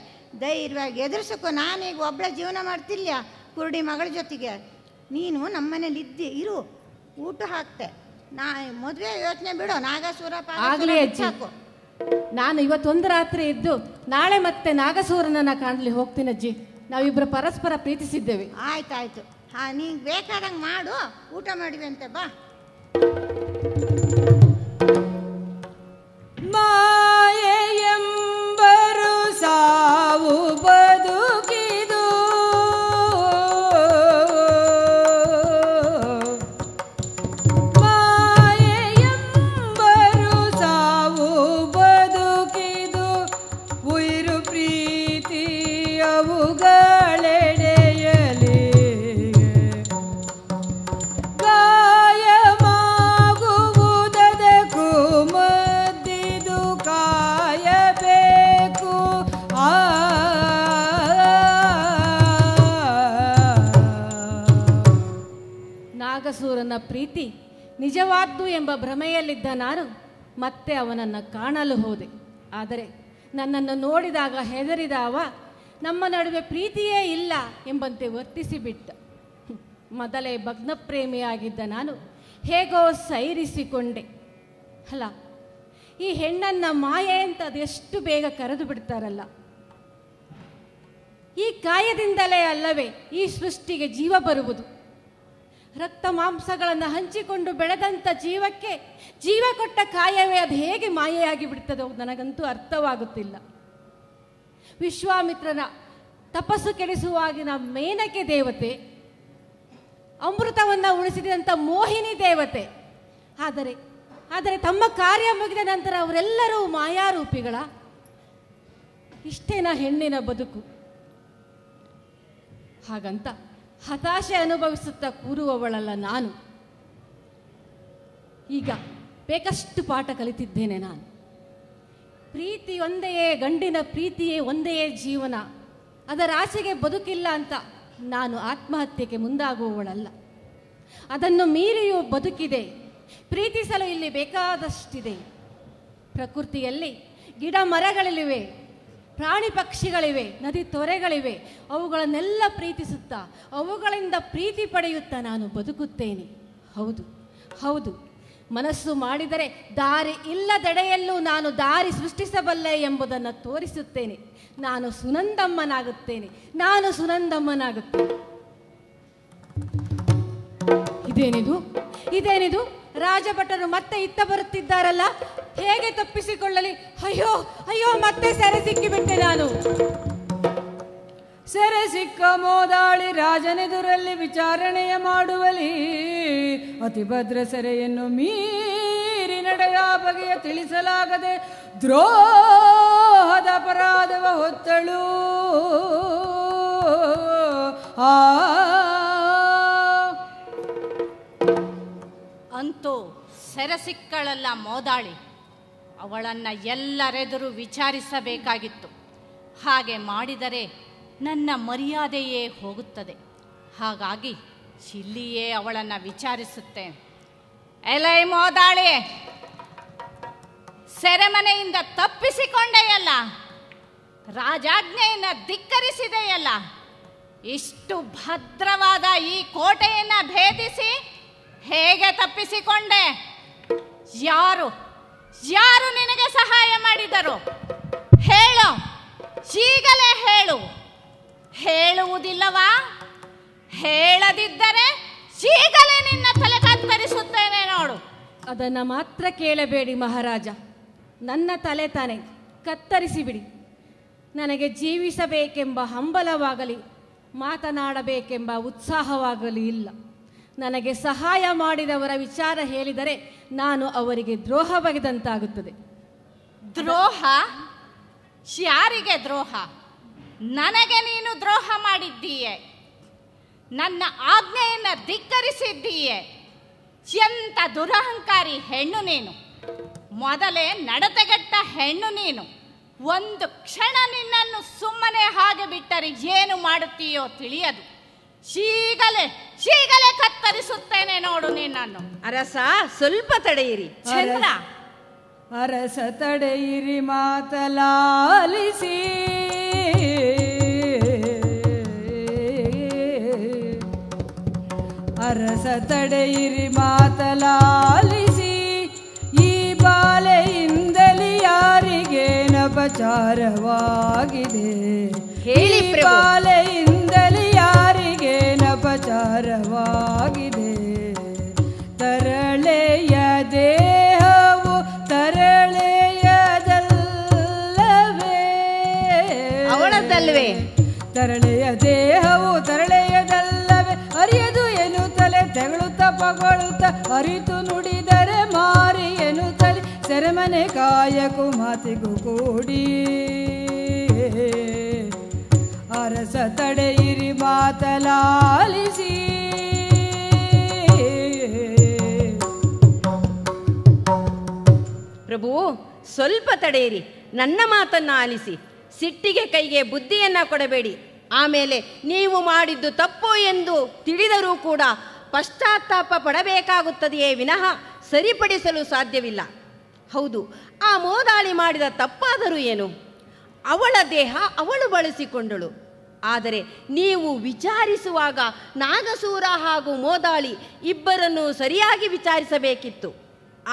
ಧೈರ್ಯವಾಗಿ ಎದುರಿಸೋಕು. ನಾನೀಗ ಒಬ್ಬಳ ಜೀವನ ಮಾಡ್ತಿಲ್ಲ ಕುರುಡಿ ಮಗಳ ಜೊತೆಗೆ. ನೀನು ನಮ್ಮನೇಲಿ ಇರು, ಊಟ ಹಾಕ್ತೆ. ನಾ ಮದುವೆ ಯೋಚನೆ ಬಿಡು. ನಾಗಸೂರ ಸಾಕು. ನಾನು ಇವತ್ತೊಂದು ರಾತ್ರಿ ಇದ್ದು ನಾಳೆ ಮತ್ತೆ ನಾಗಸೂರನನ್ನ ಕಾಣಲಿ ಹೋಗ್ತೀನಿ ಅಜ್ಜಿ. ನಾವಿಬ್ರು ಪರಸ್ಪರ ಪ್ರೀತಿಸಿದ್ದೇವೆ. ಆಯ್ತಾಯ್ತು. ನೀನು ಬೇಕಾದಂಗೆ ಮಾಡು, ಊಟ ಮಾಡಿವೆ ಅಂತೆ ಬಾ. ಮಾಯೆಯೆಂಬರು ಸಾವು ಬದುಕಿದು ನನ್ನ ಪ್ರೀತಿ ನಿಜವಾದ್ದು ಎಂಬ ಭ್ರಮೆಯಲ್ಲಿದ್ದ ನಾನು ಮತ್ತೆ ಅವನನ್ನು ಕಾಣಲು ಹೋದೆ. ಆದರೆ ನನ್ನನ್ನು ನೋಡಿದಾಗ ಹೆದರಿದ ಅವ ನಮ್ಮ ನಡುವೆ ಪ್ರೀತಿಯೇ ಇಲ್ಲ ಎಂಬಂತೆ ವರ್ತಿಸಿಬಿಟ್ಟ. ಮೊದಲೇ ಭಗ್ನಪ್ರೇಮಿಯಾಗಿದ್ದ ನಾನು ಹೇಗೋ ಸೈರಿಸಿಕೊಂಡೆ. ಅಲ್ಲ, ಈ ಹೆಣ್ಣನ್ನು ಮಾಯೆ ಅಂತ ಅದೆಷ್ಟು ಬೇಗ ಕರೆದು ಬಿಡ್ತಾರಲ್ಲ. ಈ ಕಾಯದಿಂದಲೇ ಅಲ್ಲವೇ ಈ ಸೃಷ್ಟಿಗೆ ಜೀವ ಬರುವುದು. ರಕ್ತ ಮಾಂಸಗಳನ್ನು ಹಂಚಿಕೊಂಡು ಬೆಳೆದಂಥ ಜೀವಕ್ಕೆ ಜೀವ ಕೊಟ್ಟ ಕಾಯವೇ ಅದು ಹೇಗೆ ಮಾಯೆಯಾಗಿ ಬಿಡ್ತದೋ ನನಗಂತೂ ಅರ್ಥವಾಗುತ್ತಿಲ್ಲ. ವಿಶ್ವಾಮಿತ್ರನ ತಪಸ್ಸು ಕೆಡಿಸುವಾಗಿನ ಮೇನಕೆ ದೇವತೆ, ಅಮೃತವನ್ನು ಉಳಿಸಿದಂಥ ಮೋಹಿನಿ ದೇವತೆ. ಆದರೆ ತಮ್ಮ ಕಾರ್ಯ ಮುಗಿದ ನಂತರ ಅವರೆಲ್ಲರೂ ಮಾಯಾರೂಪಿಗಳ. ಇಷ್ಟೇನ ಹೆಣ್ಣಿನ ಬದುಕು? ಹಾಗಂತ ಹತಾಶೆ ಅನುಭವಿಸುತ್ತಾ ಕೂರುವವಳಲ್ಲ ನಾನು. ಈಗ ಬೇಕಷ್ಟು ಪಾಠ ಕಲಿತಿದ್ದೇನೆ ನಾನು. ಪ್ರೀತಿ ಒಂದೆಯೇ, ಗಂಡಿನ ಪ್ರೀತಿಯೇ ಒಂದೆಯೇ ಜೀವನ, ಅದರ ಆಸೆಗೆ ಬದುಕಿಲ್ಲ ಅಂತ ನಾನು ಆತ್ಮಹತ್ಯೆಗೆ ಮುಂದಾಗುವವಳಲ್ಲ. ಅದನ್ನು ಮೀರಿಯೂ ಬದುಕಿದೆ. ಪ್ರೀತಿಸಲು ಇಲ್ಲಿ ಬೇಕಾದಷ್ಟಿದೆ. ಪ್ರಕೃತಿಯಲ್ಲಿ ಗಿಡ ಮರಗಳಿವೆ, ಪ್ರಾಣಿ ಪಕ್ಷಿಗಳಿವೆ, ನದಿ ತೊರೆಗಳಿವೆ. ಅವುಗಳನ್ನೆಲ್ಲ ಪ್ರೀತಿಸುತ್ತಾ ಅವುಗಳಿಂದ ಪ್ರೀತಿ ಪಡೆಯುತ್ತಾ ನಾನು ಬದುಕುತ್ತೇನೆ. ಹೌದು, ಮನಸ್ಸು ಮಾಡಿದರೆ ದಾರಿ ಇಲ್ಲದೆಡೆಯಲ್ಲೂ ನಾನು ದಾರಿ ಸೃಷ್ಟಿಸಬಲ್ಲೆ ಎಂಬುದನ್ನು ತೋರಿಸುತ್ತೇನೆ. ನಾನು ಸುನಂದಮ್ಮನಾಗುತ್ತೇನೆ. ಇದೇನಿದು? ರಾಜಭಟರು ಮತ್ತೆ ಇತ್ತ ಬರುತ್ತಿದ್ದಾರಲ್ಲ. ಹೇಗೆ ತಪ್ಪಿಸಿಕೊಳ್ಳಲಿ? ಅಯ್ಯೋ ಮತ್ತೆ ಸೆರೆ ಸಿಕ್ಕಿಬಿಟ್ಟೆ ನಾನು. ಸೆರೆ ಸಿಕ್ಕ ಮೋದಾಳಿ ರಾಜನೆದುರಲ್ಲಿ ವಿಚಾರಣೆಯ ಮಾಡುವಲಿ. ಅತಿಭದ್ರ ಸೆರೆಯನ್ನು ಮೀರಿ ನಡೆಯ ಬಗೆಯ ತಿಳಿಸಲಾಗದೆ ದ್ರೋಹದ ಅಪರಾಧವ ಹೊತ್ತಳು. ಅಂತೂ ಸೆರೆ ಸಿಕ್ಕಳಲ್ಲ ಮೋದಾಳಿ. ಅವಳನ್ನು ಎಲ್ಲರೆದುರು ವಿಚಾರಿಸಬೇಕಾಗಿತ್ತು. ಹಾಗೆ ಮಾಡಿದರೆ ನನ್ನ ಮರ್ಯಾದೆಯೇ ಹೋಗುತ್ತದೆ. ಹಾಗಾಗಿ ಚಿಲ್ಲಿಯೇ ಅವಳನ್ನು ವಿಚಾರಿಸುತ್ತೇನೆ. ಎಲೈ ಮೋದಾಳಿ, ಸೆರೆಮನೆಯಿಂದ ತಪ್ಪಿಸಿಕೊಂಡೆಯಲ್ಲ, ರಾಜಾಜ್ಞೆಯನ್ನು ಧಿಕ್ಕರಿಸಿದೆಯಲ್ಲ, ಇಷ್ಟು ಭದ್ರವಾದ ಈ ಕೋಟೆಯನ್ನು ಭೇದಿಸಿ ಹೇಗೆ ತಪ್ಪಿಸಿಕೊಂಡೆ? ಯಾರು ನಿನಗೆ ಸಹಾಯ ಮಾಡಿದರು? ಹೇಳು, ಈಗಲೇ ಹೇಳು. ಹೇಳುವುದಿಲ್ಲವಾ? ಹೇಳದಿದ್ದರೆ ಈಗಲೇ ನಿನ್ನ ತಲೆ ಕತ್ತರಿಸುತ್ತೇನೆ ನೋಡು. ಅದನ್ನು ಮಾತ್ರ ಕೇಳಬೇಡಿ ಮಹಾರಾಜ. ನನ್ನ ತಲೆ ತಾನೆ ಕತ್ತರಿಸಿಬಿಡಿ. ನನಗೆ ಜೀವಿಸಬೇಕೆಂಬ ಹಂಬಲವಾಗಲಿ ಮಾತನಾಡಬೇಕೆಂಬ ಉತ್ಸಾಹವಾಗಲಿ ಇಲ್ಲ. ನನಗೆ ಸಹಾಯ ಮಾಡಿದವರ ವಿಚಾರ ಹೇಳಿದರೆ ನಾನು ಅವರಿಗೆ ದ್ರೋಹ ಬಗೆದಂತಾಗುತ್ತದೆ. ದ್ರೋಹ? ಯಾರಿಗೆ ದ್ರೋಹ? ನನಗೆ ನೀನು ದ್ರೋಹ ಮಾಡಿದ್ದೀಯೆ. ನನ್ನ ಆಜ್ಞೆಯನ್ನು ಧಿಕ್ಕರಿಸಿದ್ದೀಯೆ. ಎಂಥ ದುರಹಂಕಾರಿ ಹೆಣ್ಣು ನೀನು. ಮೊದಲೇ ನಡತೆಗೆಟ್ಟ ಹೆಣ್ಣು ನೀನು. ಒಂದು ಕ್ಷಣ ನಿನ್ನನ್ನು ಸುಮ್ಮನೆ ಹಾಗೆ ಬಿಟ್ಟರೆ ಏನು ಮಾಡುತ್ತೀಯೋ ತಿಳಿಯದು. ಶೀಗಲೇ ಕತ್ತರಿಸುತ್ತೇನೆ ನೋಡು ನಿನ್ನನ್ನು. ಅರಸ, ಸ್ವಲ್ಪ ತಡೆಯಿರಿ. ಚಂದ್ರ, ಅರಸ ತಡೆಯಿರಿ ಮಾತಲಾಲಿಸಿ. ಅರಸ ತಡೆಯಿರಿ ಮಾತಲಾಲಿಸಿ. ಈ ಬಾಲೆಯಿಂದಲೇ ಯಾರಿಗೇನಪಚಾರವಾಗಿದೆ? ಹೇಳಿ ಪ್ರಭು. ಬಾಲೆಯಿಂದಲೇ ಯಾರಿಗೇನಪಚಾರವಾಗಿದೆ? ತರಳೆಯ ದೇಹವು ತರಳೆಯದಲ್ಲವೇ? ಅವಳದ್ದಲ್ವೇ? ತರಳೆಯ ದೇಹವು ತರಳೆಯದಲ್ಲವೇ? ಅರಿಯದು ಎನ್ನುತ್ತಲೇ ತೆಗಳುತ್ತ ಪಗಳುತ್ತ ಅರಿತು ನುಡಿದರೆ ಮಾರಿ ಎನ್ನುತ್ತಲೇ ಸೆರೆಮನೆ ಕಾಯಕು ಮಾತಿಗೂ ಕೂಡಿ. ಅರಸ ತಡೆಯಿರಿ ಮಾತಲಾಲಿಸಿ. ಪ್ರಭು, ಸ್ವಲ್ಪ ತಡೆಯಿರಿ. ನನ್ನ ಮಾತನ್ನ ಆಲಿಸಿ. ಸಿಟ್ಟಿಗೆ ಕೈಗೆ ಬುದ್ಧಿಯನ್ನ ಕೊಡಬೇಡಿ. ಆಮೇಲೆ ನೀವು ಮಾಡಿದ್ದು ತಪ್ಪು ಎಂದು ತಿಳಿದರೂ ಕೂಡ ಪಶ್ಚಾತ್ತಾಪ ಪಡಬೇಕಾಗುತ್ತದೆಯೇ ವಿನಃ ಸರಿಪಡಿಸಲು ಸಾಧ್ಯವಿಲ್ಲ. ಹೌದು, ಆ ಮೋದಾಳಿ ಮಾಡಿದ ತಪ್ಪಾದರೂ ಏನು? ಅವಳ ದೇಹ ಅವಳು ಬಳಸಿಕೊಂಡಳು. ಆದರೆ ನೀವು ವಿಚಾರಿಸುವಾಗ ನಾಗಸೂರ ಹಾಗೂ ಮೋದಾಳಿ ಇಬ್ಬರನ್ನು ಸರಿಯಾಗಿ ವಿಚಾರಿಸಬೇಕಿತ್ತು.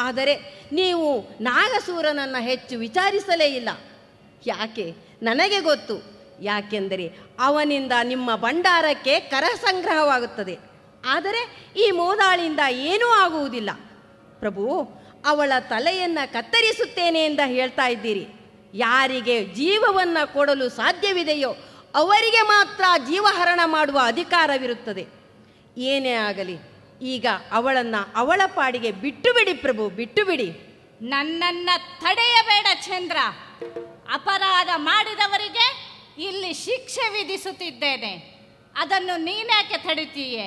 ಆದರೆ ನೀವು ನಾಗಸೂರನನ್ನು ಹೆಚ್ಚು ವಿಚಾರಿಸಲೇ ಇಲ್ಲ. ಯಾಕೆ? ನನಗೆ ಗೊತ್ತು. ಯಾಕೆಂದರೆ ಅವನಿಂದ ನಿಮ್ಮ ಭಂಡಾರಕ್ಕೆ ಕರ ಸಂಗ್ರಹವಾಗುತ್ತದೆ. ಆದರೆ ಈ ಮೋದಾಳಿಯಿಂದ ಏನೂ ಆಗುವುದಿಲ್ಲ. ಪ್ರಭು, ಅವಳ ತಲೆಯನ್ನು ಕತ್ತರಿಸುತ್ತೇನೆ ಎಂದು ಹೇಳ್ತಾ ಇದ್ದೀರಿ. ಯಾರಿಗೆ ಜೀವವನ್ನು ಕೊಡಲು ಸಾಧ್ಯವಿದೆಯೋ ಅವರಿಗೆ ಮಾತ್ರ ಜೀವಹರಣ ಮಾಡುವ ಅಧಿಕಾರವಿರುತ್ತದೆ. ಏನೇ ಆಗಲಿ, ಈಗ ಅವಳನ್ನು ಅವಳ ಪಾಡಿಗೆ ಬಿಟ್ಟು ಬಿಡಿ ಪ್ರಭು, ಬಿಟ್ಟು ಬಿಡಿ. ನನ್ನನ್ನು ತಡೆಯಬೇಡ ಚಂದ್ರ. ಅಪರಾಧ ಮಾಡಿದವರಿಗೆ ಇಲ್ಲಿ ಶಿಕ್ಷೆ ವಿಧಿಸುತ್ತಿದ್ದೇನೆ. ಅದನ್ನು ನೀನ್ಯಾಕೆ ತಡಿತೀಯೇ?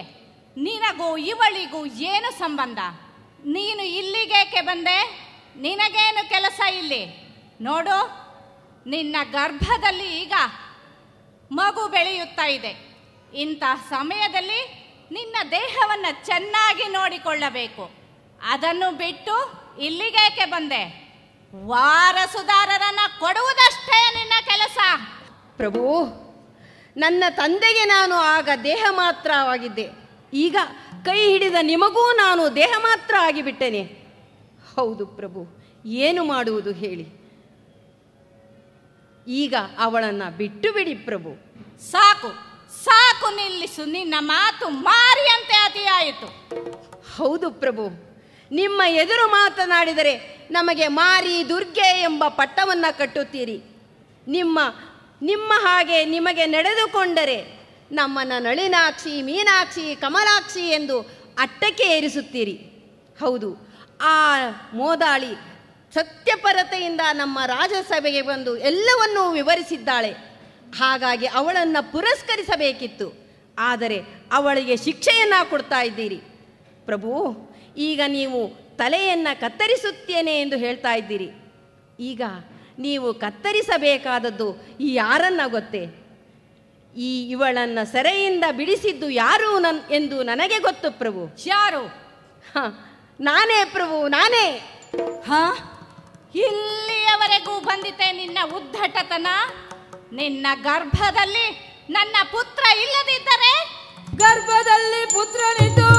ನಿನಗೂ ಇವಳಿಗೂ ಏನು ಸಂಬಂಧ? ನೀನು ಇಲ್ಲಿಗೇಕೆ ಬಂದೆ? ನಿನಗೇನು ಕೆಲಸ ಇಲ್ಲಿ? ನೋಡು, ನಿನ್ನ ಗರ್ಭದಲ್ಲಿ ಈಗ ಮಗು ಬೆಳೆಯುತ್ತಾ ಇದೆ. ಇಂಥ ಸಮಯದಲ್ಲಿ ನಿನ್ನ ದೇಹವನ್ನು ಚೆನ್ನಾಗಿ ನೋಡಿಕೊಳ್ಳಬೇಕು. ಅದನ್ನು ಬಿಟ್ಟು ಇಲ್ಲಿಗೇಕೆ ಬಂದೆ? ವಾರಸುದಾರರನ್ನ ಕೊಡುವುದಷ್ಟೇ ನಿನ್ನ ಕೆಲಸ. ಪ್ರಭು, ನನ್ನ ತಂದೆಗೆ ನಾನು ಆಗ ದೇಹ ಮಾತ್ರವಾಗಿದ್ದೆ. ಈಗ ಕೈ ಹಿಡಿದ ನಿಮಗೂ ನಾನು ದೇಹ ಮಾತ್ರ ಆಗಿಬಿಟ್ಟೆನೆ. ಹೌದು ಪ್ರಭು, ಏನು ಮಾಡುವುದು ಹೇಳಿ? ಈಗ ಅವಳನ್ನು ಬಿಟ್ಟು ಬಿಡಿ ಪ್ರಭು. ಸಾಕು ಸಾಕು, ನಿಲ್ಲಿಸು. ನಿನ್ನ ಮಾತು ಮಾರಿಯಂತೆ ಅತಿಯಾಯಿತು. ಹೌದು ಪ್ರಭು, ನಿಮ್ಮ ಎದುರು ಮಾತನಾಡಿದರೆ ನಮಗೆ ಮಾರಿ ದುರ್ಗೆ ಎಂಬ ಪಟ್ಟವನ್ನು ಕಟ್ಟುತ್ತೀರಿ. ನಿಮ್ಮ ಹಾಗೆ ನಿಮಗೆ ನಡೆದುಕೊಂಡರೆ ನಮ್ಮನ್ನು ನಳಿನಾಕ್ಷಿ, ಮೀನಾಕ್ಷಿ, ಕಮಲಾಕ್ಷಿ ಎಂದು ಅಟ್ಟಕ್ಕೆ ಏರಿಸುತ್ತೀರಿ. ಹೌದು, ಆ ಮೋದಾಳಿ ಸತ್ಯಪರತೆಯಿಂದ ನಮ್ಮ ರಾಜಸಭೆಗೆ ಬಂದು ಎಲ್ಲವನ್ನೂ ವಿವರಿಸಿದ್ದಾಳೆ. ಹಾಗಾಗಿ ಅವಳನ್ನು ಪುರಸ್ಕರಿಸಬೇಕಿತ್ತು. ಆದರೆ ಅವಳಿಗೆ ಶಿಕ್ಷೆಯನ್ನು ಕೊಡ್ತಾ ಇದ್ದೀರಿ. ಪ್ರಭು, ಈಗ ನೀವು ತಲೆಯನ್ನು ಕತ್ತರಿಸುತ್ತೇನೆ ಎಂದು ಹೇಳ್ತಾ ಇದ್ದೀರಿ. ಈಗ ನೀವು ಕತ್ತರಿಸಬೇಕಾದದ್ದು ಯಾರನ್ನ ಗೊತ್ತೇ? ಇವಳನ್ನು ಸೆರೆಯಿಂದ ಬಿಡಿಸಿದ್ದು ಯಾರು ಎಂದು ನನಗೆ ಗೊತ್ತು ಪ್ರಭು. ಯಾರು? ನಾನೇ ಪ್ರಭು, ನಾನೇ. ಇಲ್ಲಿಯವರೆಗೂ ಬಂದಿತೆ ನಿನ್ನ ಉದ್ದಟತನ. ನಿನ್ನ ಗರ್ಭದಲ್ಲಿ ನನ್ನ ಪುತ್ರ ಇಲ್ಲದಿದ್ದರೆ? ಗರ್ಭದಲ್ಲಿ ಪುತ್ರನಿದ್ದು,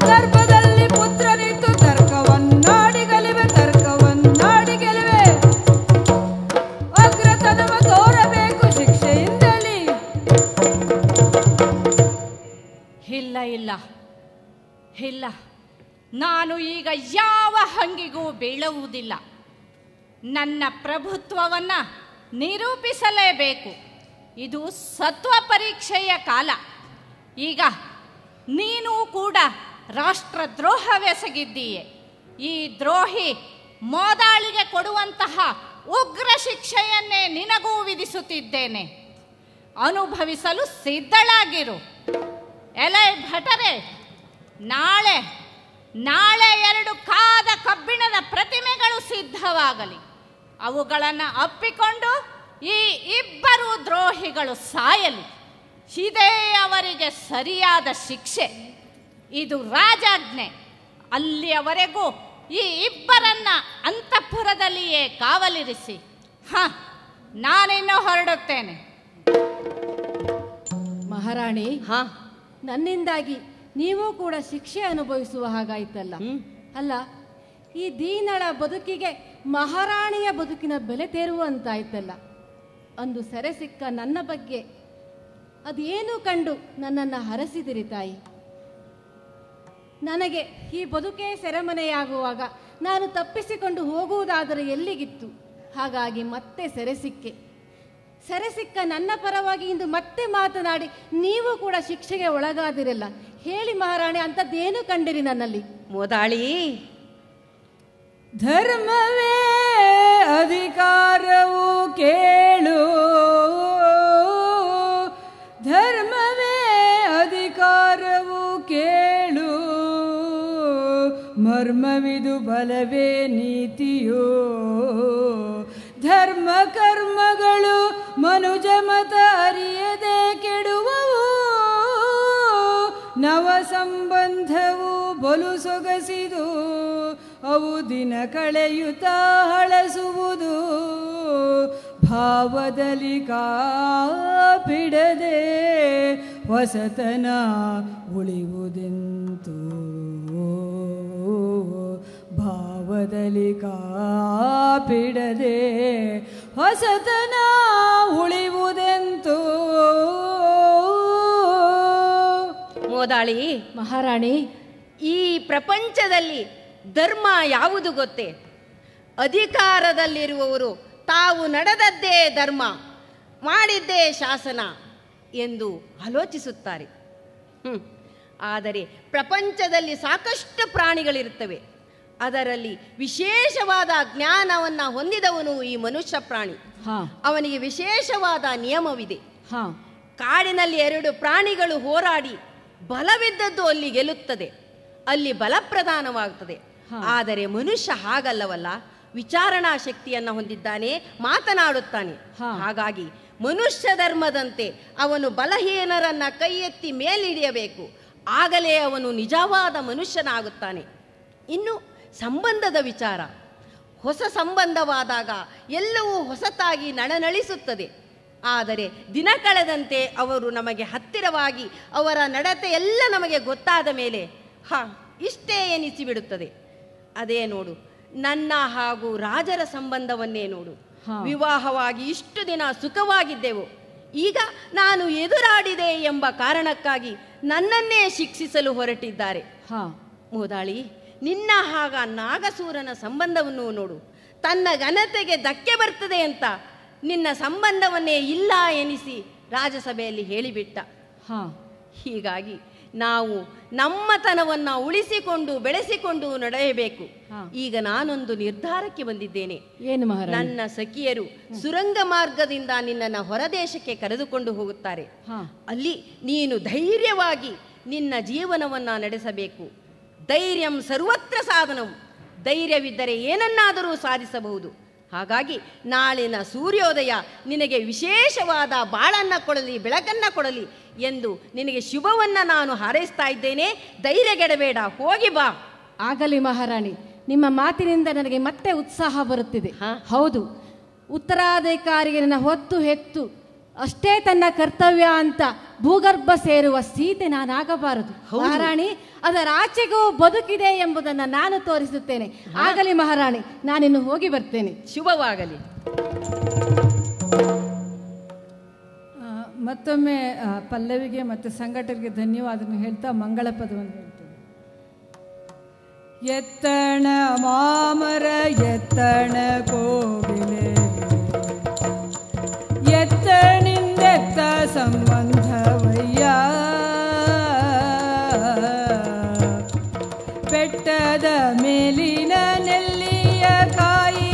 ಗರ್ಭದಲ್ಲಿ ಪುತ್ರನಿದ್ದು ತರ್ಕವನ್ನಾಡಿ ಗೆಲುವೆ, ತರ್ಕವನ್ನಾಡಿ ಗೆಲುವೆ. ಅಗ್ರತನವ ತೋರಬೇಕು ಶಿಕ್ಷೆಯಿಂದಲೇ. ಇಲ್ಲ ಇಲ್ಲ ಇಲ್ಲ, ನಾನು ಈಗ ಯಾವ ಹಂಗಿಗೂ ಬೀಳುವುದಿಲ್ಲ. ನನ್ನ ಪ್ರಭುತ್ವವನ್ನು ನಿರೂಪಿಸಲೇಬೇಕು. ಇದು ಸತ್ವ ಪರೀಕ್ಷೆಯ ಕಾಲ. ಈಗ ನೀನು ಕೂಡ ರಾಷ್ಟ್ರದ್ರೋಹವೆಸಗಿದ್ದೀಯೆ. ಈ ದ್ರೋಹಿ ಮೋದಾಳಿಗೆ ಕೊಡುವಂತಹ ಉಗ್ರ ಶಿಕ್ಷೆಯನ್ನೇ ನಿನಗೂ ವಿಧಿಸುತ್ತಿದ್ದೇನೆ. ಅನುಭವಿಸಲು ಸಿದ್ಧಳಾಗಿರು. ಎಲೆ ಭಟರೆ, ನಾಳೆ 2 ಕಾದ ಕಬ್ಬಿಣದ ಪ್ರತಿಮೆಗಳು ಸಿದ್ಧವಾಗಲಿ. ಅವುಗಳನ್ನು ಅಪ್ಪಿಕೊಂಡು ಈ ಇಬ್ಬರು ದ್ರೋಹಿಗಳು ಸಾಯಲಿ. ಇದೇ ಅವರಿಗೆ ಸರಿಯಾದ ಶಿಕ್ಷೆ. ಇದು ರಾಜಾಜ್ಞೆ. ಅಲ್ಲಿಯವರೆಗೂ ಈ ಇಬ್ಬರನ್ನ ಅಂತಃಪುರದಲ್ಲಿಯೇ ಕಾವಲಿರಿಸಿ. ನಾನಿನ್ನೂ ಹೊರಡುತ್ತೇನೆ. ಮಹಾರಾಣಿ, ನನ್ನಿಂದಾಗಿ ನೀವು ಕೂಡ ಶಿಕ್ಷೆ ಅನುಭವಿಸುವ ಹಾಗಾಯ್ತಲ್ಲ. ಅಲ್ಲ, ಈ ದೀನಳ ಬದುಕಿಗೆ ಮಹಾರಾಣಿಯ ಬದುಕಿನ ಬೆಲೆ ತೆರುವಂತಾಯ್ತಲ್ಲ. ಅಂದು ಸೆರೆ ಸಿಕ್ಕ ನನ್ನ ಬಗ್ಗೆ ಅದೇನು ಕಂಡು ನನ್ನನ್ನು ಹರಸಿದಿರಿ ತಾಯಿ. ನನಗೆ ಈ ಬದುಕೇ ಸೆರೆಮನೆಯಾಗುವಾಗ ನಾನು ತಪ್ಪಿಸಿಕೊಂಡು ಹೋಗುವುದಾದರೆ ಎಲ್ಲಿಗಿತ್ತು? ಹಾಗಾಗಿ ಮತ್ತೆ ಸೆರೆ ಸಿಕ್ಕ ನನ್ನ ಪರವಾಗಿ ಇಂದು ಮತ್ತೆ ಮಾತನಾಡಿ ನೀವು ಕೂಡ ಶಿಕ್ಷೆಗೆ ಒಳಗಾದಿರಲ್ಲ. ಹೇಳಿ ಮಹಾರಾಣಿ, ಅಂಥದ್ದೇನು ಕಂಡಿರಿ ನನ್ನಲ್ಲಿ? ಮೋದಾಳಿ, ಧರ್ಮವೇ ಅಧಿಕಾರವು ಕೇಳು, ಧರ್ಮವೇ ಅಧಿಕಾರವು ಕೇಳು, ಮರ್ಮವಿದು ಬಲವೇ ನೀತಿಯೋ, ಧರ್ಮ ಕರ್ಮಗಳು ಮನುಜ ಮತ ಅರಿಯದೆ ಕೆಡುವವು, ನವ ಸಂಬಂಧವು ಬಲು ಸೊಗಸಿದು ಅವು ದಿನ ಕಳೆಯುತ್ತಾ ಹಳಸುವುದು ಭಾವದಲ್ಲಿ ಕಾಪಿಡದೆ ಹೊಸತನ ಉಳಿಯುವುದೆಂತು ಭಾವದಲ್ಲಿ ಕಾಪಿಡದೆ ಹೊಸತನ ಉಳಿಯುವುದೆಂತು. ಮೋದಾಳಿ ಮಹಾರಾಣಿ, ಈ ಪ್ರಪಂಚದಲ್ಲಿ ಧರ್ಮ ಯಾವುದು ಗೊತ್ತೇ? ಅಧಿಕಾರದಲ್ಲಿರುವವರು ತಾವು ನಡೆದದ್ದೇ ಧರ್ಮ, ಮಾಡಿದ್ದೇ ಶಾಸನ ಎಂದು ಆಲೋಚಿಸುತ್ತಾರೆ. ಆದರೆ ಪ್ರಪಂಚದಲ್ಲಿ ಸಾಕಷ್ಟು ಪ್ರಾಣಿಗಳಿರುತ್ತವೆ. ಅದರಲ್ಲಿ ವಿಶೇಷವಾದ ಜ್ಞಾನವನ್ನು ಹೊಂದಿದವನು ಈ ಮನುಷ್ಯ ಪ್ರಾಣಿ. ಅವನಿಗೆ ವಿಶೇಷವಾದ ನಿಯಮವಿದೆ. ಕಾಡಿನಲ್ಲಿ 2 ಪ್ರಾಣಿಗಳು ಹೋರಾಡಿ ಬಲವಿದ್ದದ್ದು ಅಲ್ಲಿ ಗೆಲ್ಲುತ್ತದೆ, ಅಲ್ಲಿ ಬಲಪ್ರಧಾನವಾಗುತ್ತದೆ. ಆದರೆ ಮನುಷ್ಯ ಹಾಗಲ್ಲವಲ್ಲ, ವಿಚಾರಣಾ ಶಕ್ತಿಯನ್ನು ಹೊಂದಿದ್ದಾನೆ, ಮಾತನಾಡುತ್ತಾನೆ. ಹಾಗಾಗಿ ಮನುಷ್ಯ ಧರ್ಮದಂತೆ ಅವನು ಬಲಹೀನರನ್ನ ಕೈ ಎತ್ತಿ ಮೇಲಿಡಿಯಬೇಕು, ಆಗಲೇ ಅವನು ನಿಜವಾದ ಮನುಷ್ಯನಾಗುತ್ತಾನೆ. ಇನ್ನು ಸಂಬಂಧದ ವಿಚಾರ, ಹೊಸ ಸಂಬಂಧವಾದಾಗ ಎಲ್ಲವೂ ಹೊಸತಾಗಿ ನಳನಳಿಸುತ್ತದೆ. ಆದರೆ ದಿನ ಕಳೆದಂತೆ ಅವರು ನಮಗೆ ಹತ್ತಿರವಾಗಿ ಅವರ ನಡತೆ ಎಲ್ಲ ನಮಗೆ ಗೊತ್ತಾದ ಮೇಲೆ ಇಷ್ಟೇ ಎನಿಸಿಬಿಡುತ್ತದೆ. ಅದೇ ನೋಡು, ನನ್ನ ಹಾಗೂ ರಾಜರ ಸಂಬಂಧವನ್ನೇ ನೋಡು. ವಿವಾಹವಾಗಿ ಇಷ್ಟು ದಿನ ಸುಖವಾಗಿದ್ದೆವು, ಈಗ ನಾನು ಎದುರಾಡಿದೆ ಎಂಬ ಕಾರಣಕ್ಕಾಗಿ ನನ್ನನ್ನೇ ಶಿಕ್ಷಿಸಲು ಹೊರಟಿದ್ದಾರೆ. ಮೋದಾಳಿ, ನಿನ್ನ ಹಾಗ ನಾಗಸೂರನ ಸಂಬಂಧವನ್ನು ನೋಡು. ತನ್ನ ಘನತೆಗೆ ಧಕ್ಕೆ ಬರ್ತದೆ ಅಂತ ನಿನ್ನ ಸಂಬಂಧವನ್ನೇ ಇಲ್ಲ ಎನಿಸಿ ರಾಜಸಭೆಯಲ್ಲಿ ಹೇಳಿಬಿಟ್ಟ. ಹೀಗಾಗಿ ನಾವು ನಮ್ಮತನವನ್ನು ಉಳಿಸಿಕೊಂಡು ಬೆಳೆಸಿಕೊಂಡು ನಡೆಯಬೇಕು. ಈಗ ನಾನೊಂದು ನಿರ್ಧಾರಕ್ಕೆ ಬಂದಿದ್ದೇನೆ. ಏನು? ನನ್ನ ಸಖಿಯರು ಸುರಂಗ ಮಾರ್ಗದಿಂದ ನಿನ್ನನ್ನು ಹೊರದೇಶಕ್ಕೆ ಕರೆದುಕೊಂಡು ಹೋಗುತ್ತಾರೆ. ಅಲ್ಲಿ ನೀನು ಧೈರ್ಯವಾಗಿ ನಿನ್ನ ಜೀವನವನ್ನು ನಡೆಸಬೇಕು. ಧೈರ್ಯಂ ಸರ್ವತ್ರ ಸಾಧನಂ. ಧೈರ್ಯವಿದ್ದರೆ ಏನನ್ನಾದರೂ ಸಾಧಿಸಬಹುದು. ಹಾಗಾಗಿ ನಾಳಿನ ಸೂರ್ಯೋದಯ ನಿನಗೆ ವಿಶೇಷವಾದ ಬಾಳನ್ನು ಕೊಡಲಿ, ಬೆಳಕನ್ನು ಕೊಡಲಿ ಎಂದು ನಿನಗೆ ಶುಭವನ್ನು ನಾನು ಹಾರೈಸ್ತಾ ಇದ್ದೇನೆ. ಧೈರ್ಯಗೆಡಬೇಡ, ಹೋಗಿ ಬಾ. ಆಗಲಿ ಮಹಾರಾಣಿ, ನಿಮ್ಮ ಮಾತಿನಿಂದ ನನಗೆ ಮತ್ತೆ ಉತ್ಸಾಹ ಬರುತ್ತಿದೆ. ಹೌದು, ಉತ್ತರಾಧಿಕಾರಿಗೆ ನನ್ನ ಹೊತ್ತು ಹೆತ್ತು ಅಷ್ಟೇ ತನ್ನ ಕರ್ತವ್ಯ ಅಂತ ಭೂಗರ್ಭ ಸೇರುವ ಸೀತೆ ನಾನಾಗಬಾರದು. ಮಹಾರಾಣಿ, ಅದರ ಆಚೆಗೂ ಬದುಕಿದೆ ಎಂಬುದನ್ನು ನಾನು ತೋರಿಸುತ್ತೇನೆ. ಆಗಲಿ ಮಹಾರಾಣಿ, ನಾನಿನ್ನು ಹೋಗಿ ಬರ್ತೇನೆ. ಶುಭವಾಗಲಿ. ಮತ್ತೊಮ್ಮೆ ಪಲ್ಲವಿಗೆ ಮತ್ತು ಸಂಘಟಕರಿಗೆ ಧನ್ಯವಾದವನ್ನು ಹೇಳ್ತಾ ಮಂಗಳ ಪದವನ್ನು ಹೇಳ್ತೇನೆ. ಎತ್ತಣ ಮಾಮರ ಎತ್ತಣ ಕೋಗಿಲೆ ಎತ್ತಣಿಂದೆತ್ತ ಸಂಬಂಧವಯ್ಯ ಬೆಟ್ಟದ ಮೇಲಿನ ನೆಲ್ಲಿಯ ಕಾಯಿ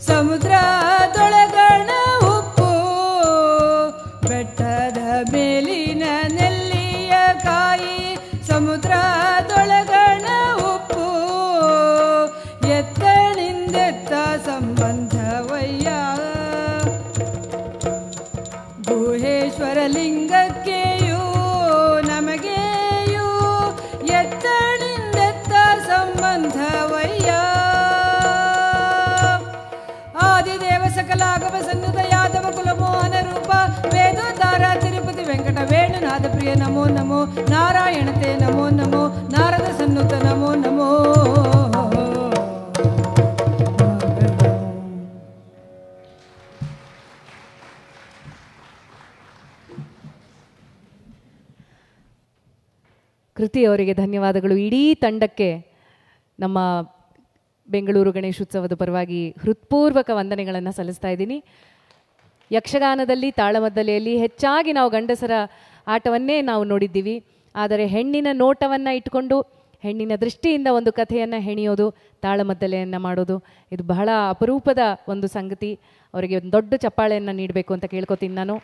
ಸಮುದ್ರದೊಳಗಣ ಉಪ್ಪು ಬೆಟ್ಟದ ಮೇಲಿನ ನೆಲ್ಲಿಯ ಕಾಯಿ ಸಮುದ್ರದೊಳಗಣ ಉಪ್ಪು ಎತ್ತಣಿಂದೆತ್ತ ಸಂಬಂಧವಯ್ಯ ಗುಹೇಶ್ವರ ಲಿಂಗಕ್ಕೆಯೂ ನಮಗೆಯೂ ಎತ್ತಣಿಂದೆತ್ತ ಸಂಬಂಧವಯ್ಯ ಆದಿದೇವ ಸಕಲಾಗಮ ಸನ್ನುತ ಯಾದವ ಕುಲಮೋಹನ ರೂಪ ವೇದೋದ್ಧಾರ ತಿರುಪತಿ ವೆಂಕಟ ವೇಣುನಾಥ ಪ್ರಿಯ ನಮೋ ನಮೋ ನಾರಾಯಣತೆ ನಮೋ ನಮೋ ನಾರದ ಸನ್ನುತ ನಮೋ ನಮೋ. ಕೃತಿ ಅವರಿಗೆ ಧನ್ಯವಾದಗಳು. ಇಡೀ ತಂಡಕ್ಕೆ ನಮ್ಮ ಬೆಂಗಳೂರು ಗಣೇಶೋತ್ಸವದ ಪರವಾಗಿ ಹೃತ್ಪೂರ್ವಕ ವಂದನೆಗಳನ್ನು ಸಲ್ಲಿಸ್ತಾ ಇದ್ದೀನಿ. ಯಕ್ಷಗಾನದಲ್ಲಿ ತಾಳಮದ್ದಲೆಯಲ್ಲಿ ಹೆಚ್ಚಾಗಿ ನಾವು ಗಂಡಸರ ಆಟವನ್ನೇ ನಾವು ನೋಡಿದ್ದೀವಿ. ಆದರೆ ಹೆಣ್ಣಿನ ನೋಟವನ್ನು ಇಟ್ಕೊಂಡು ಹೆಣ್ಣಿನ ದೃಷ್ಟಿಯಿಂದ ಒಂದು ಕಥೆಯನ್ನು ಹೆಣೆಯೋದು, ತಾಳಮದ್ದಲೆಯನ್ನು ಮಾಡೋದು, ಇದು ಬಹಳ ಅಪರೂಪದ ಒಂದು ಸಂಗತಿ. ಅವರಿಗೆ ಒಂದು ದೊಡ್ಡ ಚಪ್ಪಾಳೆಯನ್ನು ನೀಡಬೇಕು ಅಂತ ಕೇಳ್ಕೊತೀನಿ ನಾನು.